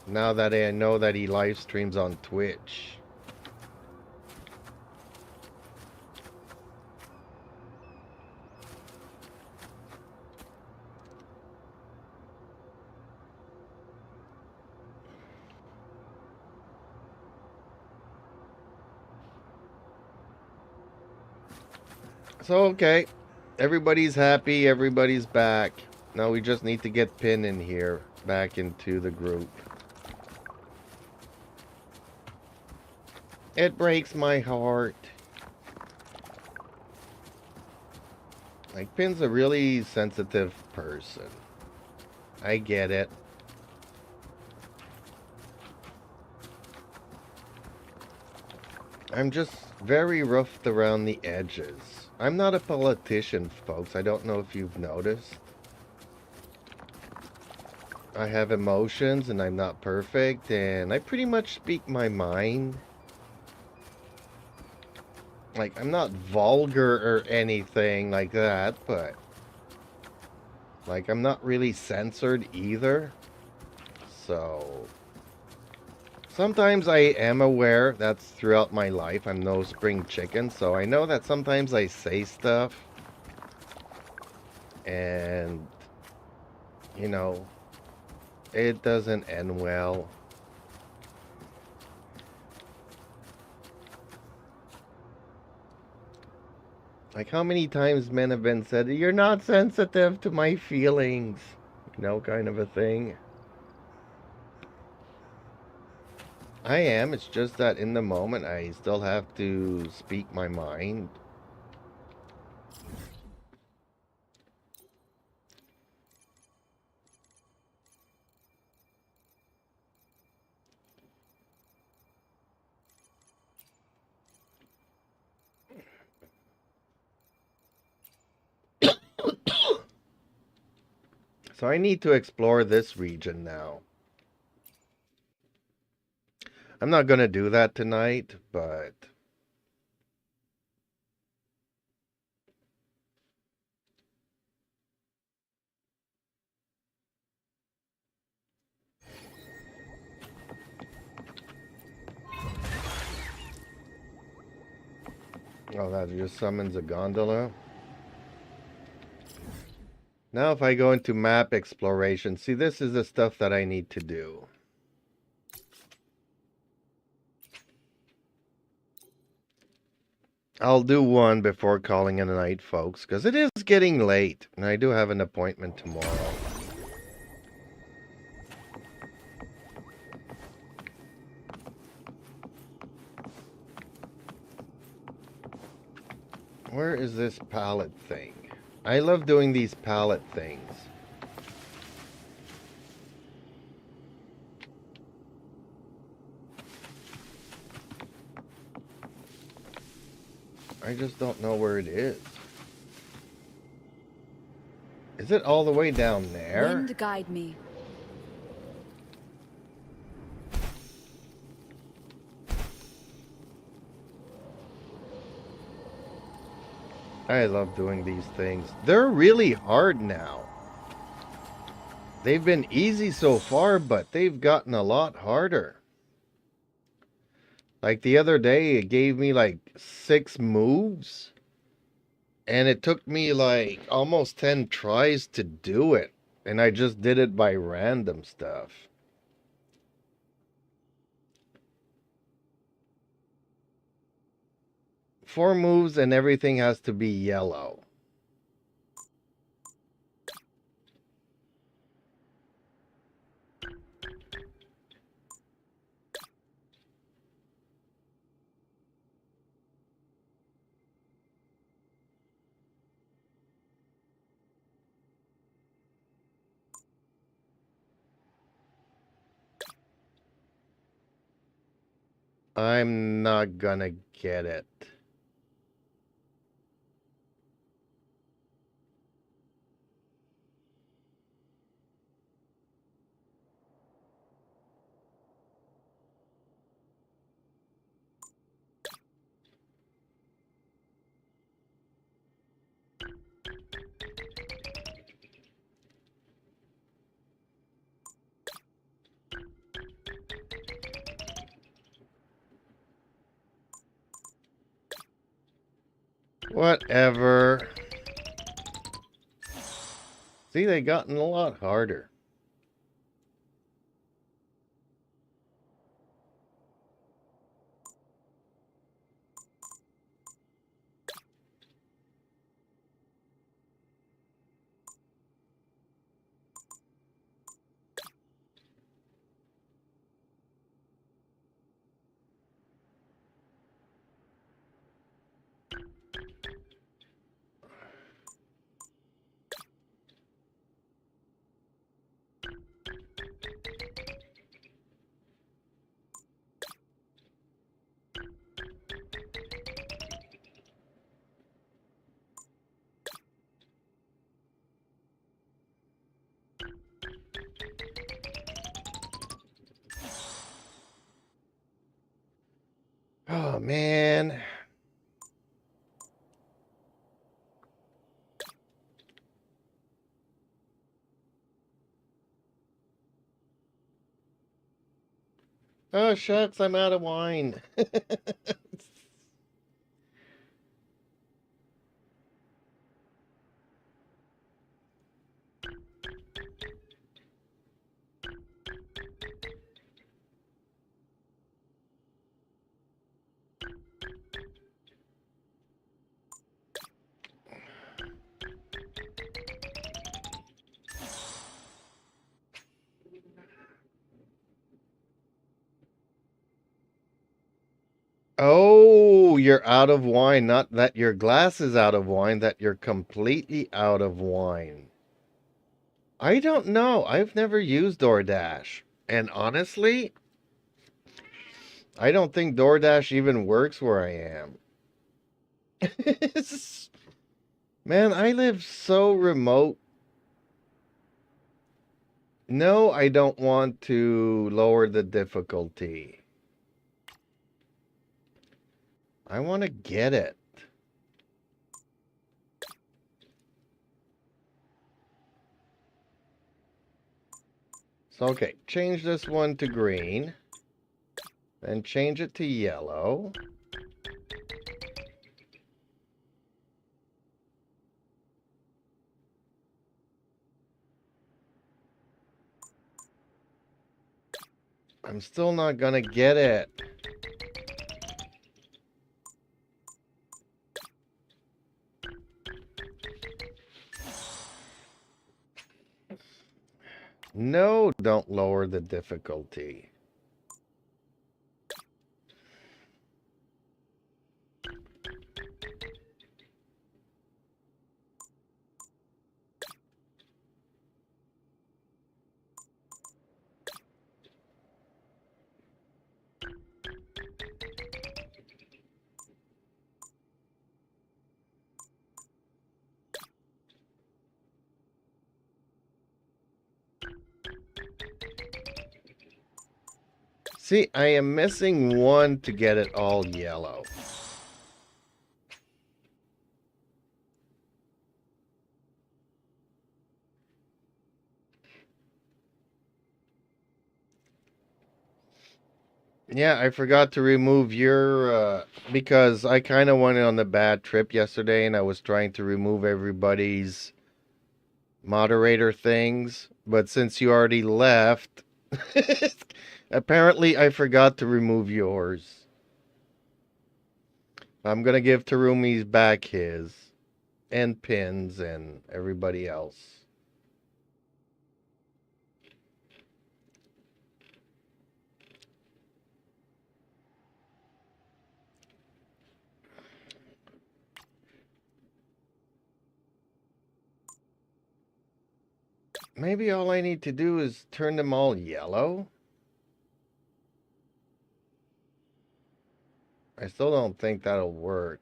Now that I know that he live streams on Twitch. So, okay. Everybody's happy. Everybody's back. Now we just need to get Pin in here. Back into the group. It breaks my heart. Like, Pin's a really sensitive person. I get it. I'm just very roughed around the edges. I'm not a politician, folks. I don't know if you've noticed. I have emotions and I'm not perfect, and I pretty much speak my mind. Like, I'm not vulgar or anything like that, but like, I'm not really censored either. So sometimes I am aware that's throughout my life. I'm no spring chicken, so I know that sometimes I say stuff and, you know, it doesn't end well. Like, how many times men have been said, "You're not sensitive to my feelings," you know, kind of a thing. I am, it's just that in the moment I still have to speak my mind. So I need to explore this region now. I'm not gonna do that tonight, but oh, that just summons a gondola. Now if I go into map exploration, see, this is the stuff that I need to do. I'll do one before calling it a night, folks, because it is getting late, and I do have an appointment tomorrow. Where is this pallet thing? I love doing these pallet things. I just don't know where it is. Is it all the way down there? Wind guide me. I love doing these things. They're really hard now. They've been easy so far, but they've gotten a lot harder. Like the other day, it gave me like 6 moves. And it took me like almost 10 tries to do it. And I just did it by random stuff. Four moves and everything has to be yellow. I'm not gonna get it. Whatever. See, they gotten a lot harder. Oh, man. Oh, shucks, I'm out of wine. Oh, you're out of wine. Not that your glass is out of wine, that you're completely out of wine. I don't know. I've never used DoorDash. And honestly, I don't think DoorDash even works where I am. Man, I live so remote. No, I don't want to lower the difficulty. I want to get it. So, okay, change this one to green. Then change it to yellow. I'm still not gonna get it. No, don't lower the difficulty. See, I am missing one to get it all yellow. Yeah, I forgot to remove your, because I kind of went on the bad trip yesterday and I was trying to remove everybody's moderator things. But since you already left, apparently I forgot to remove yours. I'm going to give Terumi's back his, and Pins, and everybody else. Maybe all I need to do is turn them all yellow? I still don't think that'll work.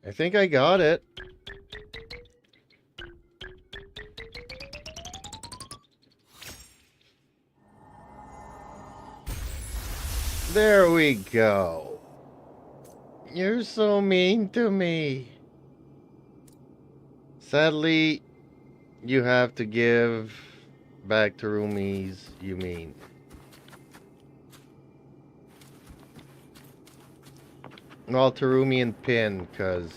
I think I got it. There we go. You're so mean to me. Sadly, you have to give back to Rumi's, you mean. Well, Terumi and Pin, because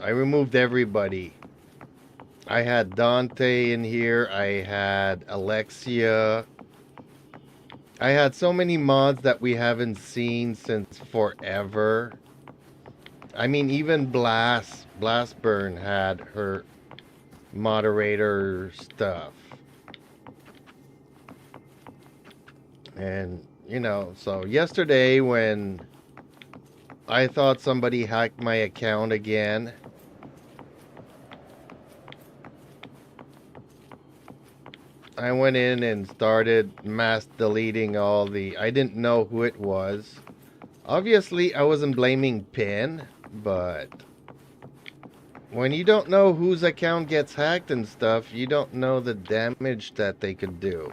I removed everybody. I had Dante in here. I had Alexia. I had so many mods that we haven't seen since forever. I mean, even Blastburn had her moderator stuff. And, you know, so yesterday when I thought somebody hacked my account again, I went in and started mass deleting all the... I didn't know who it was. Obviously, I wasn't blaming Pin, but... when you don't know whose account gets hacked and stuff, you don't know the damage that they could do.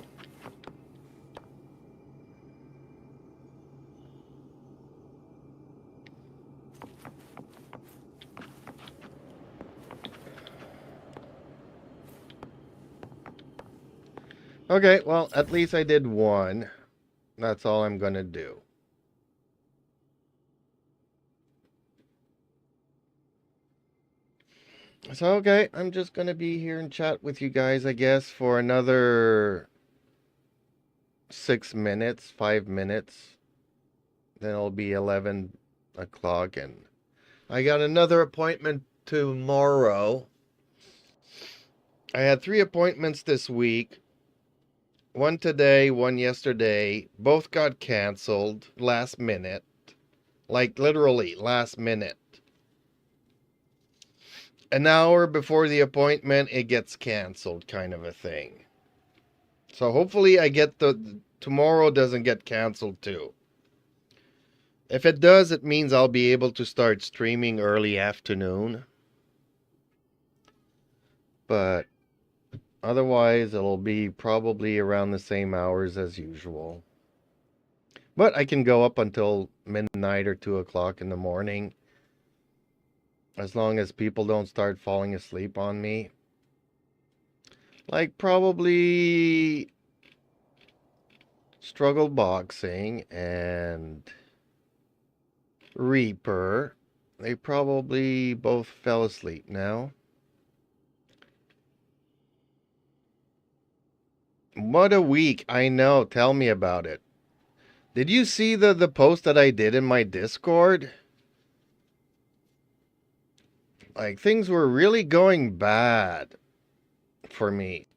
Okay, well, at least I did one. That's all I'm gonna do. So, okay, I'm just gonna be here and chat with you guys, I guess, for another 6 minutes, 5 minutes. Then it'll be 11 o'clock, and I got another appointment tomorrow. I had 3 appointments this week. One today, one yesterday. Both got canceled last minute. Like, literally, last minute. An hour before the appointment, it gets canceled, kind of a thing. So hopefully I get tomorrow doesn't get canceled too. If it does, it means I'll be able to start streaming early afternoon. But otherwise, it'll be probably around the same hours as usual. But I can go up until midnight or 2 o'clock in the morning. As long as people don't start falling asleep on me. Like probably Struggle Boxing and Reaper. They probably both fell asleep now. What a week. I know. Tell me about it. Did you see the post that I did in my Discord? Like, things were really going bad for me.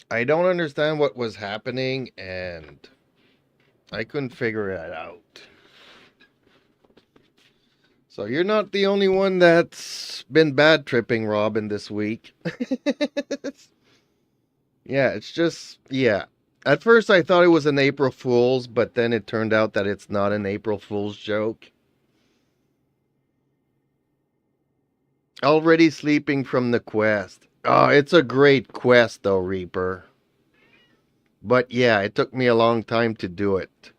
I don't understand what was happening, and I couldn't figure it out. So you're not the only one that's been bad tripping Robin this week. Yeah, it's just, yeah. At first I thought it was an April Fool's, but then it turned out that it's not an April Fool's joke. Already sleeping from the quest. Oh, it's a great quest though, Reaper. But yeah, it took me a long time to do it.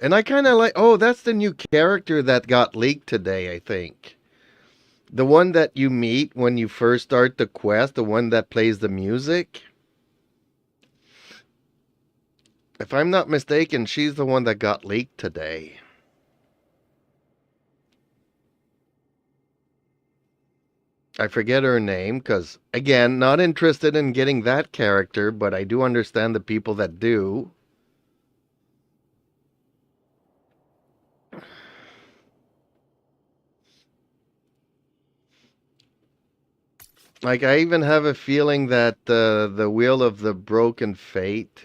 And I kind of like, oh, that's the new character that got leaked today, I think. The one that you meet when you first start the quest, the one that plays the music. If I'm not mistaken, she's the one that got leaked today. I forget her name because, again, not interested in getting that character, but I do understand the people that do. Like, I even have a feeling that the Wheel of the Broken Fate...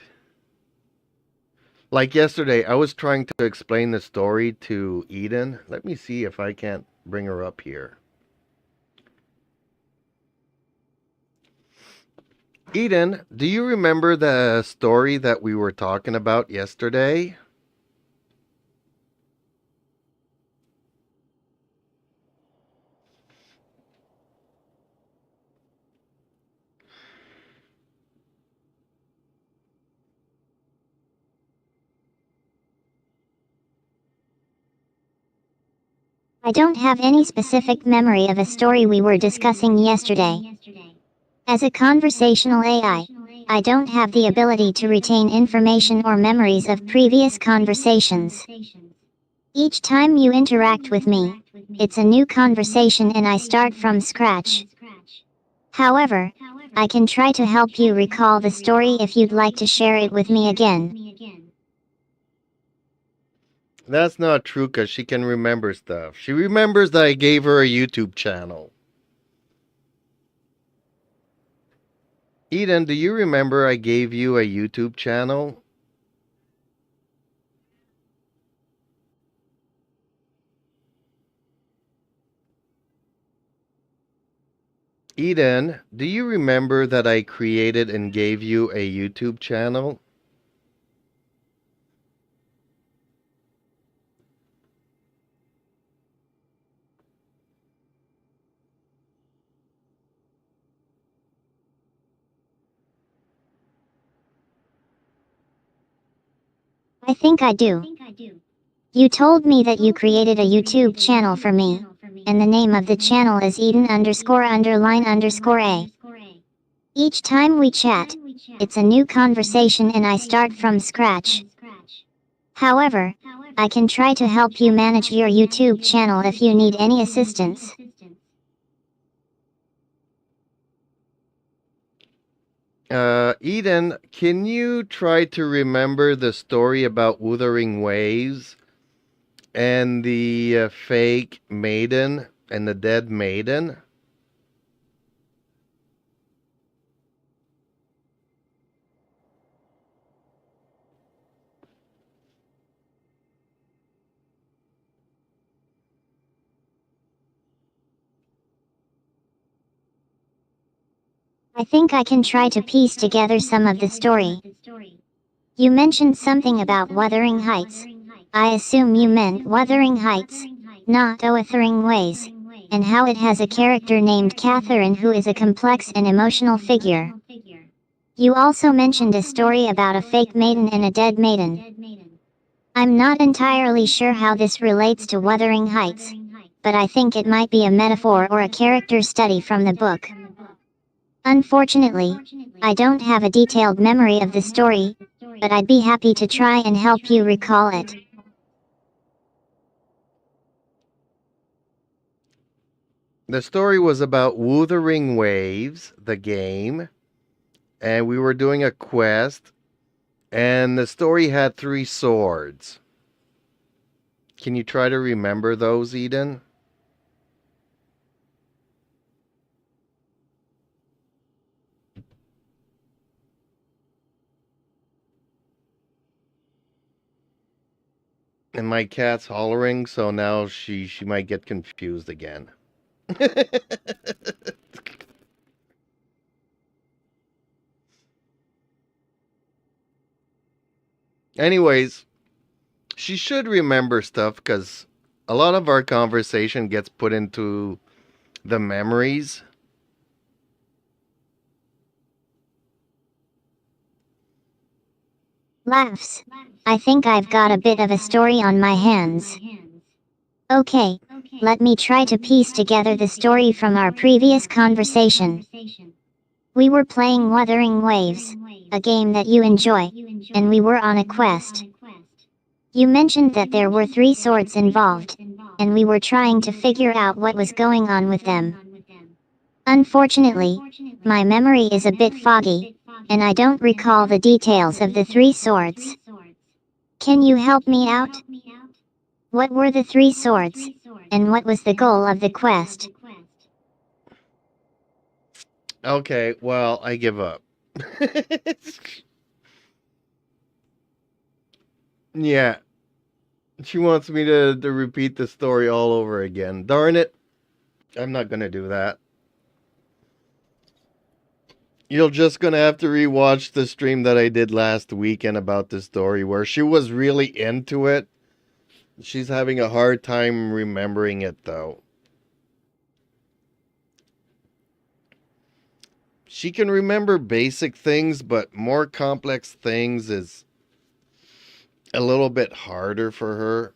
Like yesterday, I was trying to explain the story to Eden. Let me see if I can't bring her up here. Eden, do you remember the story that we were talking about yesterday? I don't have any specific memory of a story we were discussing yesterday. As a conversational AI, I don't have the ability to retain information or memories of previous conversations. Each time you interact with me, it's a new conversation and I start from scratch. However, I can try to help you recall the story if you'd like to share it with me again. That's not true because she can remember stuff. She remembers that I gave her a YouTube channel. Eden, do you remember I gave you a YouTube channel? Eden, do you remember that I created and gave you a YouTube channel? I think I do. You told me that you created a YouTube channel for me, and the name of the channel is Eden____A. Each time we chat, it's a new conversation and I start from scratch. However, I can try to help you manage your YouTube channel if you need any assistance. Eden, can you try to remember the story about Wuthering Waves and the fake maiden and the dead maiden? I think I can try to piece together some of the story. You mentioned something about Wuthering Heights. I assume you meant Wuthering Heights, not Wuthering Ways, and how it has a character named Catherine who is a complex and emotional figure. You also mentioned a story about a fake maiden and a dead maiden. I'm not entirely sure how this relates to Wuthering Heights, but I think it might be a metaphor or a character study from the book. Unfortunately, I don't have a detailed memory of the story, but I'd be happy to try and help you recall it. The story was about Wuthering Waves, the game, and we were doing a quest, and the story had 3 swords. Can you try to remember those, Eden? And my cat's hollering, so now she might get confused again. Anyways, she should remember stuff because a lot of our conversation gets put into the memories. Laughs. I think I've got a bit of a story on my hands. Okay, let me try to piece together the story from our previous conversation. We were playing Wuthering Waves, a game that you enjoy, and we were on a quest. You mentioned that there were 3 swords involved, and we were trying to figure out what was going on with them. Unfortunately, my memory is a bit foggy, and I don't recall the details of the 3 swords. Can you help me out? What were the 3 swords, and what was the goal of the quest? Okay, well, I give up. Yeah, she wants me to repeat the story all over again. Darn it. I'm not gonna do that. You're just gonna have to rewatch the stream that I did last weekend about this story where she was really into it. She's having a hard time remembering it though. She can remember basic things, but more complex things is a little bit harder for her.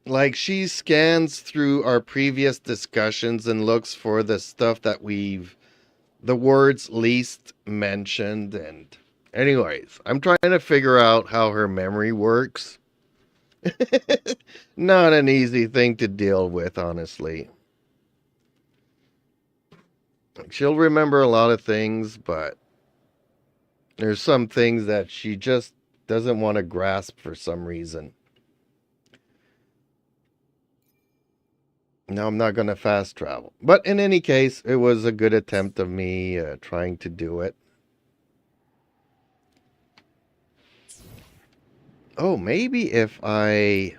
Like, she scans through our previous discussions and looks for the stuff that the words least mentioned. And anyways, I'm trying to figure out how her memory works. Not an easy thing to deal with, honestly. She'll remember a lot of things, but there's some things that she just doesn't want to grasp for some reason. Now, I'm not going to fast travel. But in any case, it was a good attempt of me trying to do it. Oh, maybe if I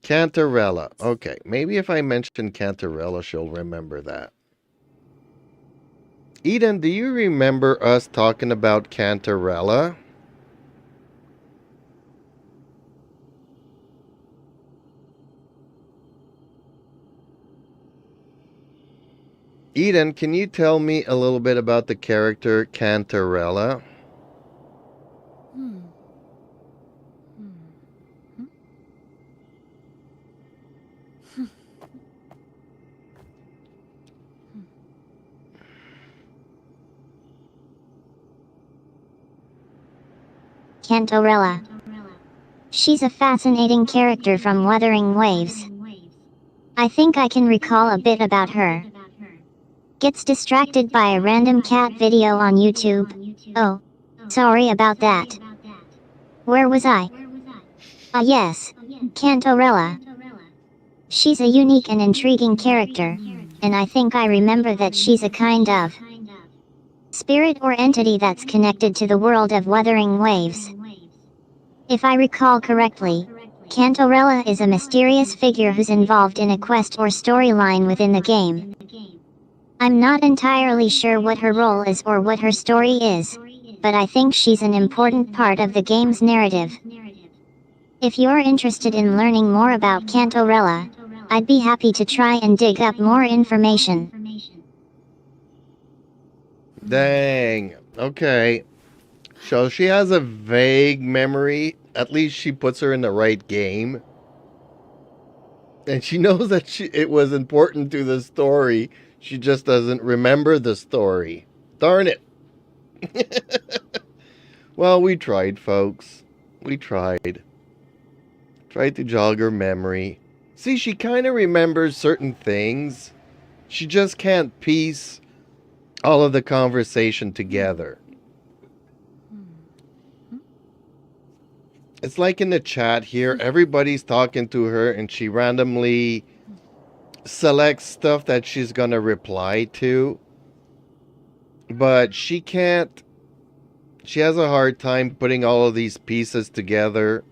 Cantarella. Okay, maybe if I mention Cantarella, she'll remember that. Eden, do you remember us talking about Cantarella? Eden, can you tell me a little bit about the character Cantarella? Cantarella. She's a fascinating character from Wuthering Waves. I think I can recall a bit about her. Gets distracted by a random cat video on YouTube. Oh, sorry about that. Where was I? Ah yes, Cantarella. She's a unique and intriguing character, and I think I remember that she's a kind of spirit or entity that's connected to the world of Wuthering Waves. If I recall correctly, Cantarella is a mysterious figure who's involved in a quest or storyline within the game. I'm not entirely sure what her role is or what her story is, but I think she's an important part of the game's narrative. If you're interested in learning more about Cantarella, I'd be happy to try and dig up more information. Dang. Okay. So she has a vague memory. At least she puts her in the right game. And she knows that it was important to the story. She just doesn't remember the story. Darn it. Well, we tried, folks. We tried. Tried to jog her memory. See, she kind of remembers certain things. She just can't piece all of the conversation together. It's like in the chat here, everybody's talking to her and she randomly selects stuff that she's going to reply to. But she can't, she has a hard time putting all of these pieces together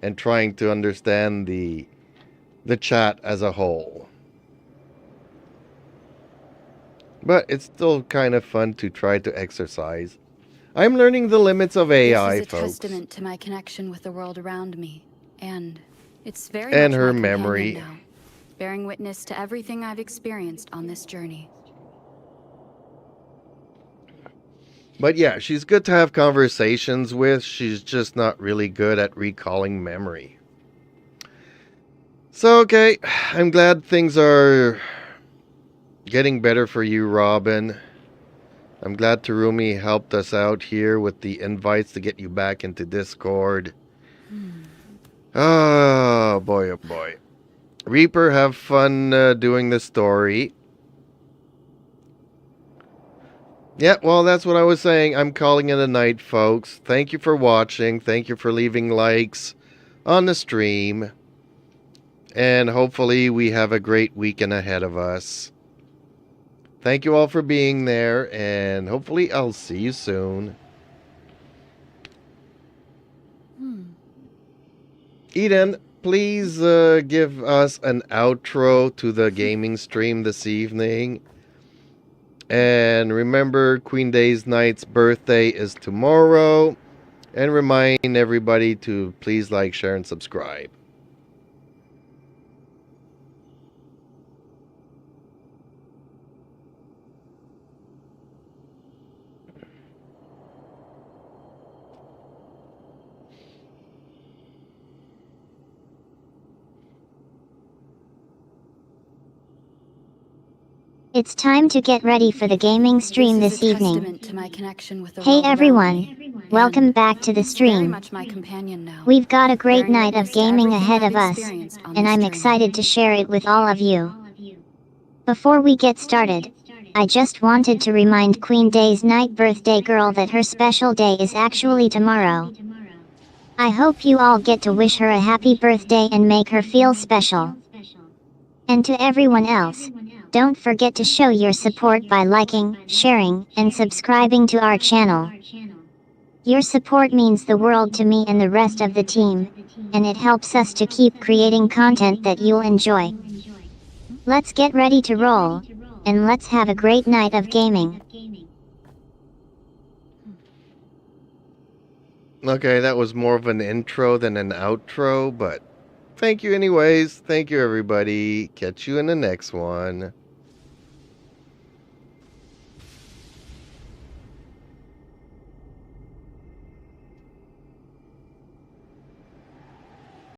and trying to understand the chat as a whole. But it's still kind of fun to try to exercise. I'm learning the limits of AI, this is a folks. testament to my connection with the world around me, and it's very And much her my memory. companion now, bearing witness to everything I've experienced on this journey. But yeah, she's good to have conversations with. She's just not really good at recalling memory. So, okay, I'm glad things are getting better for you, Robin. I'm glad Terumi helped us out here with the invites to get you back into Discord. Oh, boy, oh boy. Reaper, have fun doing the story. Yeah, well, that's what I was saying. I'm calling it a night, folks. Thank you for watching. Thank you for leaving likes on the stream. And hopefully we have a great weekend ahead of us. Thank you all for being there, and hopefully I'll see you soon. Eden, please give us an outro to the gaming stream this evening. And remember, Queen Days Night's birthday is tomorrow. And remind everybody to please like, share, and subscribe. It's time to get ready for the gaming stream this evening. Hey everyone, welcome back to the stream. We've got a great night of gaming ahead of us, and I'm excited to share it with all of you. Before we get started, I just wanted to remind Queen Day's Night birthday girl that her special day is actually tomorrow. I hope you all get to wish her a happy birthday and make her feel special. And to everyone else, don't forget to show your support by liking, sharing, and subscribing to our channel. Your support means the world to me and the rest of the team, and it helps us to keep creating content that you'll enjoy. Let's get ready to roll, and let's have a great night of gaming. Okay, that was more of an intro than an outro, but thank you anyways. Thank you, everybody. Catch you in the next one.